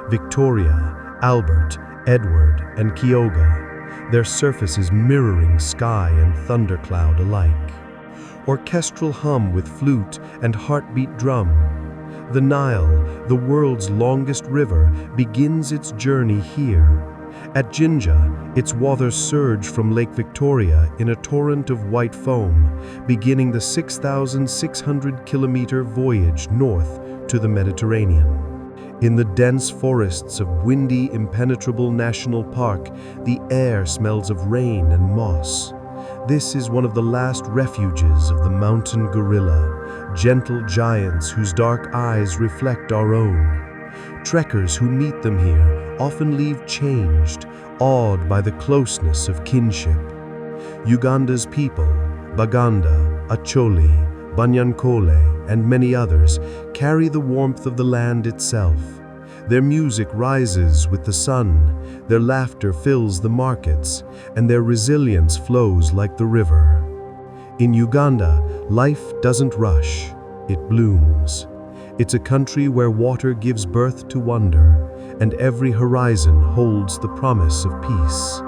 Victoria, Albert, Edward, and Kyoga, their surfaces mirroring sky and thundercloud alike. Orchestral hum with flute and heartbeat drum. The Nile, the world's longest river, begins its journey here. At Jinja, its waters surge from Lake Victoria in a torrent of white foam, beginning the 6,600-kilometer voyage north to the Mediterranean. In the dense forests of windy, impenetrable National Park, the air smells of rain and moss. This is one of the last refuges of the mountain gorilla, gentle giants whose dark eyes reflect our own. Trekkers who meet them here often leave changed, awed by the closeness of kinship. Uganda's people, Baganda, Acholi, Banyankole, and many others, carry the warmth of the land itself. Their music rises with the sun, their laughter fills the markets, and their resilience flows like the river. In Uganda, life doesn't rush, it blooms. It's a country where water gives birth to wonder, and every horizon holds the promise of peace.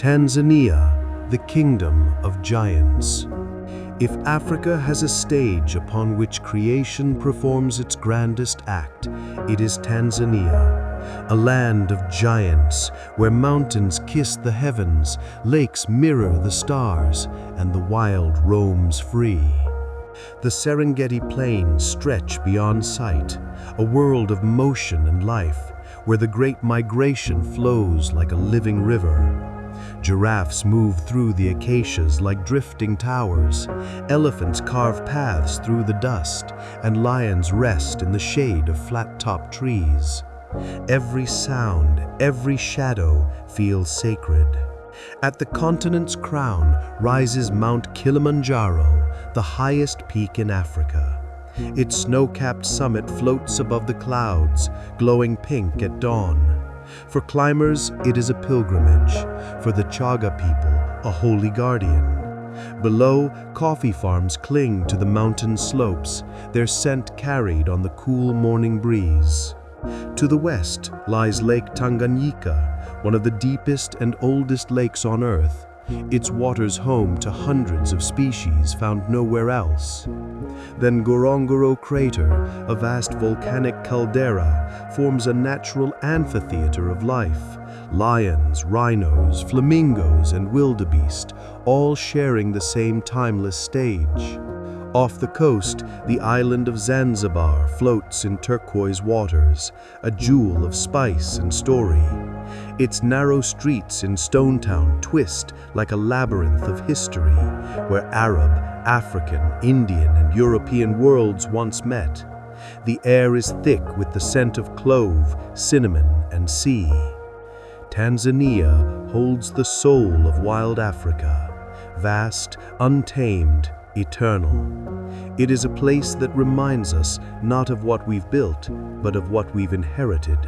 Tanzania, the kingdom of giants. If Africa has a stage upon which creation performs its grandest act, it is Tanzania, a land of giants where mountains kiss the heavens, lakes mirror the stars, and the wild roams free. The Serengeti plains stretch beyond sight, a world of motion and life, where the great migration flows like a living river. Giraffes move through the acacias like drifting towers, elephants carve paths through the dust, and lions rest in the shade of flat-topped trees. Every sound, every shadow feels sacred. At the continent's crown rises Mount Kilimanjaro, the highest peak in Africa. Its snow-capped summit floats above the clouds, glowing pink at dawn. For climbers, it is a pilgrimage. For the Chaga people, a holy guardian. Below, coffee farms cling to the mountain slopes, their scent carried on the cool morning breeze. To the west lies Lake Tanganyika, one of the deepest and oldest lakes on Earth, its waters home to hundreds of species found nowhere else. Then Ngorongoro Crater, a vast volcanic caldera, forms a natural amphitheater of life. Lions, rhinos, flamingos, and wildebeest, all sharing the same timeless stage. Off the coast, the island of Zanzibar floats in turquoise waters, a jewel of spice and story. Its narrow streets in Stone Town twist like a labyrinth of history, where Arab, African, Indian, and European worlds once met. The air is thick with the scent of clove, cinnamon, and sea. Tanzania holds the soul of wild Africa, vast, untamed, eternal. It is a place that reminds us not of what we've built, but of what we've inherited.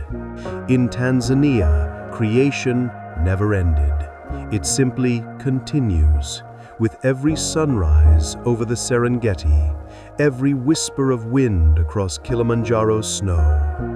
In Tanzania, creation never ended. It simply continues. With every sunrise over the Serengeti, every whisper of wind across Kilimanjaro's snow.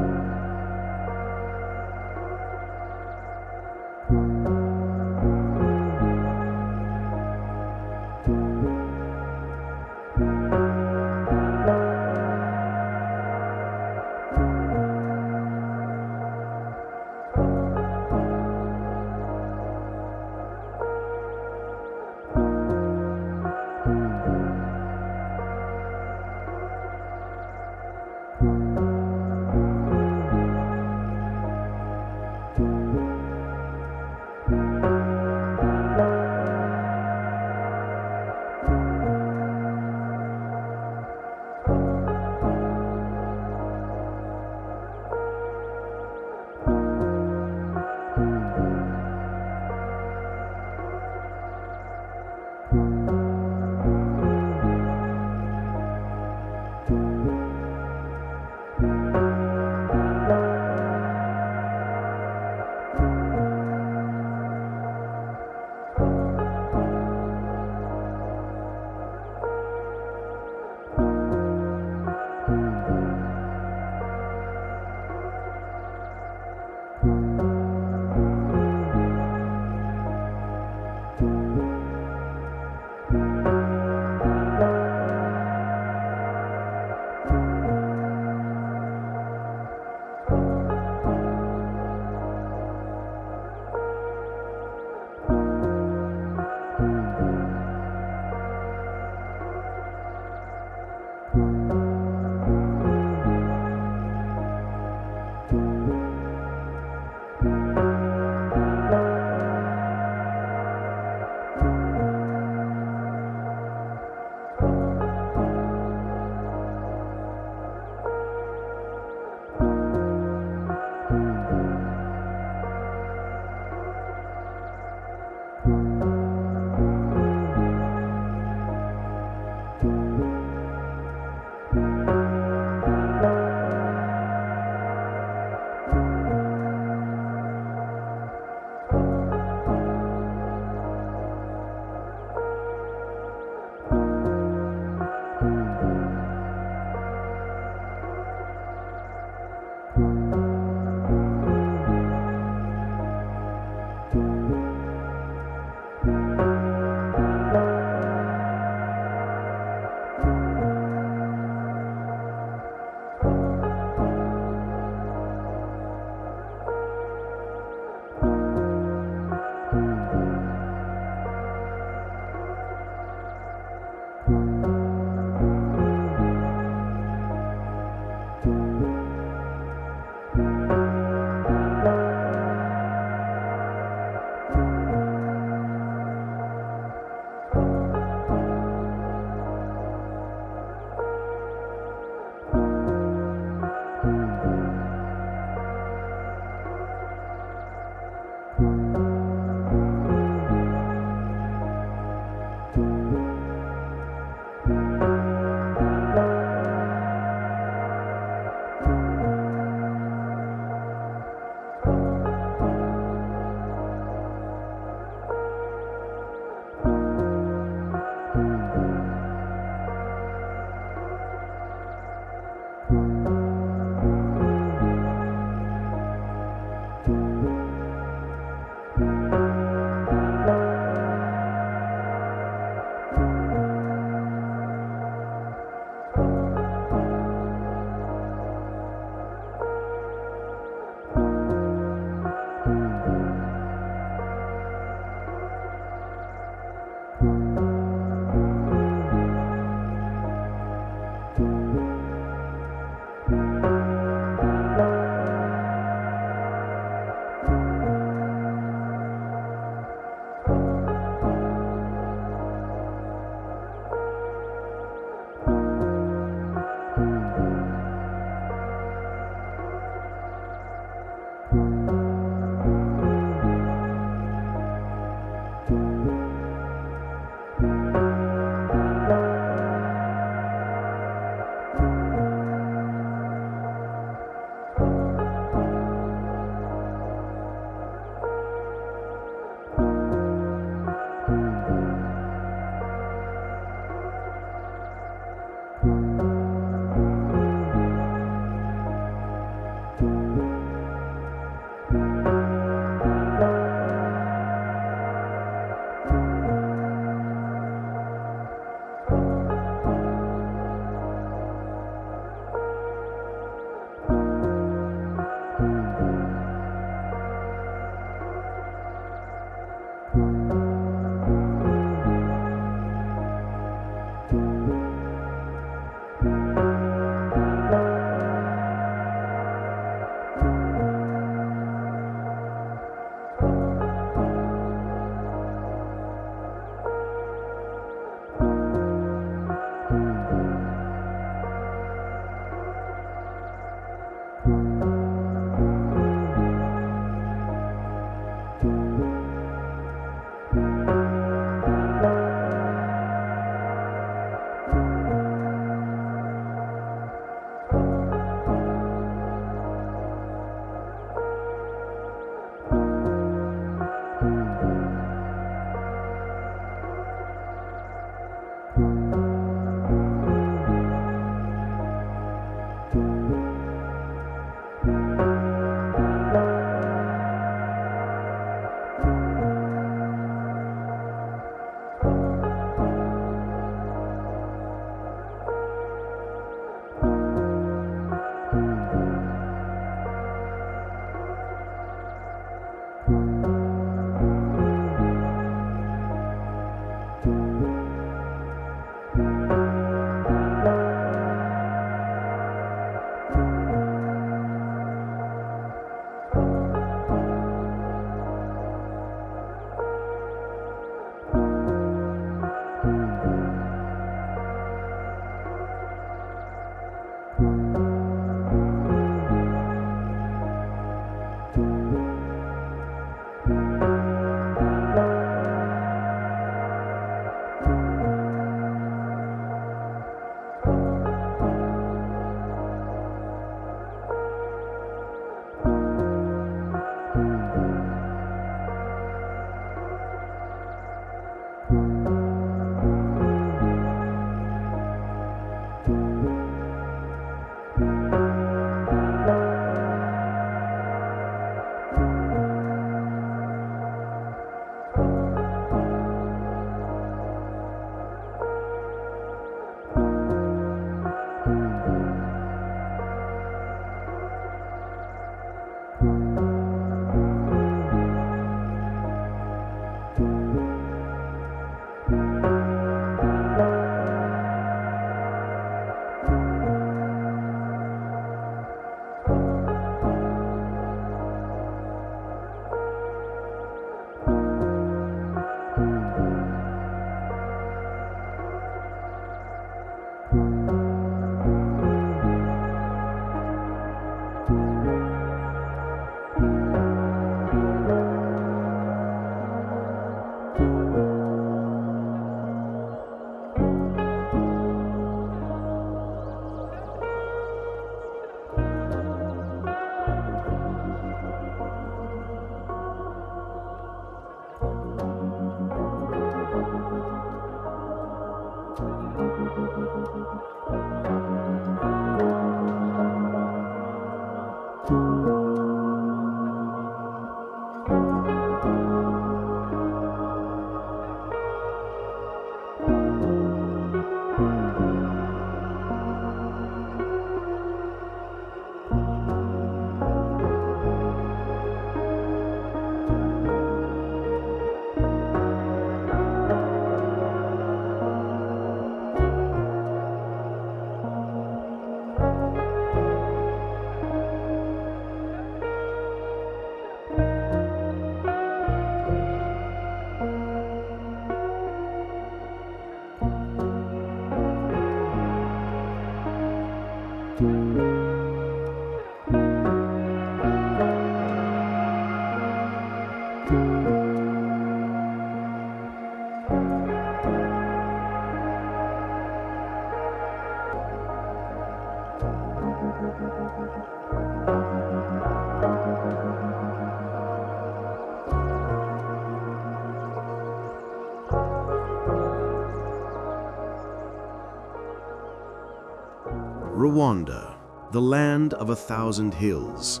Rwanda, the land of 1,000 hills.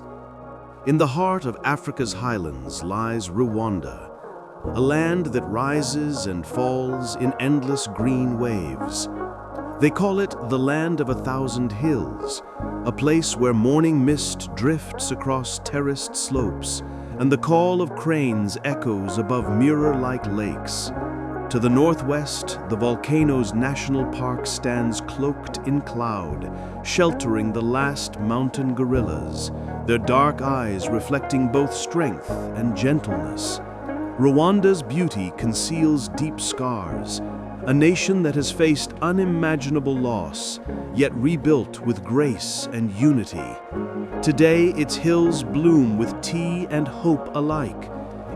In the heart of Africa's highlands lies Rwanda, a land that rises and falls in endless green waves. They call it the land of 1,000 hills, a place where morning mist drifts across terraced slopes and the call of cranes echoes above mirror-like lakes. To the northwest, the volcano's national park stands cloaked in cloud, sheltering the last mountain gorillas, their dark eyes reflecting both strength and gentleness. Rwanda's beauty conceals deep scars, a nation that has faced unimaginable loss, yet rebuilt with grace and unity. Today, its hills bloom with tea and hope alike.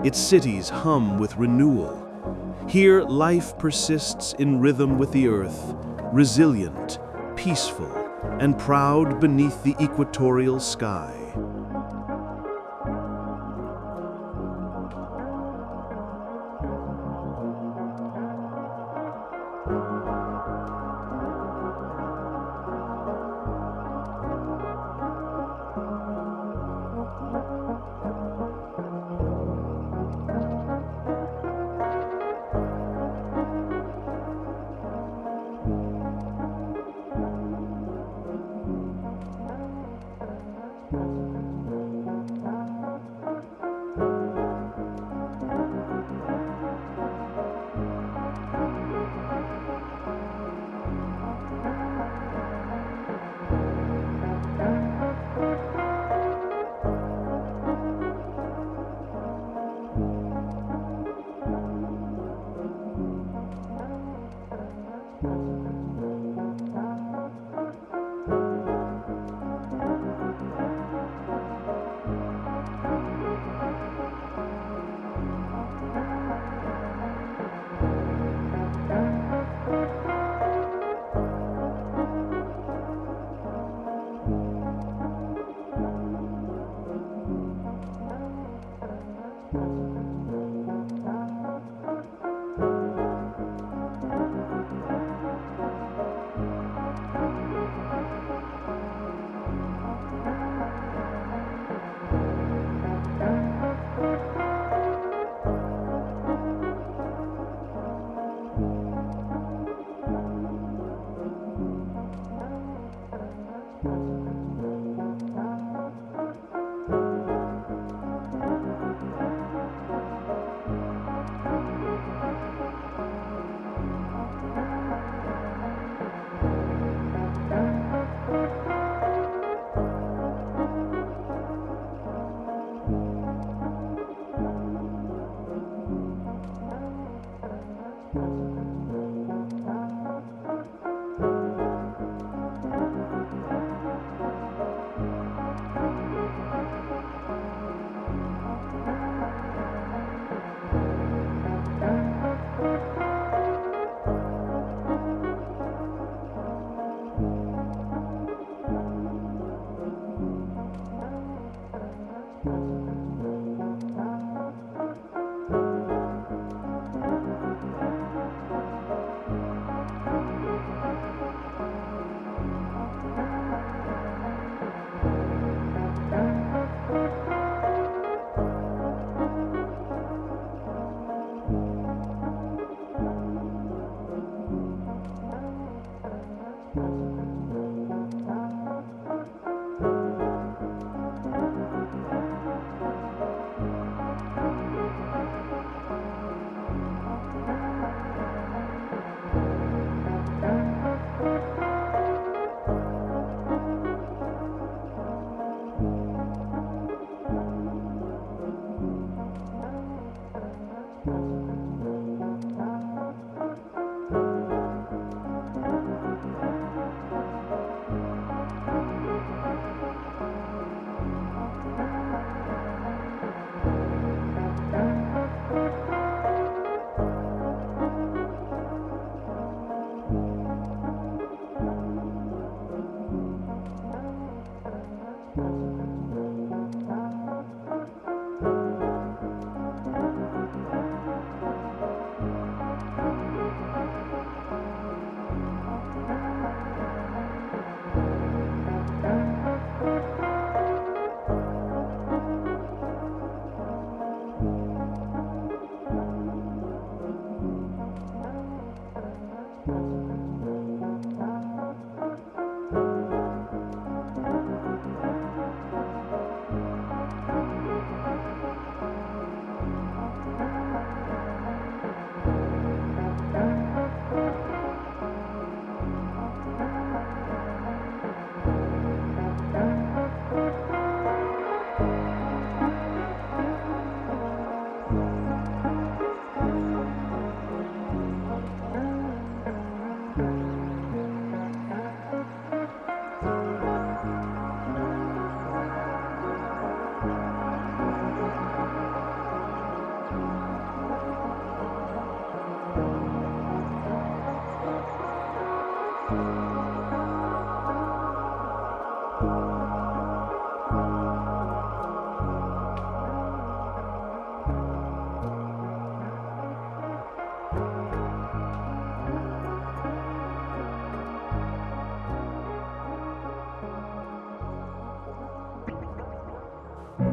Its cities hum with renewal. Here, life persists in rhythm with the earth, resilient, peaceful, and proud beneath the equatorial sky.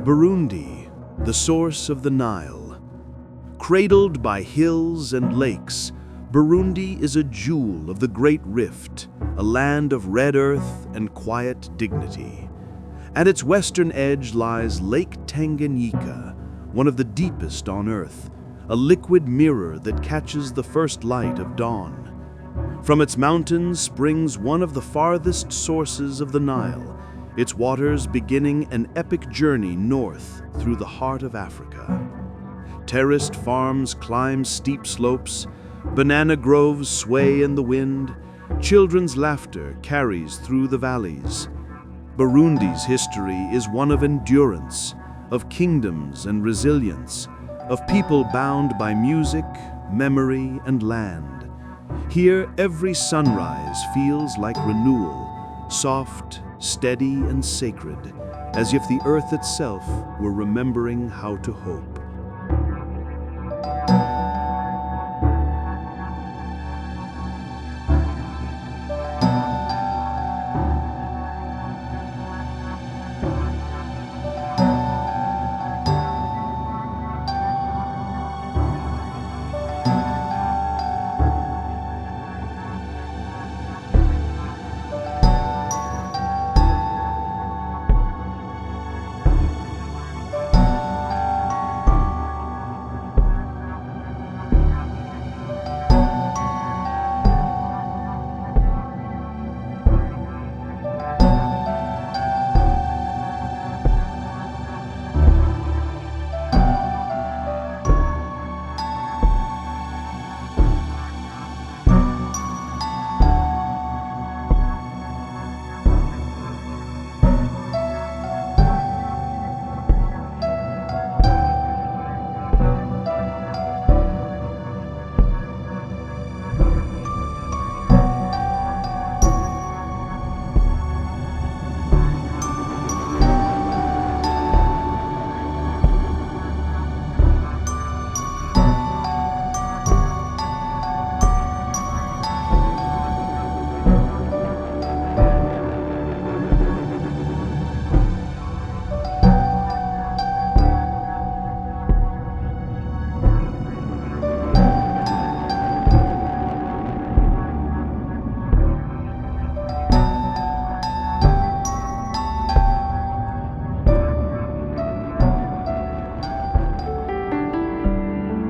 Burundi, the source of the Nile. Cradled by hills and lakes, Burundi is a jewel of the Great Rift, a land of red earth and quiet dignity. At its western edge lies Lake Tanganyika, one of the deepest on Earth, a liquid mirror that catches the first light of dawn. From its mountains springs one of the farthest sources of the Nile, its waters beginning an epic journey north through the heart of Africa. Terraced farms climb steep slopes, banana groves sway in the wind, children's laughter carries through the valleys. Burundi's history is one of endurance, of kingdoms and resilience, of people bound by music, memory, and land. Here, every sunrise feels like renewal, soft, steady, and sacred, as if the earth itself were remembering how to hope.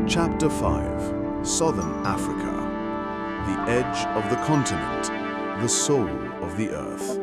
Chapter 5: Southern Africa. The edge of the continent, the soul of the earth.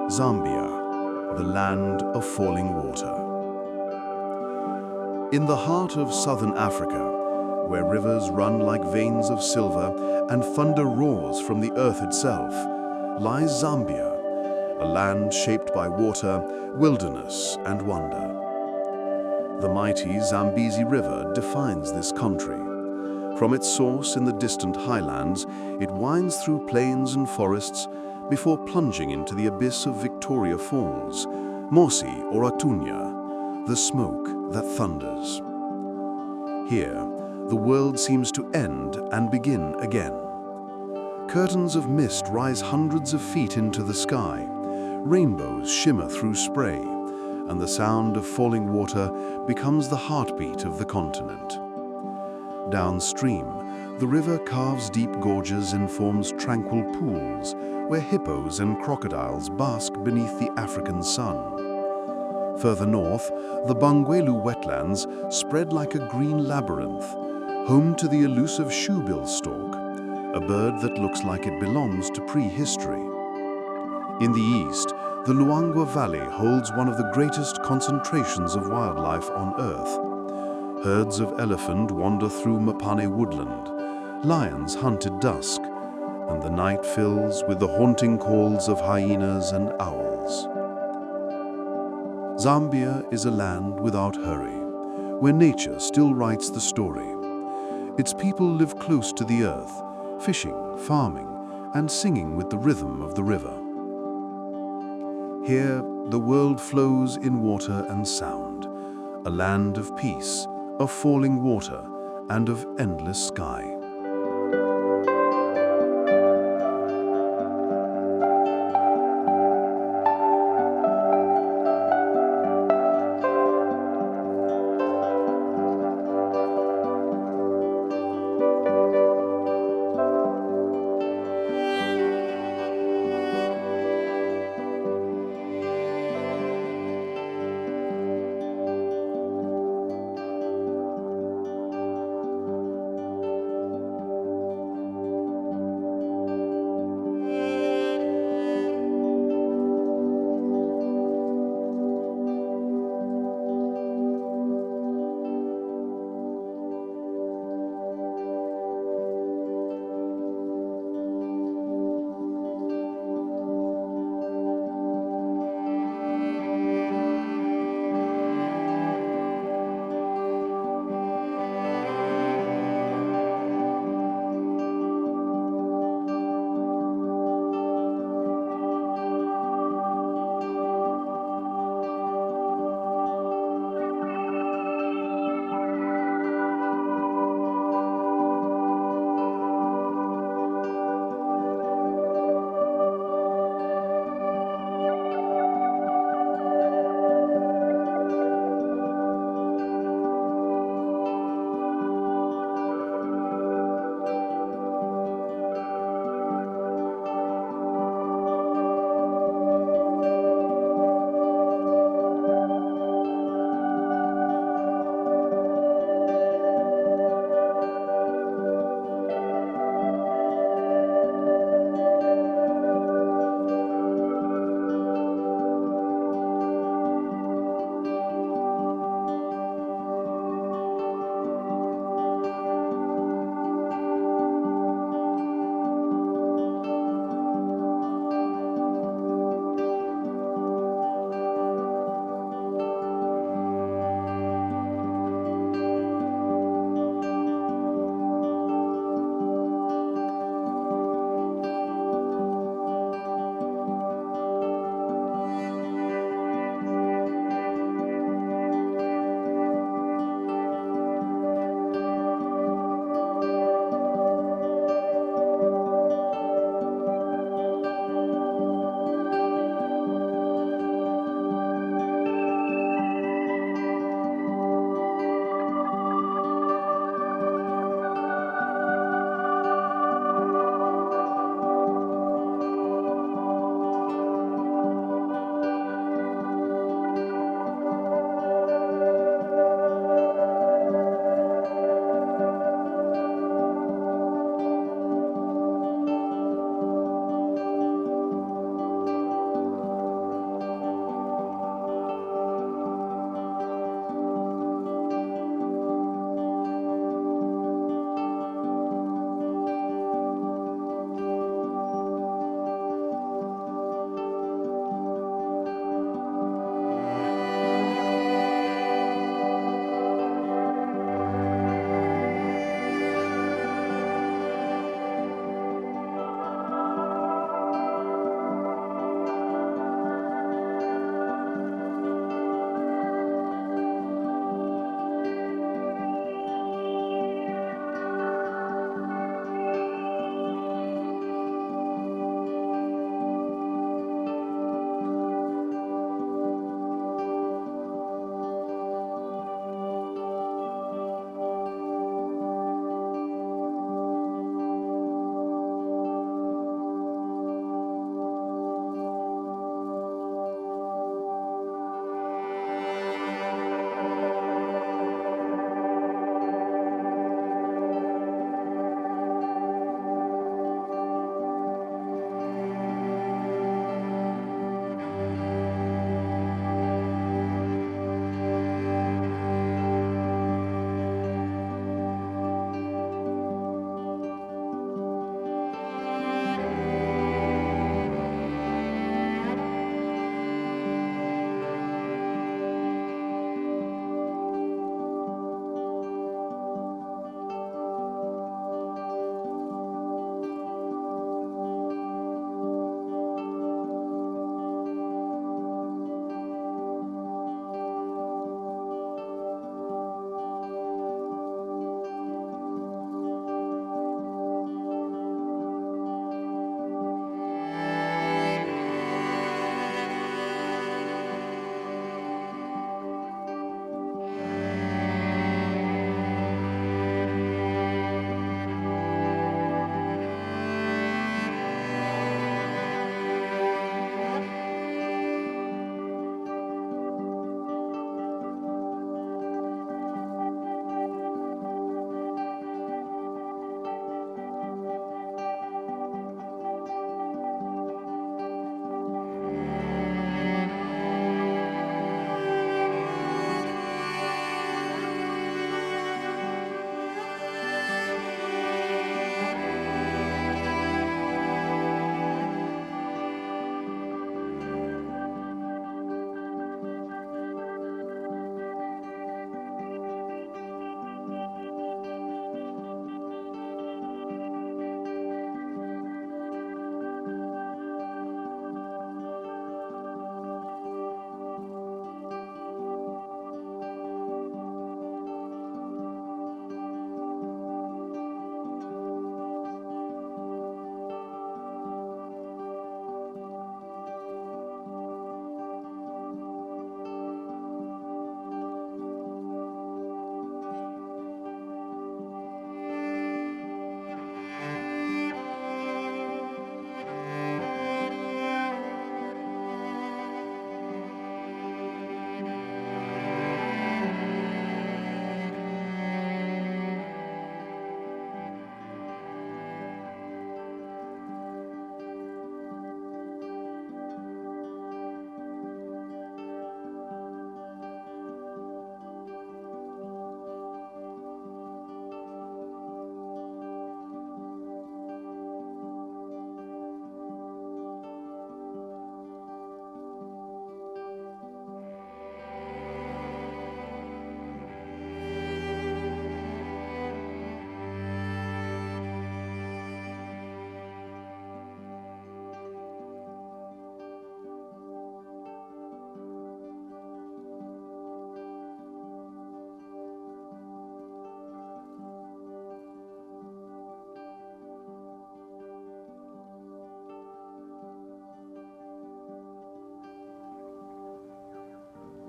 Zambia, the land of falling water. In the heart of southern Africa, where rivers run like veins of silver and thunder roars from the earth itself, lies Zambia, a land shaped by water, wilderness, and wonder. The mighty Zambezi River defines this country. From its source in the distant highlands, it winds through plains and forests before plunging into the abyss of Victoria Falls, Mosi or Atunya, the smoke that thunders. Here, the world seems to end and begin again. Curtains of mist rise hundreds of feet into the sky, rainbows shimmer through spray, and the sound of falling water becomes the heartbeat of the continent. Downstream, the river carves deep gorges and forms tranquil pools where hippos and crocodiles bask beneath the African sun. Further north, the Bangweulu wetlands spread like a green labyrinth, home to the elusive shoebill stork, a bird that looks like it belongs to prehistory. In the east, the Luangwa Valley holds one of the greatest concentrations of wildlife on Earth. Herds of elephant wander through Mapane woodland, lions hunt at dusk, and the night fills with the haunting calls of hyenas and owls. Zambia is a land without hurry, where nature still writes the story. Its people live close to the earth, fishing, farming, and singing with the rhythm of the river. Here, the world flows in water and sound, a land of peace, of falling water, and of endless sky.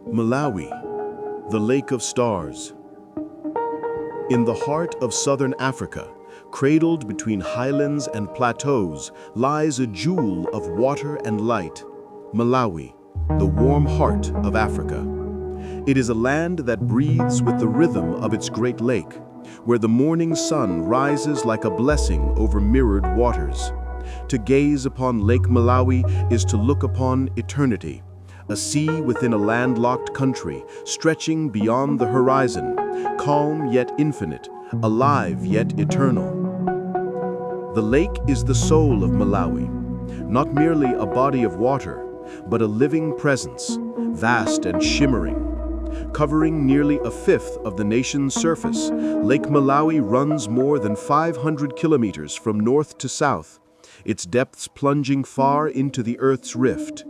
Malawi, the Lake of Stars. In the heart of southern Africa, cradled between highlands and plateaus, lies a jewel of water and light, Malawi, the warm heart of Africa. It is a land that breathes with the rhythm of its great lake, where the morning sun rises like a blessing over mirrored waters. To gaze upon Lake Malawi is to look upon eternity, a sea within a landlocked country, stretching beyond the horizon, calm yet infinite, alive yet eternal. The lake is the soul of Malawi, not merely a body of water, but a living presence, vast and shimmering. Covering nearly a fifth of the nation's surface, Lake Malawi runs more than 500 kilometers from north to south, its depths plunging far into the Earth's rift.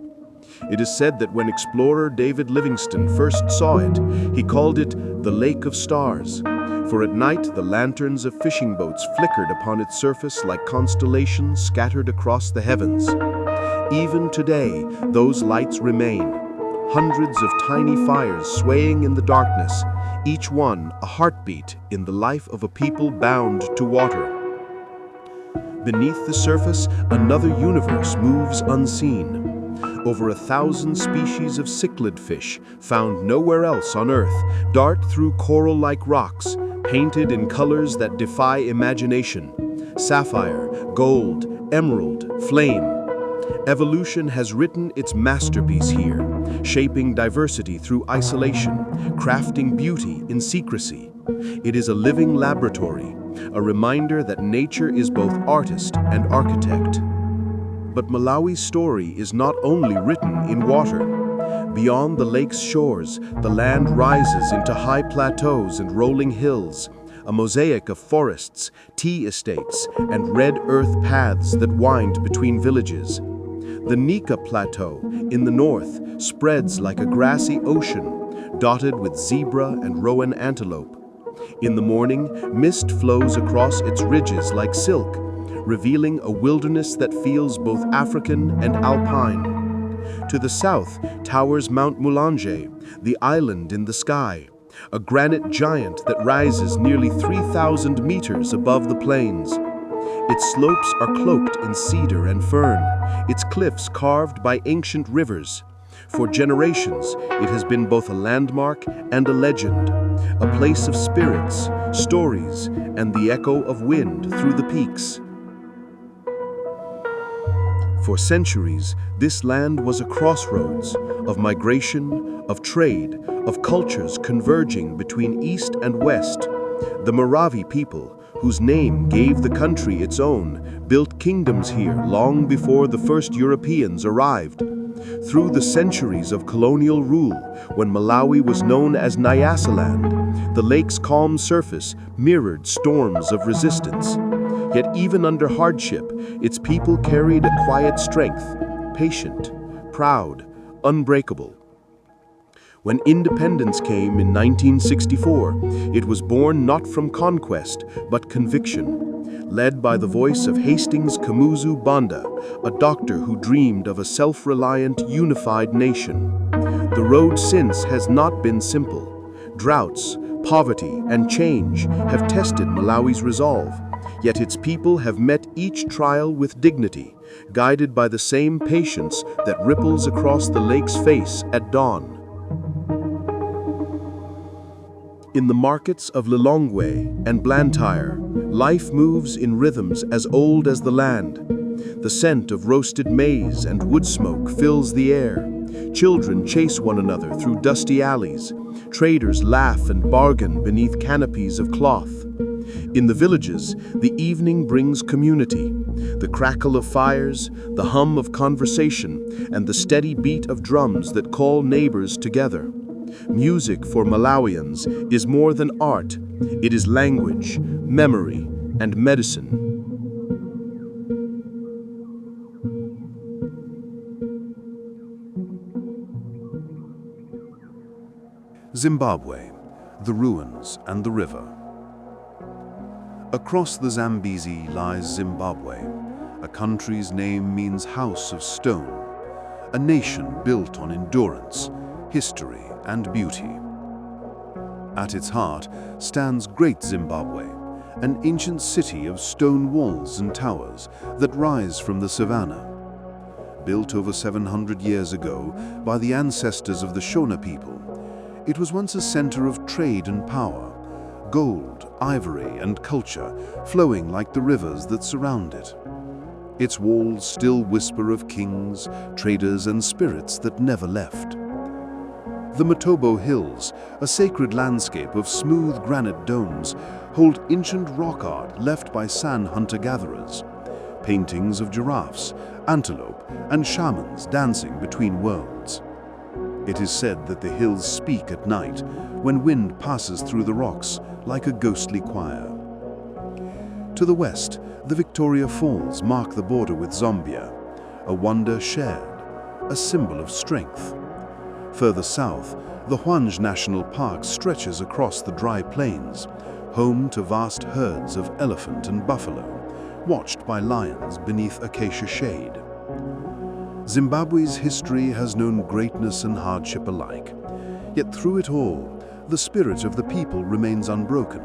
It is said that when explorer David Livingstone first saw it, he called it the Lake of Stars, for at night the lanterns of fishing boats flickered upon its surface like constellations scattered across the heavens. Even today, those lights remain, hundreds of tiny fires swaying in the darkness, each one a heartbeat in the life of a people bound to water. Beneath the surface, another universe moves unseen. Over 1,000 species of cichlid fish, found nowhere else on Earth, dart through coral-like rocks, painted in colors that defy imagination: sapphire, gold, emerald, flame. Evolution has written its masterpiece here, shaping diversity through isolation, crafting beauty in secrecy. It is a living laboratory, a reminder that nature is both artist and architect. But Malawi's story is not only written in water. Beyond the lake's shores, the land rises into high plateaus and rolling hills, a mosaic of forests, tea estates, and red earth paths that wind between villages. The Nika Plateau, in the north, spreads like a grassy ocean, dotted with zebra and rowan antelope. In the morning, mist flows across its ridges like silk, revealing a wilderness that feels both African and alpine. To the south towers Mount Mulanje, the island in the sky, a granite giant that rises nearly 3,000 meters above the plains. Its slopes are cloaked in cedar and fern, its cliffs carved by ancient rivers. For generations, it has been both a landmark and a legend, a place of spirits, stories, and the echo of wind through the peaks. For centuries, this land was a crossroads of migration, of trade, of cultures converging between east and west. The Moravi people, whose name gave the country its own, built kingdoms here long before the first Europeans arrived. Through the centuries of colonial rule, when Malawi was known as Nyasaland, the lake's calm surface mirrored storms of resistance. Yet even under hardship, its people carried a quiet strength, patient, proud, unbreakable. When independence came in 1964, it was born not from conquest, but conviction, led by the voice of Hastings Kamuzu Banda, a doctor who dreamed of a self-reliant, unified nation. The road since has not been simple. Droughts, poverty, and change have tested Malawi's resolve. Yet its people have met each trial with dignity, guided by the same patience that ripples across the lake's face at dawn. In the markets of Lilongwe and Blantyre, life moves in rhythms as old as the land. The scent of roasted maize and wood smoke fills the air. Children chase one another through dusty alleys. Traders laugh and bargain beneath canopies of cloth. In the villages, the evening brings community. The crackle of fires, the hum of conversation, and the steady beat of drums that call neighbors together. Music for Malawians is more than art. It is language, memory, and medicine. Zimbabwe, the ruins and the river. Across the Zambezi lies Zimbabwe. A country's name means house of stone, a nation built on endurance, history, and beauty. At its heart stands Great Zimbabwe, an ancient city of stone walls and towers that rise from the savannah. Built over 700 years ago by the ancestors of the Shona people, it was once a center of trade and power, gold, ivory, and culture flowing like the rivers that surround it. Its walls still whisper of kings, traders, and spirits that never left. The Matobo Hills, a sacred landscape of smooth granite domes, hold ancient rock art left by San hunter-gatherers, paintings of giraffes, antelope, and shamans dancing between worlds. It is said that the hills speak at night when wind passes through the rocks like a ghostly choir. To the west, the Victoria Falls mark the border with Zambia, a wonder shared, a symbol of strength. Further south, the Untouched National Park stretches across the dry plains, home to vast herds of elephant and buffalo, watched by lions beneath acacia shade. Zimbabwe's history has known greatness and hardship alike, yet through it all, the spirit of the people remains unbroken.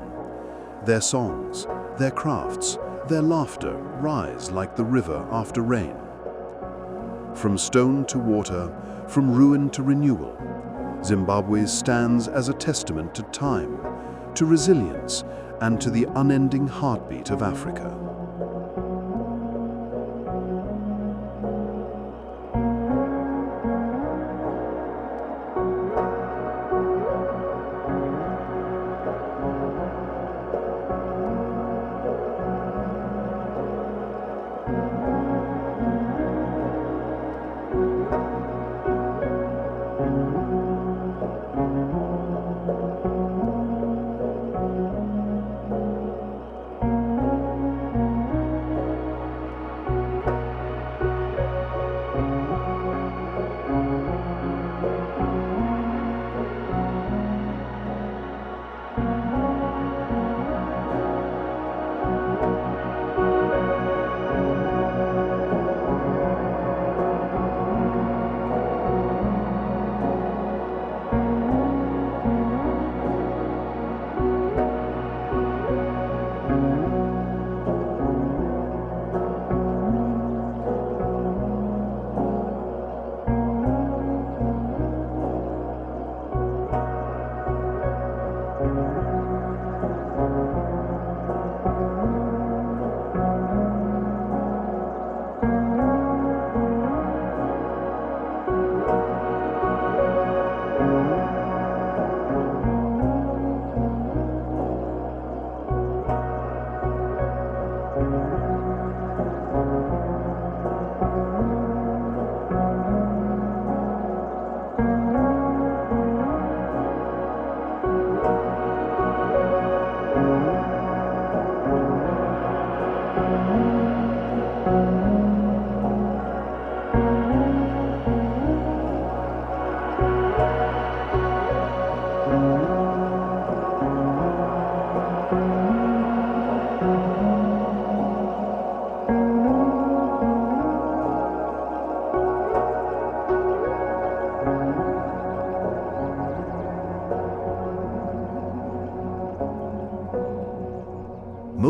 Their songs, their crafts, their laughter rise like the river after rain. From stone to water, from ruin to renewal, Zimbabwe stands as a testament to time, to resilience, and to the unending heartbeat of Africa.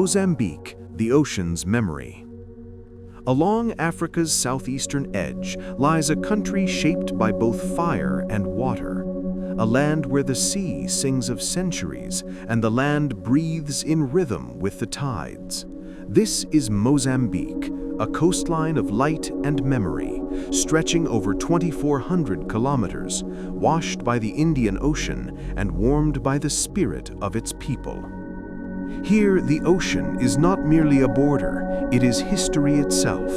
Mozambique, the ocean's memory. Along Africa's southeastern edge lies a country shaped by both fire and water, a land where the sea sings of centuries and the land breathes in rhythm with the tides. This is Mozambique, a coastline of light and memory, stretching over 2,400 kilometers, washed by the Indian Ocean and warmed by the spirit of its people. Here, the ocean is not merely a border, it is history itself,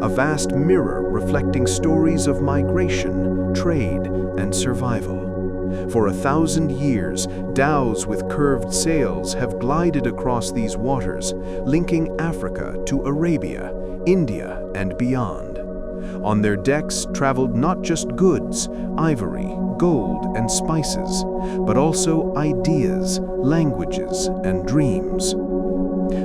a vast mirror reflecting stories of migration, trade, and survival. For 1,000 years, dhows with curved sails have glided across these waters, linking Africa to Arabia, India, and beyond. On their decks traveled not just goods, ivory, gold, and spices, but also ideas, languages, and dreams.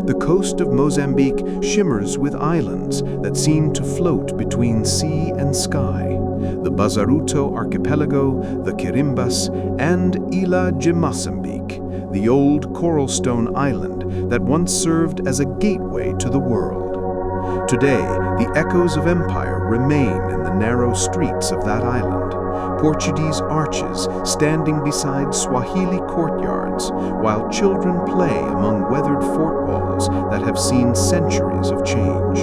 The coast of Mozambique shimmers with islands that seem to float between sea and sky. the Bazaruto Archipelago, the Quirimbas, and Ilha de Moçambique, the old coral stone island that once served as a gateway to the world. Today, the echoes of empire remain in the narrow streets of that island, Portuguese arches standing beside Swahili courtyards, while children play among weathered fort walls that have seen centuries of change.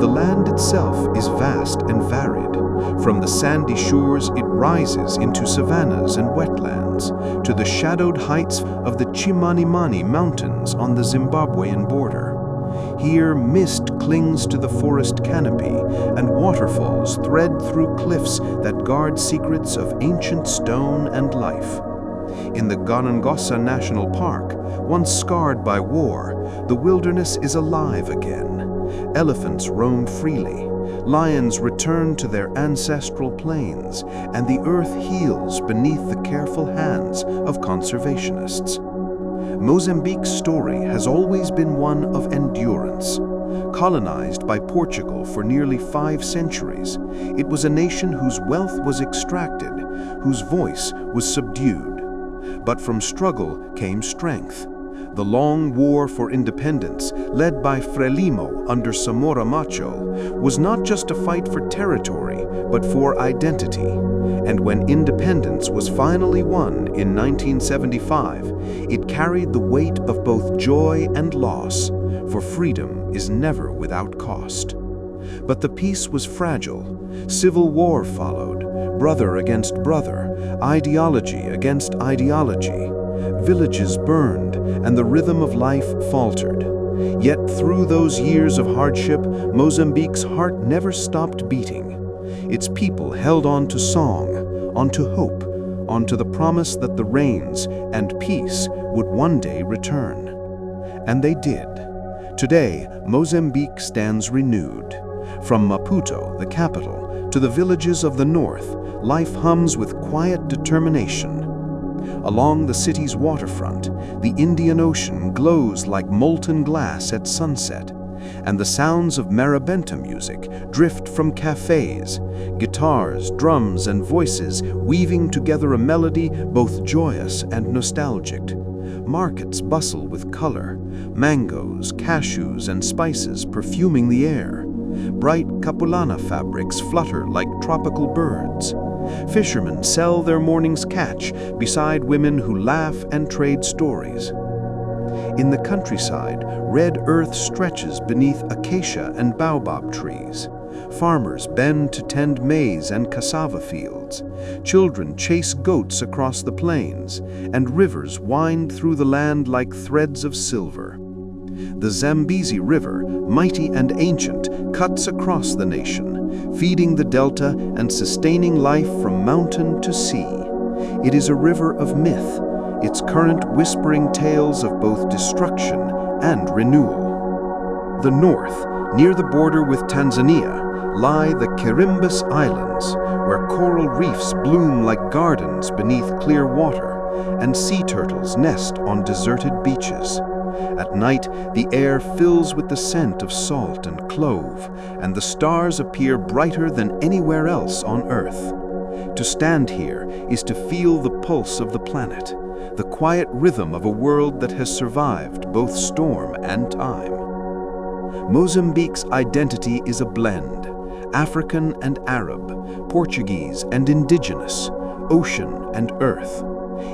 The land itself is vast and varied. From the sandy shores, it rises into savannas and wetlands, to the shadowed heights of the Chimanimani Mountains on the Zimbabwean border. Here, mist clings to the forest canopy, and waterfalls thread through cliffs that guard secrets of ancient stone and life. In the Gorongosa National Park, once scarred by war, the wilderness is alive again. Elephants roam freely, lions return to their ancestral plains, and the earth heals beneath the careful hands of conservationists. Mozambique's story has always been one of endurance. Colonized by Portugal for nearly 5 centuries, it was a nation whose wealth was extracted, whose voice was subdued. But from struggle came strength. The long war for independence, led by Frelimo under Samora Machel, was not just a fight for territory, but for identity. And when independence was finally won in 1975, it carried the weight of both joy and loss, for freedom is never without cost. But the peace was fragile. Civil war followed, brother against brother, ideology against ideology. Villages burned, and the rhythm of life faltered. Yet through those years of hardship, Mozambique's heart never stopped beating. Its people held on to song, on to hope, on to the promise that the rains and peace would one day return. And they did. Today, Mozambique stands renewed. From Maputo, the capital, to the villages of the north, life hums with quiet determination. Along the city's waterfront, the Indian Ocean glows like molten glass at sunset, and the sounds of marabenta music drift from cafes, guitars, drums, and voices weaving together a melody both joyous and nostalgic. Markets bustle with color, mangoes, cashews, and spices perfuming the air. Bright capulana fabrics flutter like tropical birds. Fishermen sell their morning's catch beside women who laugh and trade stories. In the countryside, red earth stretches beneath acacia and baobab trees. Farmers bend to tend maize and cassava fields. Children chase goats across the plains, and rivers wind through the land like threads of silver. The Zambezi River, mighty and ancient, cuts across the nation, feeding the delta and sustaining life from mountain to sea. It is a river of myth, its current whispering tales of both destruction and renewal. The north, near the border with Tanzania, lie the Quirimbas Islands, where coral reefs bloom like gardens beneath clear water, and sea turtles nest on deserted beaches. At night, the air fills with the scent of salt and clove, and the stars appear brighter than anywhere else on Earth. To stand here is to feel the pulse of the planet, the quiet rhythm of a world that has survived both storm and time. Mozambique's identity is a blend, African and Arab, Portuguese and indigenous, ocean and earth.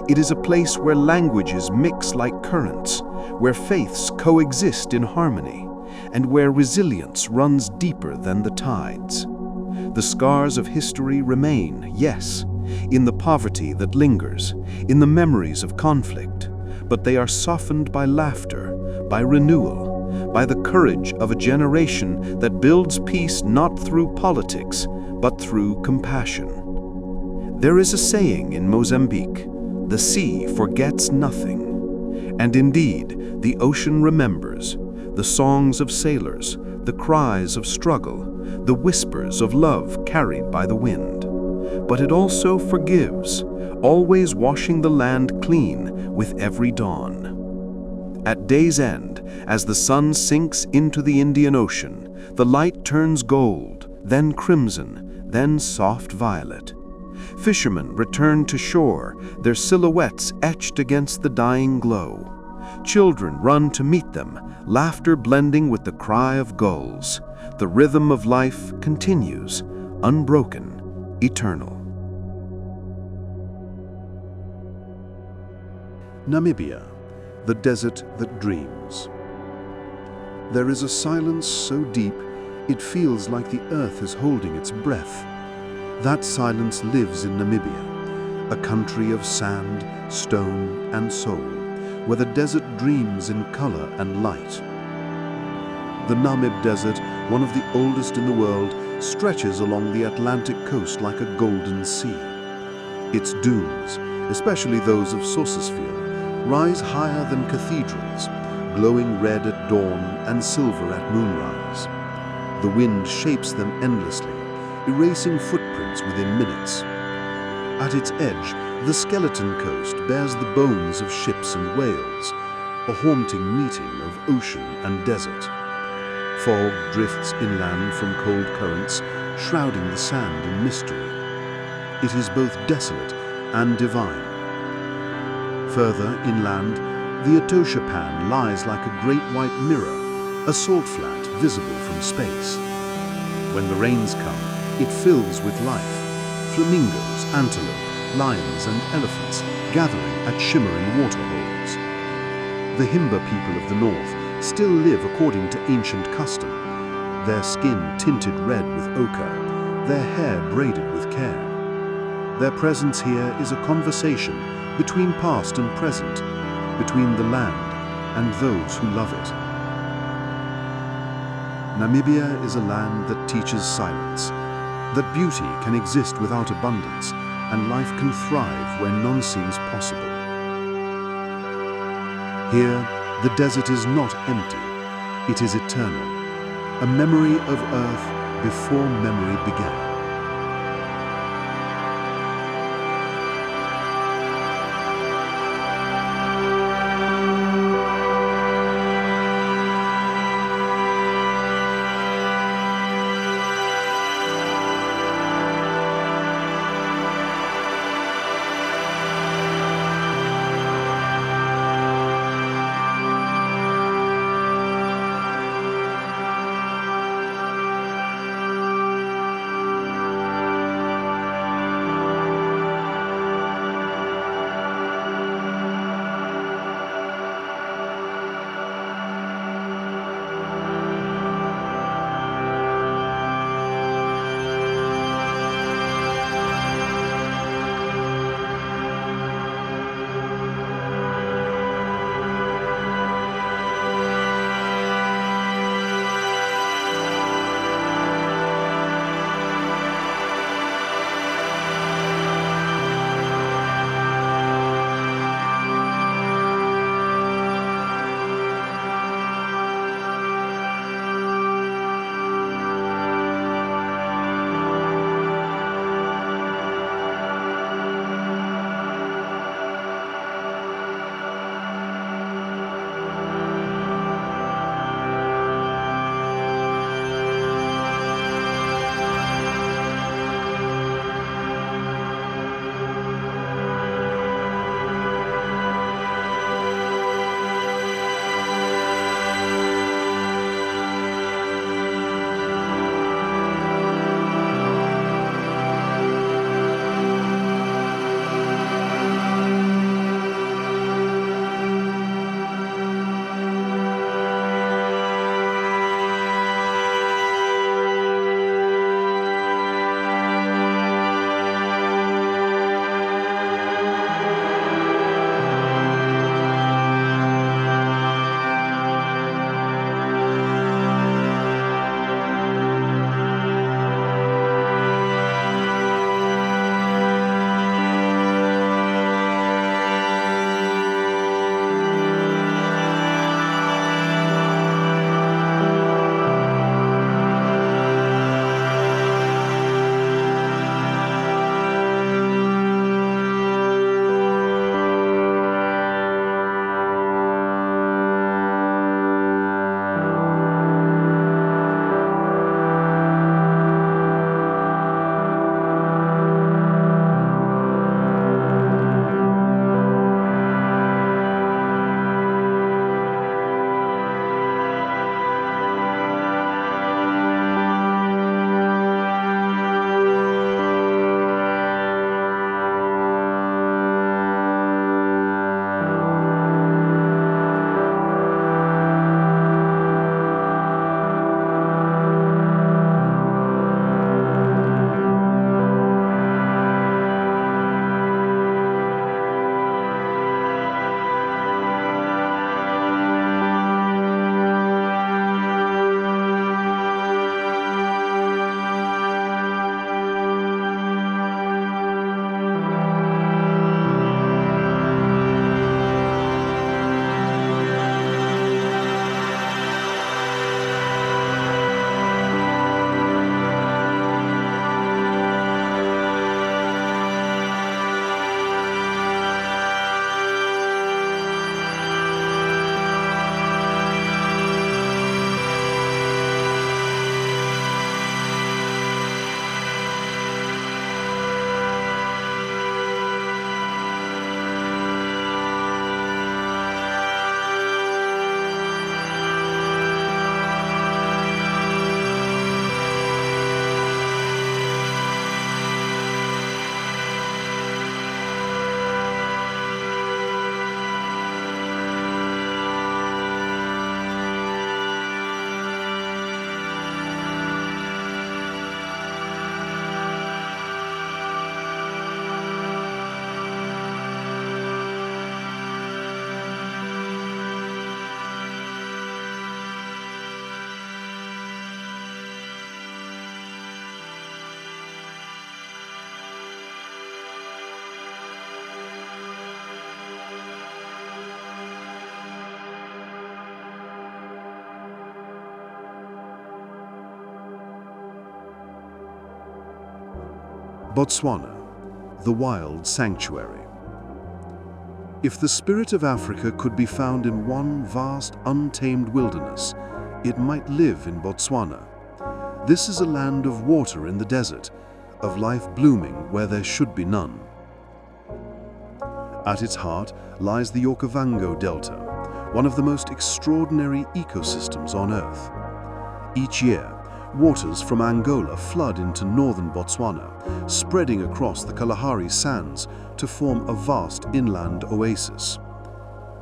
It is a place where languages mix like currents, where faiths coexist in harmony, and where resilience runs deeper than the tides. The scars of history remain, yes, in the poverty that lingers, in the memories of conflict, but they are softened by laughter, by renewal, by the courage of a generation that builds peace not through politics, but through compassion. There is a saying in Mozambique, "The sea forgets nothing." And indeed, the ocean remembers the songs of sailors, the cries of struggle, the whispers of love carried by the wind. But it also forgives, always washing the land clean with every dawn. At day's end, as the sun sinks into the Indian Ocean, the light turns gold, then crimson, then soft violet. Fishermen return to shore, their silhouettes etched against the dying glow. Children run to meet them, laughter blending with the cry of gulls. The rhythm of life continues, unbroken, eternal. Namibia, the desert that dreams. There is a silence so deep, it feels like the earth is holding its breath. That silence lives in Namibia, a country of sand, stone, and soul, where the desert dreams in color and light. The Namib Desert, one of the oldest in the world, stretches along the Atlantic coast like a golden sea. Its dunes, especially those of Sossusville, rise higher than cathedrals, glowing red at dawn and silver at moonrise. The wind shapes them endlessly, erasing footprints within minutes. At its edge, the skeleton coast bears the bones of ships and whales, a haunting meeting of ocean and desert. Fog drifts inland from cold currents, shrouding the sand in mystery. It is both desolate and divine. Further inland, the Etosha Pan lies like a great white mirror, a salt flat visible from space. When the rains come, it fills with life. Flamingos, antelope, lions and elephants gathering at shimmering waterholes. The Himba people of the north still live according to ancient custom, their skin tinted red with ochre, their hair braided with care. Their presence here is a conversation between past and present, between the land and those who love it. Namibia is a land that teaches silence, that beauty can exist without abundance, and life can thrive where none seems possible. Here, the desert is not empty, it is eternal, a memory of earth before memory began. Botswana, the wild sanctuary. If the spirit of Africa could be found in one vast, untamed wilderness, it might live in Botswana. This is a land of water in the desert, of life blooming where there should be none. At its heart lies the Okavango Delta, one of the most extraordinary ecosystems on Earth. Each year, waters from Angola flood into northern Botswana, spreading across the Kalahari sands to form a vast inland oasis.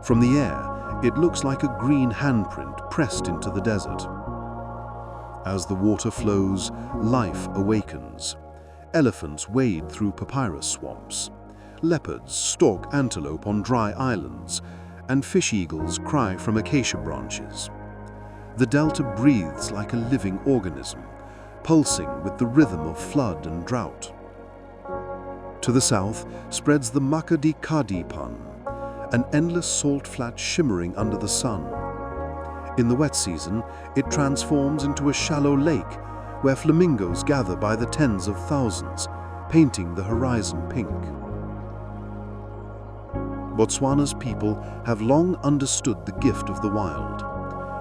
From the air, it looks like a green handprint pressed into the desert. As the water flows, life awakens. Elephants wade through papyrus swamps. Leopards stalk antelope on dry islands, and fish eagles cry from acacia branches. The delta breathes like a living organism, pulsing with the rhythm of flood and drought. To the south spreads the Makadi Kadipan, an endless salt flat shimmering under the sun. In the wet season, it transforms into a shallow lake where flamingos gather by the tens of thousands, painting the horizon pink. Botswana's people have long understood the gift of the wild.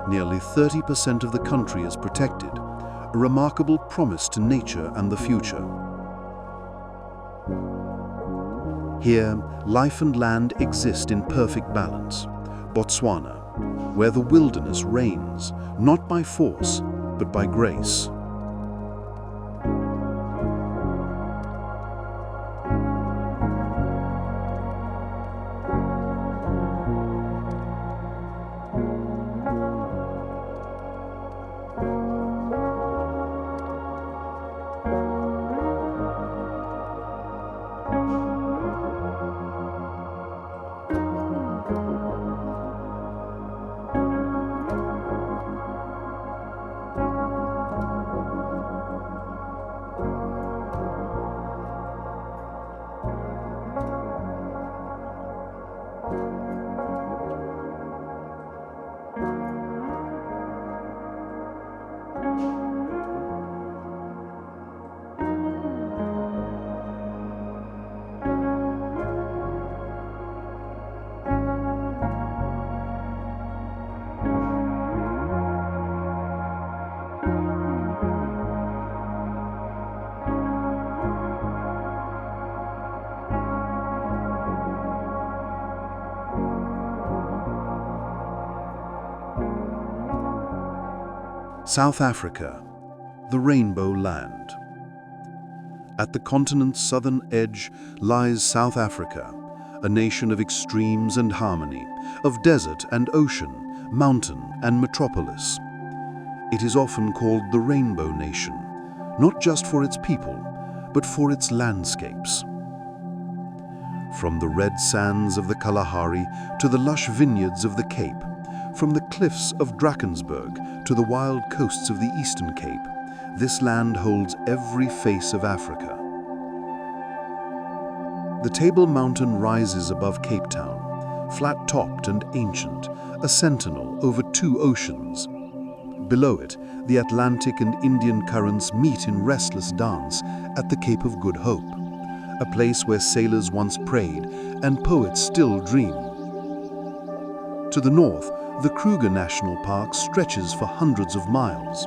Nearly 30% of the country is protected, a remarkable promise to nature and the future. Here, life and land exist in perfect balance. Botswana, where the wilderness reigns, not by force, but by grace. South Africa, the Rainbow Land. At the continent's southern edge lies South Africa, a nation of extremes and harmony, of desert and ocean, mountain and metropolis. It is often called the Rainbow Nation, not just for its people, but for its landscapes. From the red sands of the Kalahari to the lush vineyards of the Cape, from the cliffs of Drakensberg to the wild coasts of the Eastern Cape, this land holds every face of Africa. The Table Mountain rises above Cape Town, flat-topped and ancient, a sentinel over two oceans. Below it, the Atlantic and Indian currents meet in restless dance at the Cape of Good Hope, a place where sailors once prayed and poets still dream. To the north, the Kruger National Park stretches for hundreds of miles,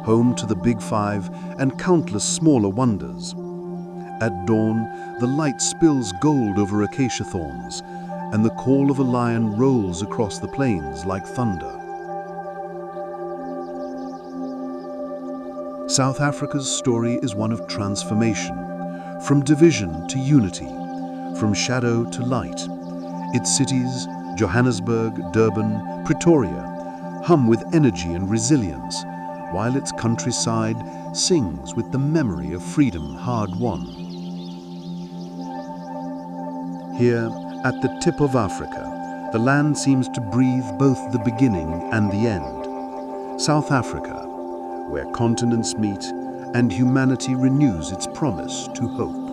home to the Big Five and countless smaller wonders. At dawn, the light spills gold over acacia thorns, and the call of a lion rolls across the plains like thunder. South Africa's story is one of transformation, from division to unity, from shadow to light. Its cities, Johannesburg, Durban, Pretoria, hum with energy and resilience, while its countryside sings with the memory of freedom hard won. Here, at the tip of Africa, the land seems to breathe both the beginning and the end. South Africa, where continents meet and humanity renews its promise to hope.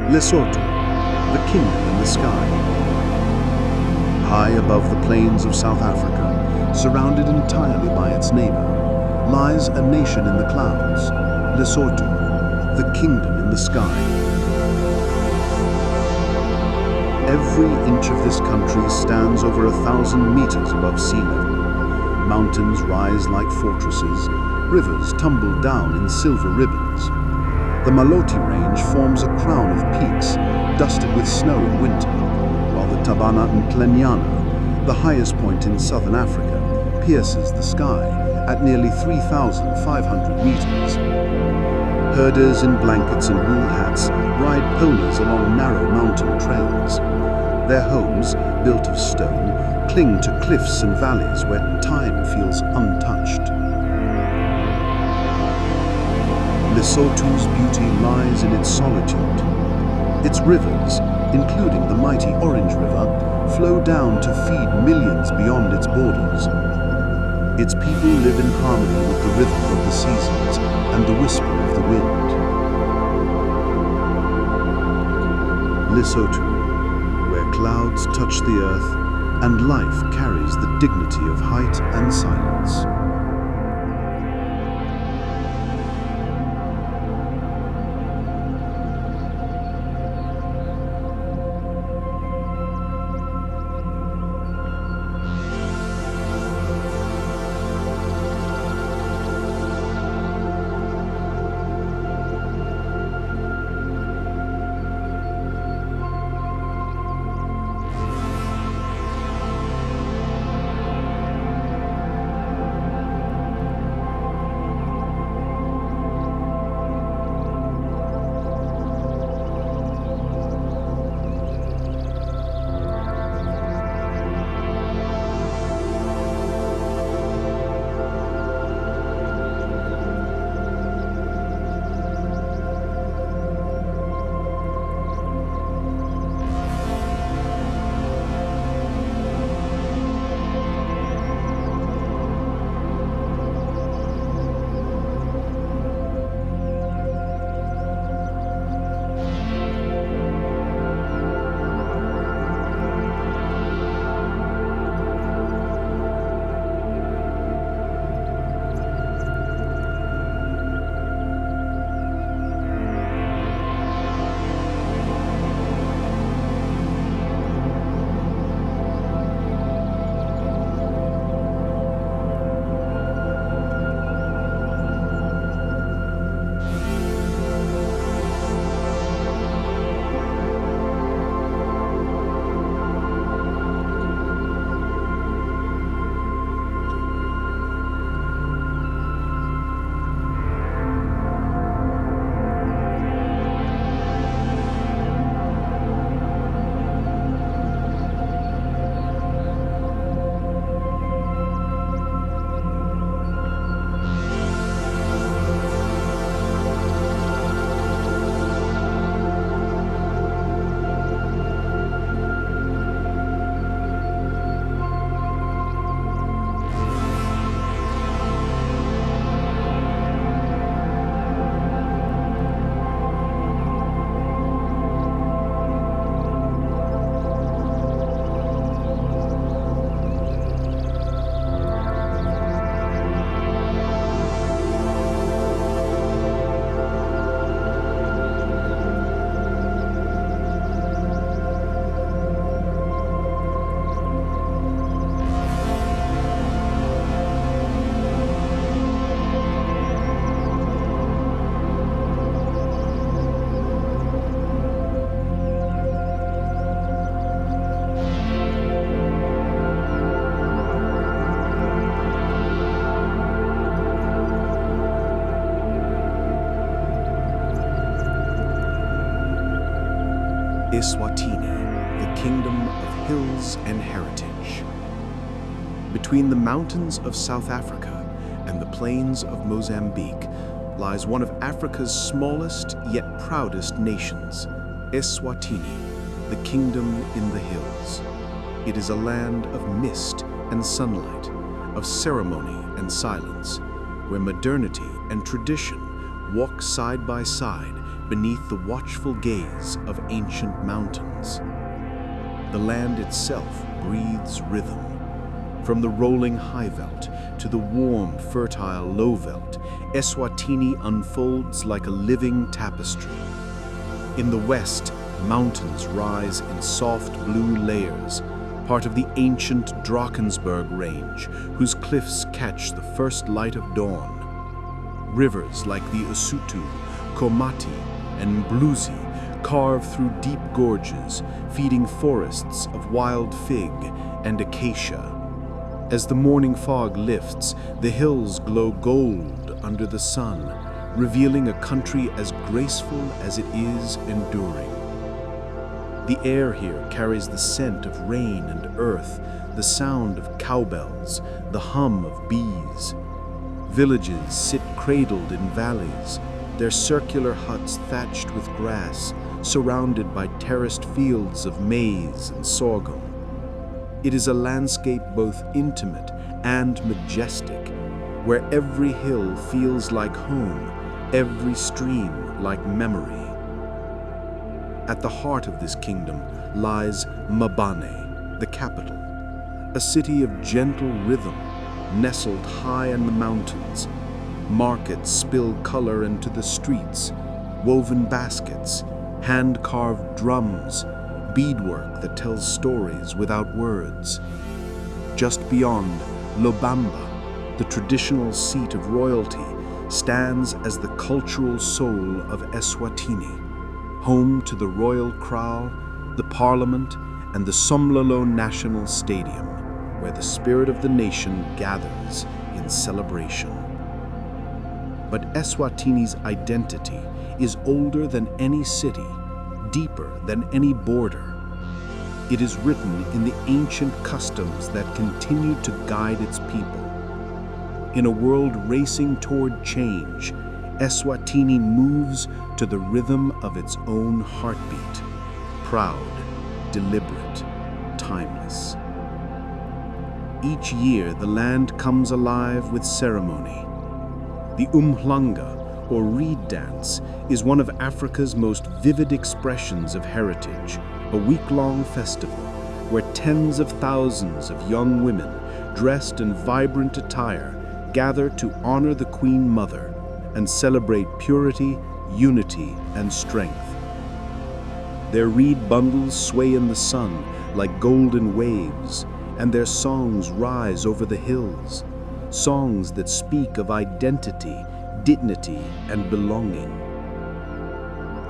Lesotho, the kingdom in the sky. High above the plains of South Africa, surrounded entirely by its neighbor, lies a nation in the clouds, Lesotho, the kingdom in the sky. Every inch of this country stands over 1,000 meters above sea level. Mountains rise like fortresses, rivers tumble down in silver ribbons. The Maloti Range forms a crown of peaks, dusted with snow in winter, while the Tabana and Tlenyana, the highest point in southern Africa, pierces the sky at nearly 3,500 meters. Herders in blankets and wool hats ride ponies along narrow mountain trails. Their homes, built of stone, cling to cliffs and valleys where time feels untouched. Lesotho's beauty lies in its solitude. Its rivers, including the mighty Orange River, flow down to feed millions beyond its borders. Its people live in harmony with the rhythm of the seasons and the whisper of the wind. Lesotho, where clouds touch the earth and life carries the dignity of height and silence. Eswatini, the kingdom of hills and heritage. Between the mountains of South Africa and the plains of Mozambique lies one of Africa's smallest yet proudest nations, Eswatini, the kingdom in the hills. It is a land of mist and sunlight, of ceremony and silence, where modernity and tradition walk side by side, beneath the watchful gaze of ancient mountains. The land itself breathes rhythm. From the rolling high veld to the warm, fertile low veld, Eswatini unfolds like a living tapestry. In the west, mountains rise in soft blue layers, part of the ancient Drakensberg Range, whose cliffs catch the first light of dawn. Rivers like the Usutu, Komati, and Mbluzi carve through deep gorges, feeding forests of wild fig and acacia. As the morning fog lifts, the hills glow gold under the sun, revealing a country as graceful as it is enduring. The air here carries the scent of rain and earth, the sound of cowbells, the hum of bees. Villages sit cradled in valleys, their circular huts thatched with grass, surrounded by terraced fields of maize and sorghum. It is a landscape both intimate and majestic, where every hill feels like home, every stream like memory. At the heart of this kingdom lies Mbabane, the capital, a city of gentle rhythm, nestled high in the mountains. Markets spill color into the streets, woven baskets, hand-carved drums, beadwork that tells stories without words. Just beyond, Lobamba, the traditional seat of royalty, stands as the cultural soul of Eswatini, home to the royal kraal, the parliament, and the Somlolo National Stadium, where the spirit of the nation gathers in celebration. But Eswatini's identity is older than any city, deeper than any border. It is written in the ancient customs that continue to guide its people. In a world racing toward change, Eswatini moves to the rhythm of its own heartbeat, proud, deliberate, timeless. Each year, the land comes alive with ceremony. The Umhlanga, or reed dance, is one of Africa's most vivid expressions of heritage, a week-long festival where tens of thousands of young women, dressed in vibrant attire, gather to honor the Queen Mother and celebrate purity, unity, and strength. Their reed bundles sway in the sun like golden waves, and their songs rise over the hills, songs that speak of identity, dignity, and belonging.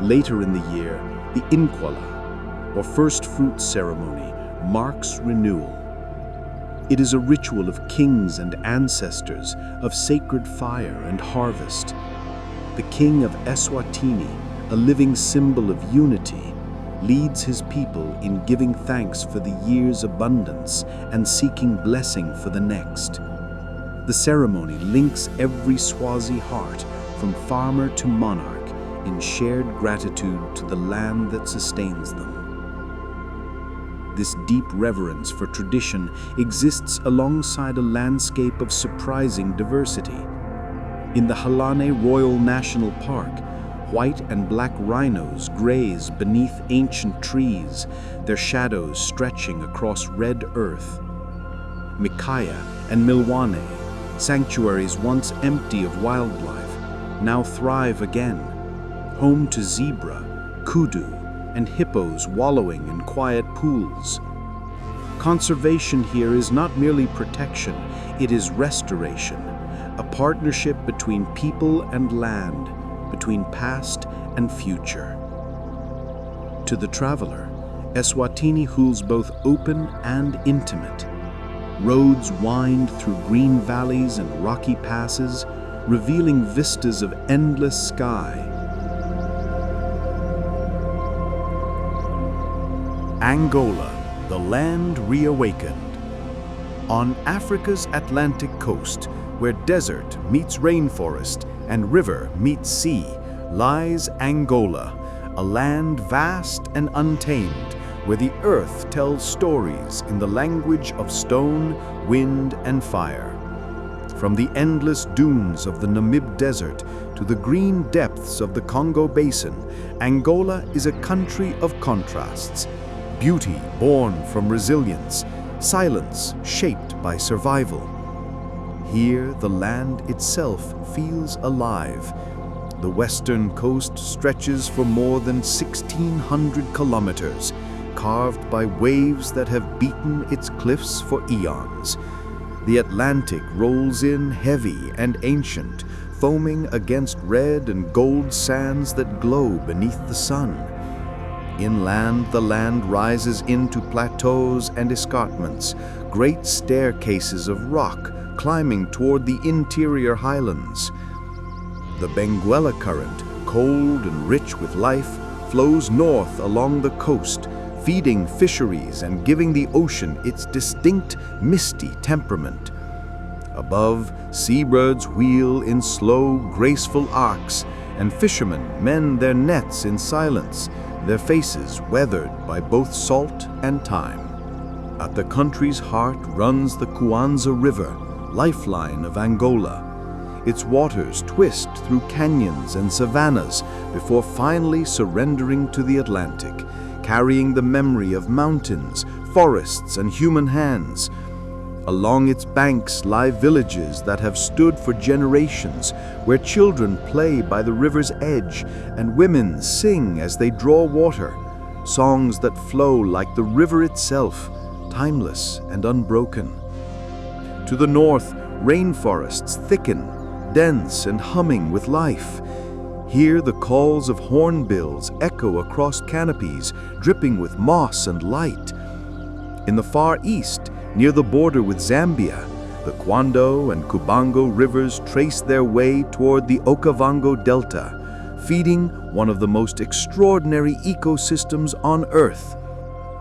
Later in the year, the Inkwala, or first fruit ceremony, marks renewal. It is a ritual of kings and ancestors, of sacred fire and harvest. The king of Eswatini, a living symbol of unity, leads his people in giving thanks for the year's abundance and seeking blessing for the next. The ceremony links every Swazi heart, from farmer to monarch, in shared gratitude to the land that sustains them. This deep reverence for tradition exists alongside a landscape of surprising diversity. In the Halane Royal National Park, white and black rhinos graze beneath ancient trees, their shadows stretching across red earth. Mikaya and Milwane, sanctuaries once empty of wildlife, now thrive again, home to zebra, kudu, and hippos wallowing in quiet pools. Conservation here is not merely protection, it is restoration, a partnership between people and land, between past and future. To the traveler, Eswatini holds both open and intimate. Roads wind through green valleys and rocky passes, revealing vistas of endless sky. Angola, the land reawakened. On Africa's Atlantic coast, where desert meets rainforest and river meets sea, lies Angola, a land vast and untamed, where the earth tells stories in the language of stone, wind, and fire. From the endless dunes of the Namib Desert to the green depths of the Congo Basin, Angola is a country of contrasts. Beauty born from resilience, silence shaped by survival. Here, the land itself feels alive. The western coast stretches for more than 1,600 kilometers, carved by waves that have beaten its cliffs for eons. The Atlantic rolls in heavy and ancient, foaming against red and gold sands that glow beneath the sun. Inland, the land rises into plateaus and escarpments, great staircases of rock climbing toward the interior highlands. The Benguela Current, cold and rich with life, flows north along the coast, feeding fisheries and giving the ocean its distinct, misty temperament. Above, seabirds wheel in slow, graceful arcs, and fishermen mend their nets in silence, their faces weathered by both salt and time. At the country's heart runs the Kwanza River, lifeline of Angola. Its waters twist through canyons and savannas before finally surrendering to the Atlantic, carrying the memory of mountains, forests, and human hands. Along its banks lie villages that have stood for generations, where children play by the river's edge and women sing as they draw water, songs that flow like the river itself, timeless and unbroken. To the north, rainforests thicken, dense and humming with life. Here the calls of hornbills echo across canopies, dripping with moss and light. In the far east, near the border with Zambia, the Kwando and Kubango rivers trace their way toward the Okavango Delta, feeding one of the most extraordinary ecosystems on Earth.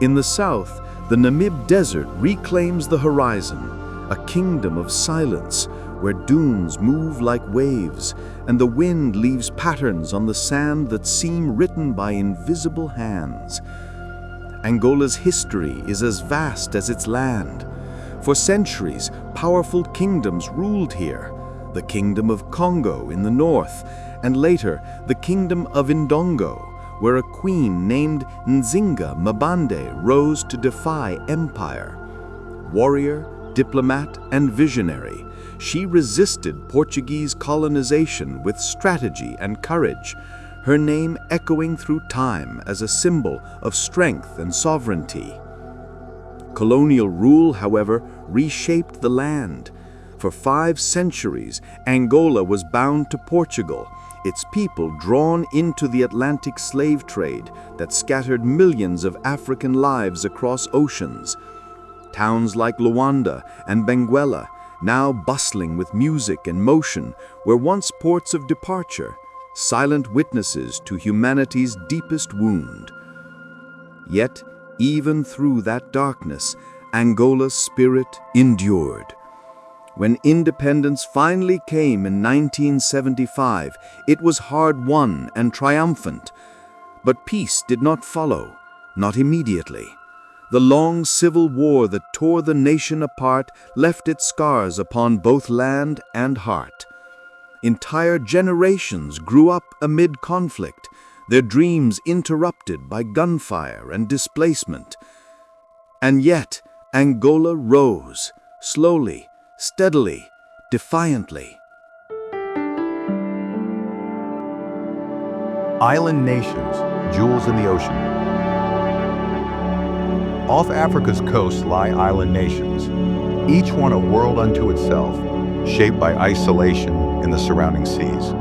In the south, the Namib Desert reclaims the horizon, a kingdom of silence, where dunes move like waves, and the wind leaves patterns on the sand that seem written by invisible hands. Angola's history is as vast as its land. For centuries, powerful kingdoms ruled here, the Kingdom of Congo in the north, and later the Kingdom of Indongo, where a queen named Nzinga Mabande rose to defy empire. Warrior, diplomat, and visionary, she resisted Portuguese colonization with strategy and courage, her name echoing through time as a symbol of strength and sovereignty. Colonial rule, however, reshaped the land. For 5 centuries, Angola was bound to Portugal, its people drawn into the Atlantic slave trade that scattered millions of African lives across oceans. Towns like Luanda and Benguela, now bustling with music and motion, were once ports of departure, silent witnesses to humanity's deepest wound. Yet, even through that darkness, Angola's spirit endured. When independence finally came in 1975, it was hard-won and triumphant. But peace did not follow, not immediately. The long civil war that tore the nation apart left its scars upon both land and heart. Entire generations grew up amid conflict, their dreams interrupted by gunfire and displacement. And yet, Angola rose, slowly, steadily, defiantly. Island nations, jewels in the ocean. Off Africa's coast lie island nations, each one a world unto itself, shaped by isolation in the surrounding seas.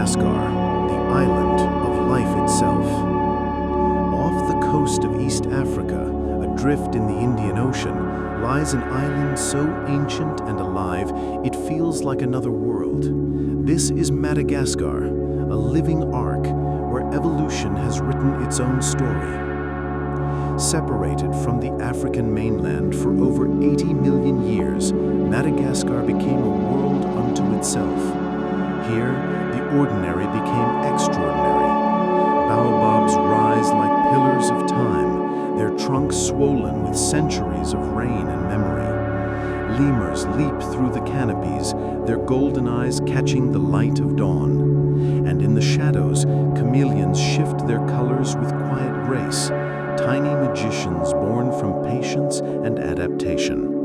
Madagascar, the island of life itself. Off the coast of East Africa, adrift in the Indian Ocean, lies an island so ancient and alive it feels like another world. This is Madagascar, a living ark where evolution has written its own story. Separated from the African mainland for over 80 million years, Madagascar became a world unto itself. Here, the ordinary became extraordinary. Baobabs rise like pillars of time, their trunks swollen with centuries of rain and memory. Lemurs leap through the canopies, their golden eyes catching the light of dawn. And in the shadows, chameleons shift their colors with quiet grace, tiny magicians born from patience and adaptation.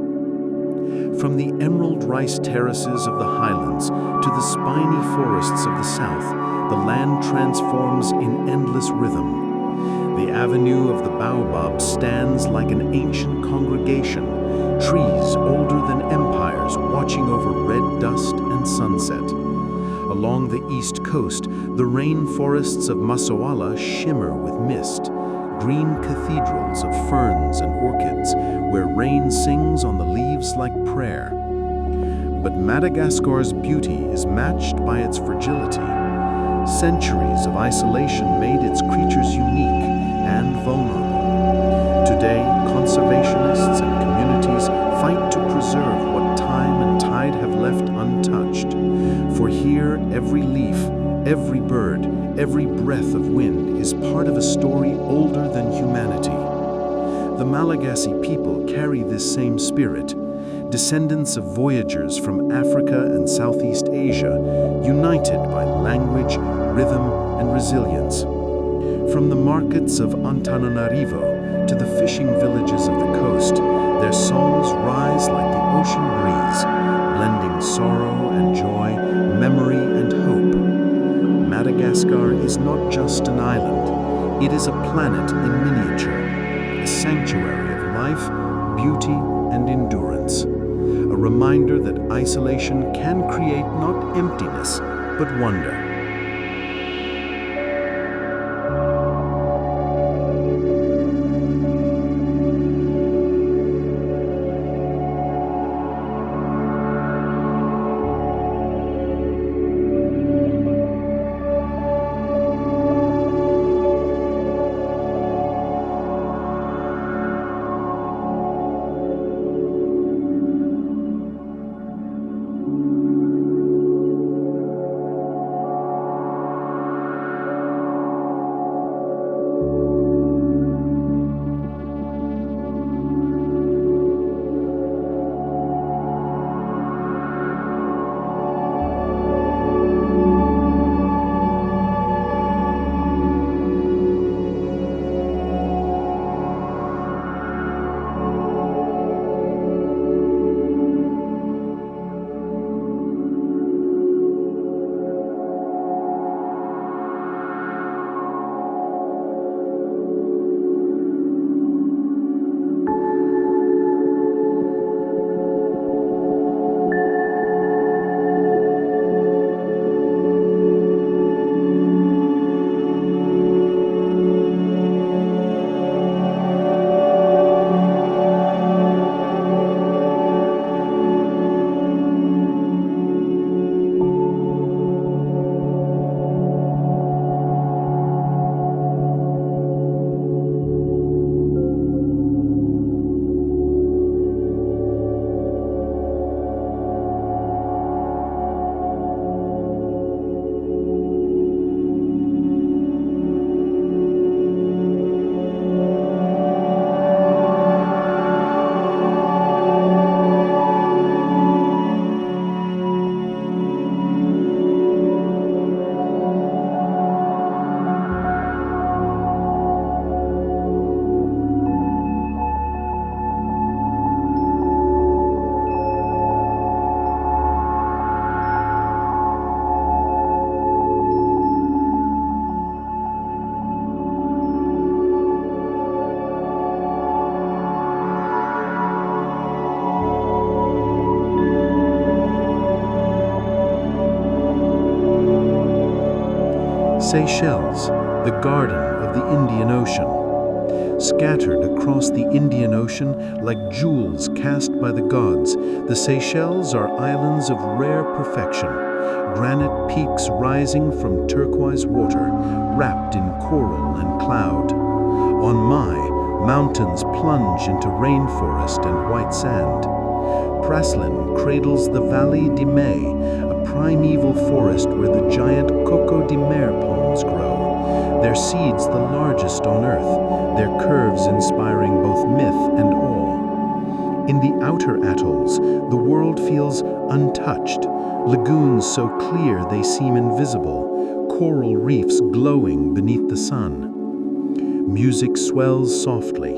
From the emerald rice terraces of the highlands to the spiny forests of the south, the land transforms in endless rhythm. The avenue of the baobab stands like an ancient congregation, trees older than empires watching over red dust and sunset. Along the east coast, the rainforests of Masoala shimmer with mist, green cathedrals of ferns and orchids, where rain sings on the leaves like prayer. But Madagascar's beauty is matched by its fragility. Centuries of isolation made its creatures unique and vulnerable. Today, conservationists and communities fight to preserve what time and tide have left untouched. For here, every leaf, every bird, every breath of wind is part of a story older than humanity. The Malagasy people carry this same spirit, descendants of voyagers from Africa and Southeast Asia, united by language, rhythm, and resilience. From the markets of Antananarivo to the fishing villages of the coast, their songs rise like the ocean breeze, blending sorrow and joy, memory and hope. Madagascar is not just an island, it is a planet in miniature, a sanctuary of life, beauty, and endurance. A reminder that isolation can create not emptiness, but wonder. Seychelles, the garden of the Indian Ocean. Scattered across the Indian Ocean like jewels cast by the gods, the Seychelles are islands of rare perfection, granite peaks rising from turquoise water, wrapped in coral and cloud. On Mai, mountains plunge into rainforest and white sand. Praslin cradles the Valley de Mai, a primeval forest where the giant Coco de Mer palms grow, their seeds the largest on earth, their curves inspiring both myth and awe. In the outer atolls, the world feels untouched, lagoons so clear they seem invisible, coral reefs glowing beneath the sun. Music swells softly.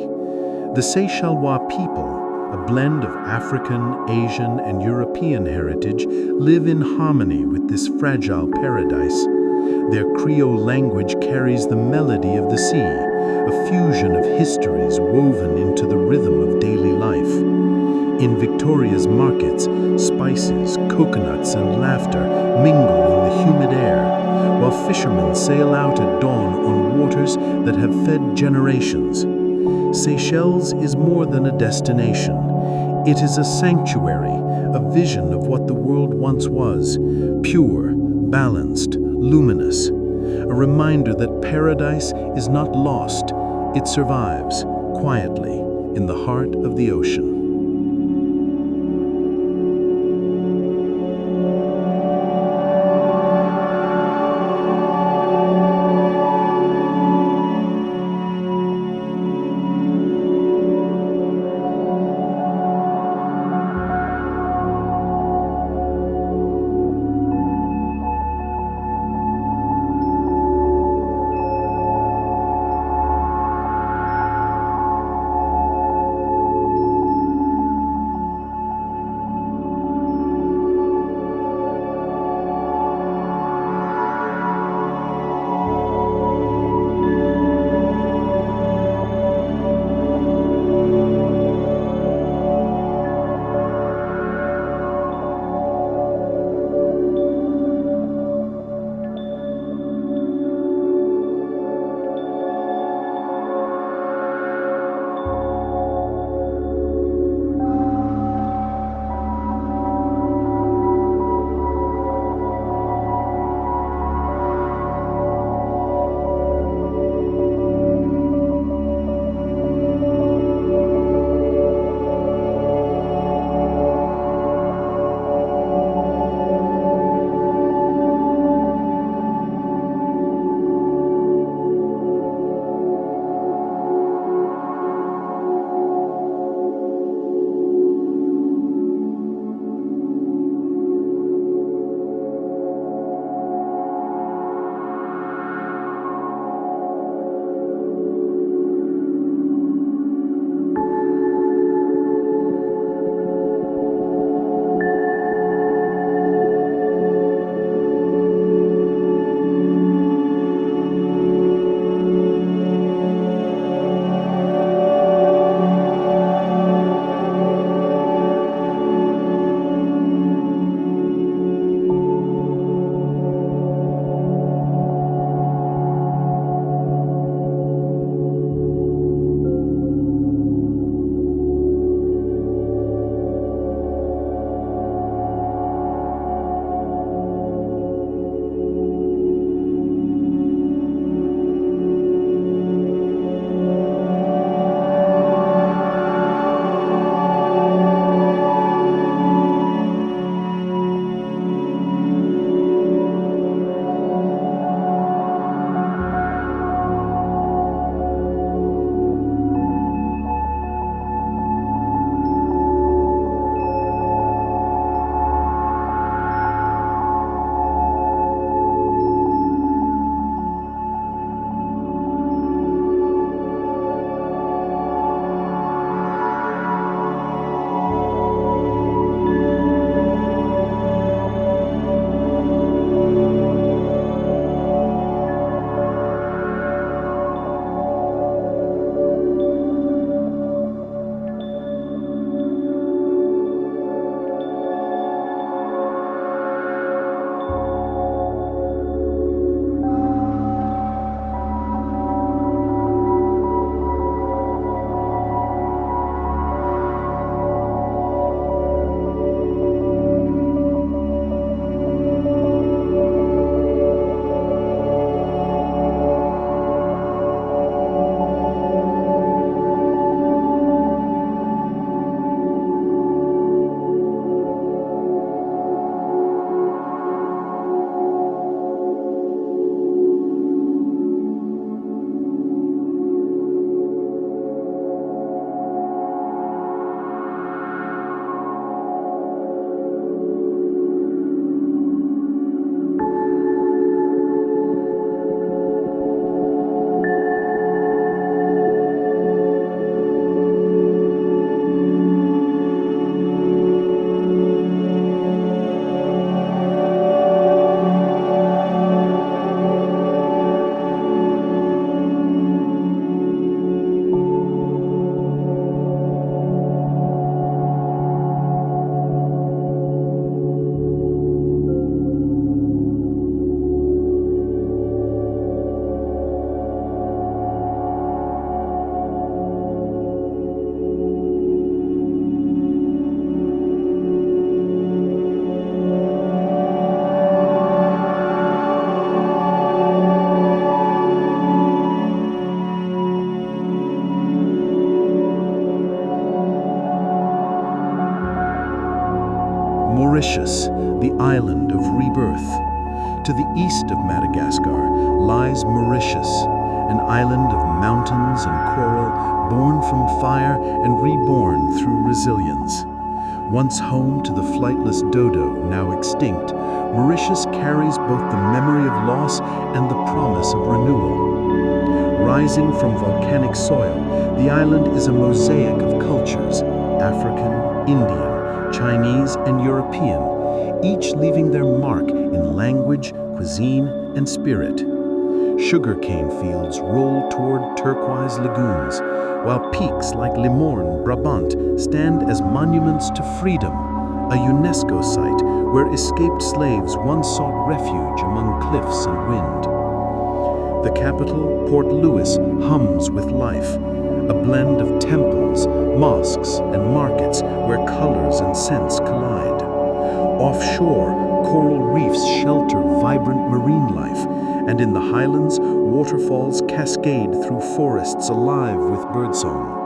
The Seychellois people, a blend of African, Asian, and European heritage, live in harmony with this fragile paradise. Their Creole language carries the melody of the sea, a fusion of histories woven into the rhythm of daily life. In Victoria's markets, spices, coconuts, and laughter mingle in the humid air, while fishermen sail out at dawn on waters that have fed generations. Seychelles is more than a destination. It is a sanctuary, a vision of what the world once was, pure, balanced, luminous. A reminder that paradise is not lost, it survives, quietly, in the heart of the ocean. Mauritius, the island of rebirth. To the east of Madagascar lies Mauritius, an island of mountains and coral, born from fire and reborn through resilience. Once home to the flightless dodo, now extinct, Mauritius carries both the memory of loss and the promise of renewal. Rising from volcanic soil, the island is a mosaic of cultures, African, Indian, Chinese, and European, each leaving their mark in language, cuisine, and spirit. Sugarcane fields roll toward turquoise lagoons, while peaks like Limorne, Brabant, stand as monuments to freedom, a UNESCO site where escaped slaves once sought refuge among cliffs and wind. The capital, Port Louis, hums with life, a blend of temples, mosques, and markets where colors and scents collide. Offshore, coral reefs shelter vibrant marine life, and in the highlands, waterfalls cascade through forests alive with birdsong.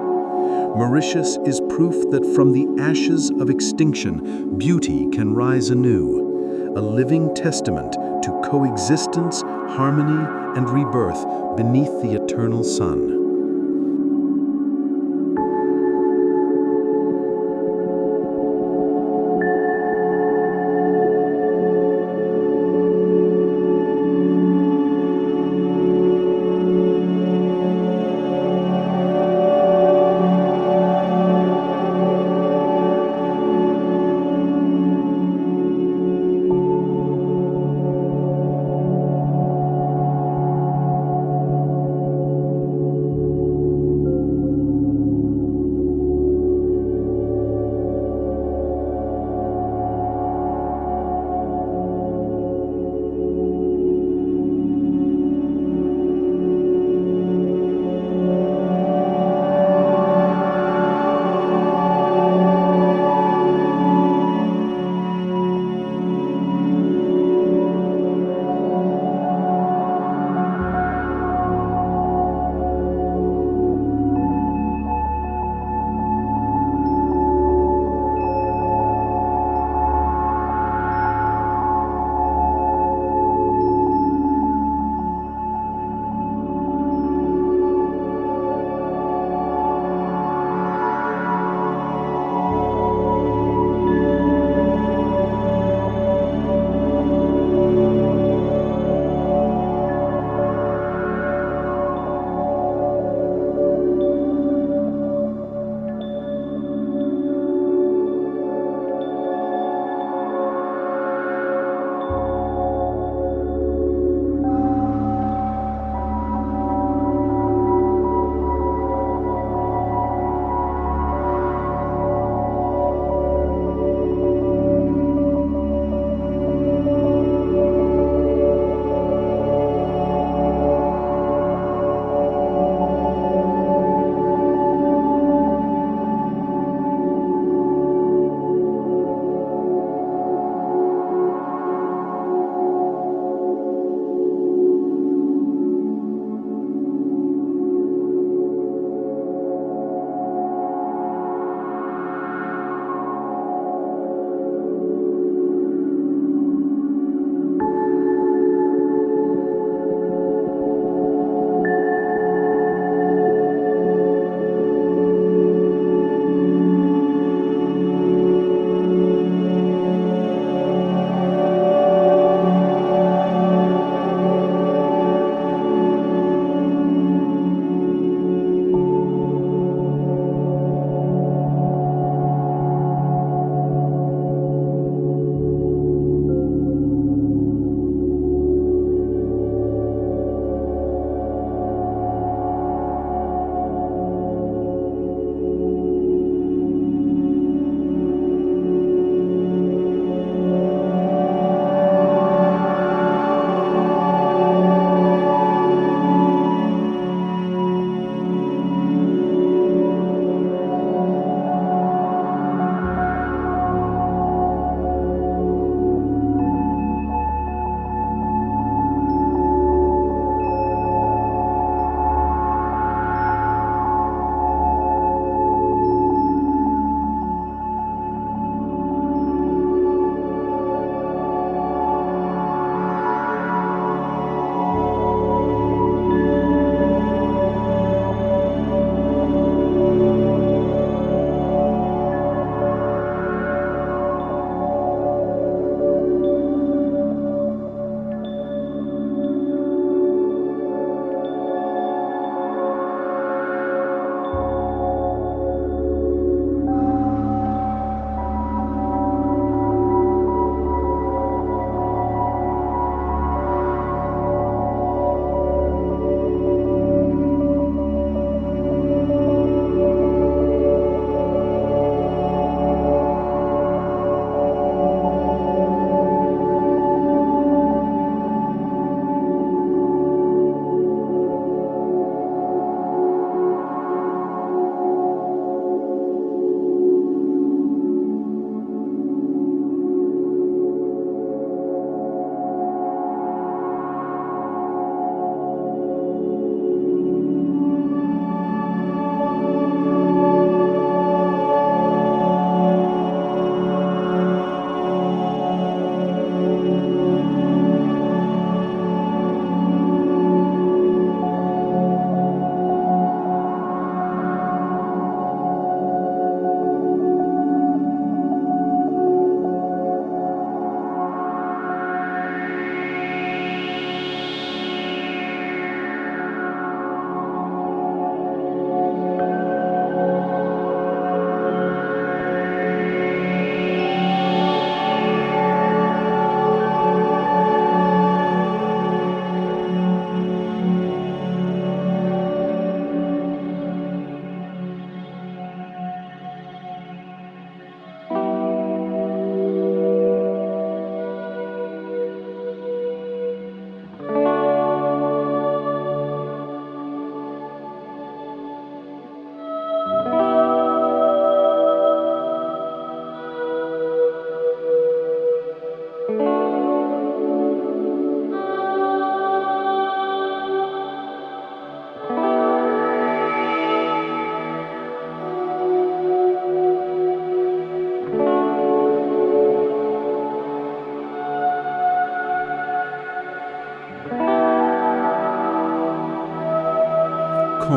Mauritius is proof that from the ashes of extinction, beauty can rise anew, a living testament to coexistence, harmony, and rebirth beneath the eternal sun.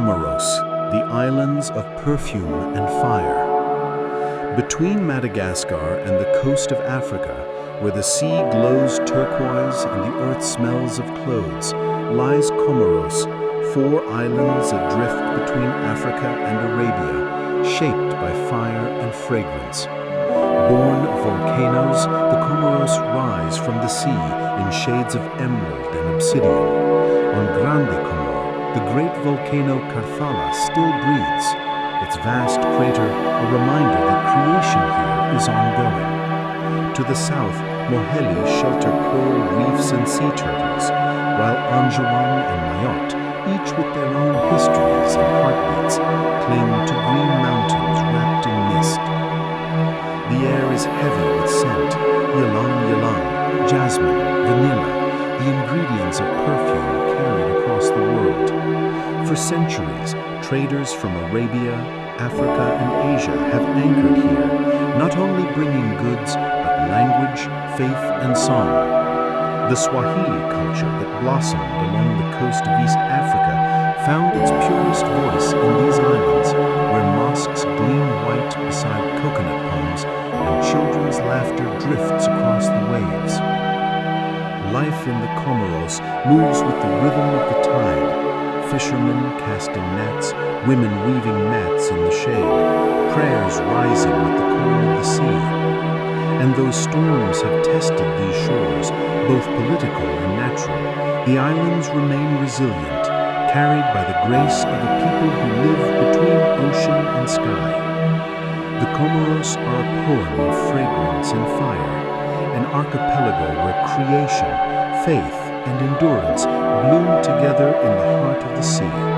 Comoros, the islands of perfume and fire. Between Madagascar and the coast of Africa, where the sea glows turquoise and the earth smells of clothes, lies Comoros, 4 islands adrift between Africa and Arabia, shaped by fire and fragrance. Born of volcanoes, the Comoros rise from the sea in shades of emerald and obsidian. On Grande Comore, the great volcano Karthala still breathes, its vast crater a reminder that creation here is ongoing. To the south, Moheli shelter coral reefs and sea turtles, while Anjouan and Mayotte, each with their own histories and heartbeats, cling to green mountains wrapped in mist. The air is heavy with scent, ylang-ylang, jasmine, vanilla, the ingredients of perfume carried across the world. For centuries, traders from Arabia, Africa, and Asia have anchored here, not only bringing goods, but language, faith, and song. The Swahili culture that blossomed along the coast of East Africa found its purest voice in these islands, where mosques gleam white beside coconut palms and children's laughter drifts across the waves. Life in the Comoros moves with the rhythm of the tide, fishermen casting nets, women weaving mats in the shade, prayers rising with the call of the sea. And though storms have tested these shores, both political and natural, the islands remain resilient, carried by the grace of a people who live between ocean and sky. The Comoros are a poem of fragrance and fire, an archipelago where creation, faith, and endurance bloom together in the heart of the sea.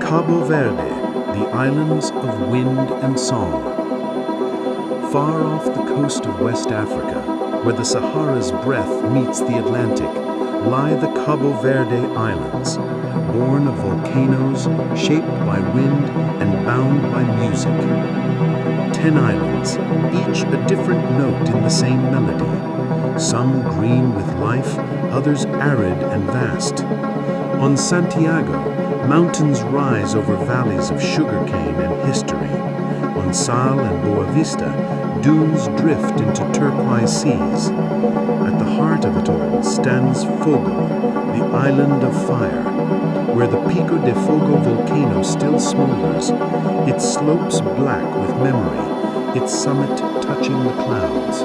Cabo Verde, the islands of wind and song. Far off the coast of West Africa, where the Sahara's breath meets the Atlantic, lie the Cabo Verde Islands, born of volcanoes, shaped by wind and bound by music. 10 islands, each a different note in the same melody, some green with life, others arid and vast. On Santiago, mountains rise over valleys of sugarcane and history. On Sal and Boa Vista, dunes drift into turquoise seas. At the heart of it all stands Fogo, the island of fire, where the Pico de Fogo volcano still smolders, its slopes black with memory, its summit touching the clouds.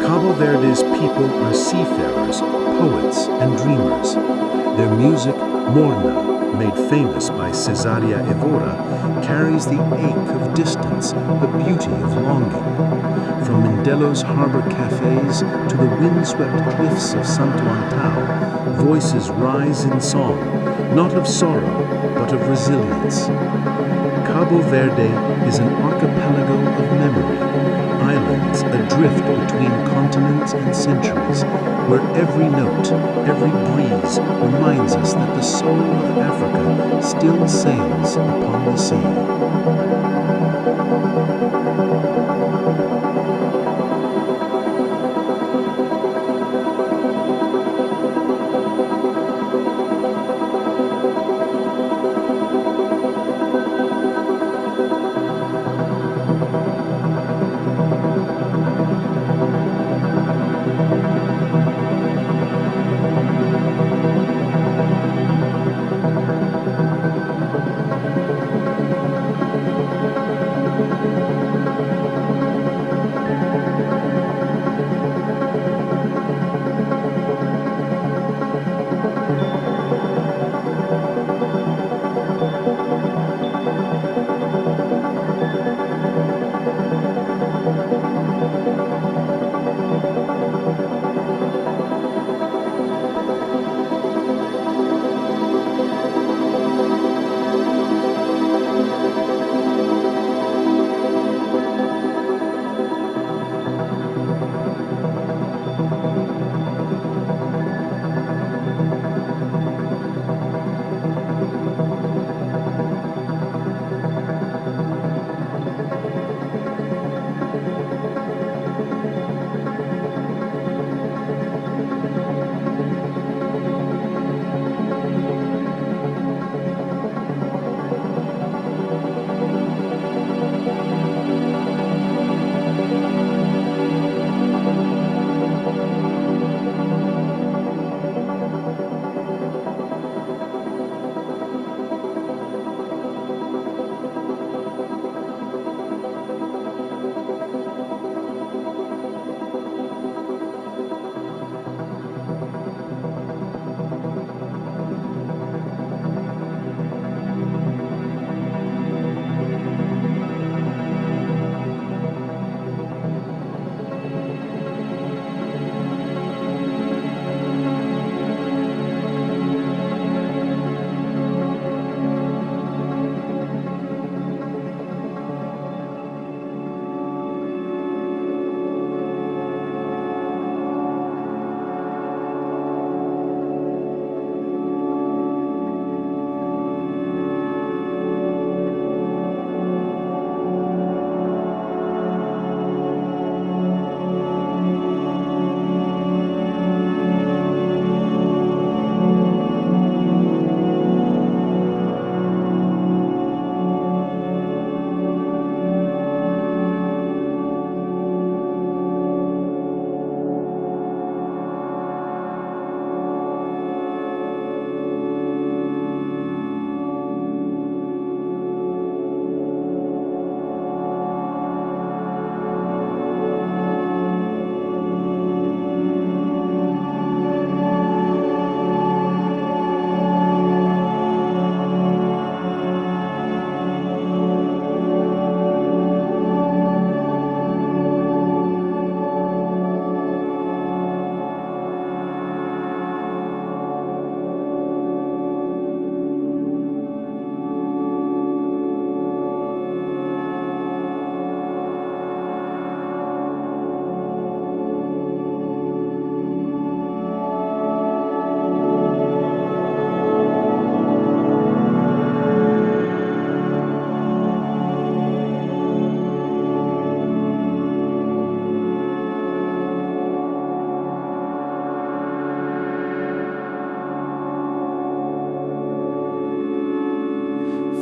Cabo Verde's people are seafarers, poets, and dreamers. Their music, Morna, made famous by Cesaria Evora, carries the ache of distance, the beauty of longing. From Mindelo's harbor cafes to the windswept cliffs of Santo Antão, voices rise in song, not of sorrow, but of resilience. Cabo Verde is an archipelago of memory, islands adrift between continents and centuries, where every note, every breeze reminds us that the soul of Africa still sails upon the sea.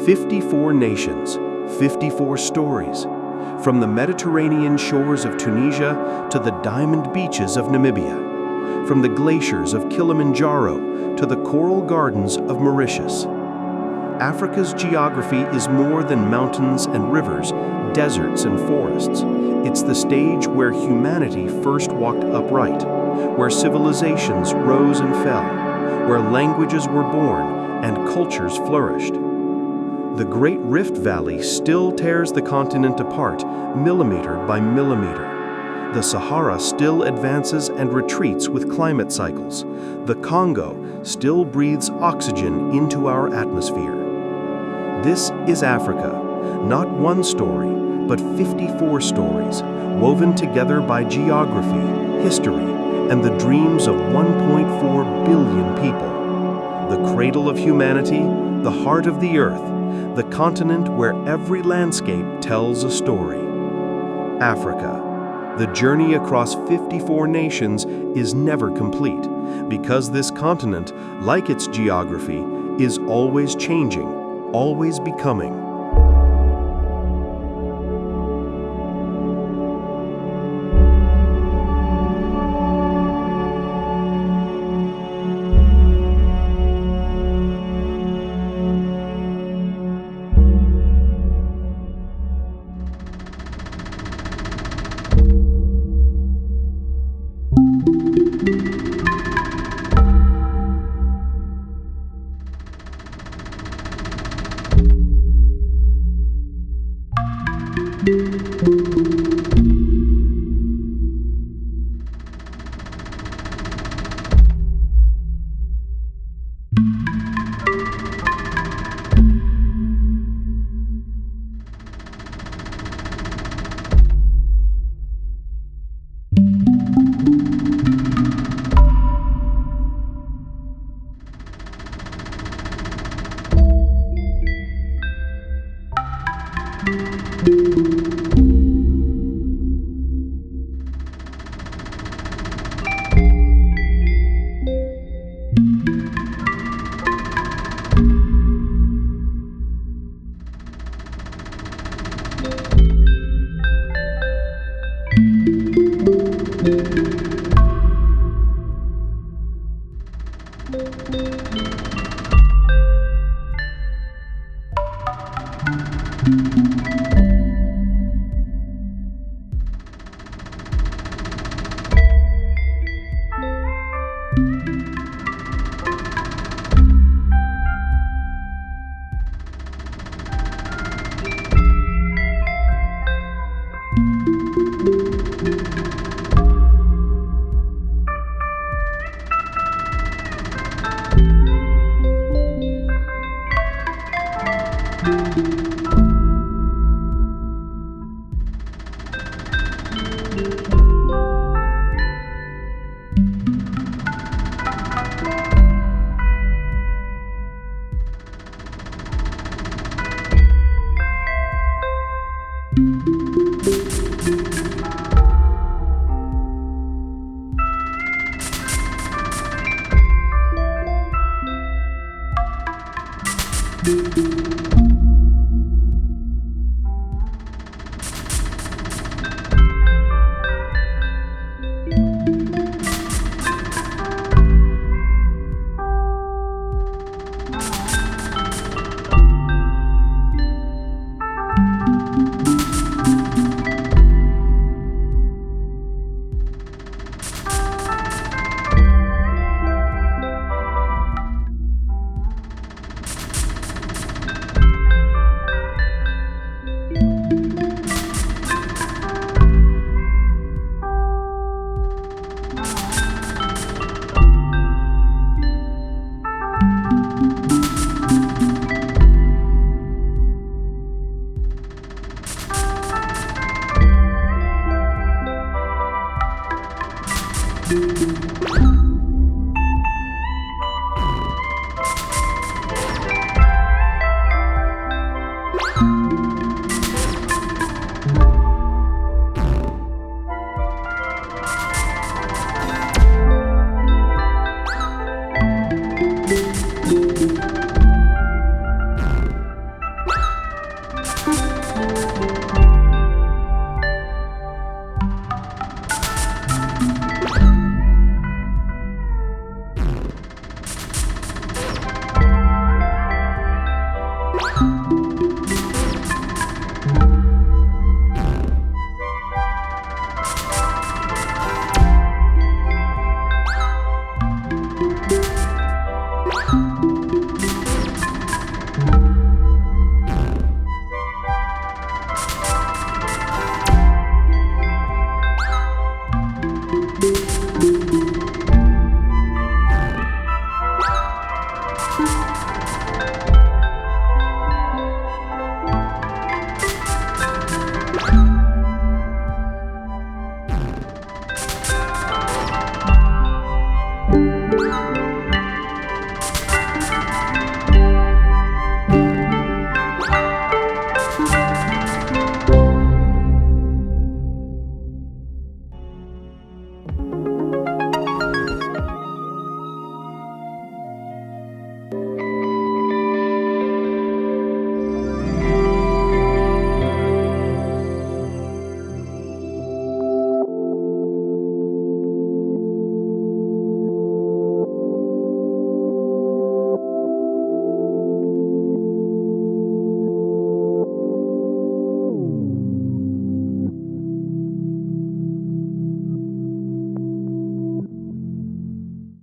54 nations, 54 stories. From the Mediterranean shores of Tunisia to the diamond beaches of Namibia. From the glaciers of Kilimanjaro to the coral gardens of Mauritius. Africa's geography is more than mountains and rivers, deserts and forests. It's the stage where humanity first walked upright, where civilizations rose and fell, where languages were born and cultures flourished. The Great Rift Valley still tears the continent apart, millimeter by millimeter. The Sahara still advances and retreats with climate cycles. The Congo still breathes oxygen into our atmosphere. This is Africa, not one story, but 54 stories, woven together by geography, history, and the dreams of 1.4 billion people. The cradle of humanity, the heart of the earth, the continent where every landscape tells a story. Africa. The journey across 54 nations is never complete, because this continent, like its geography, is always changing, always becoming.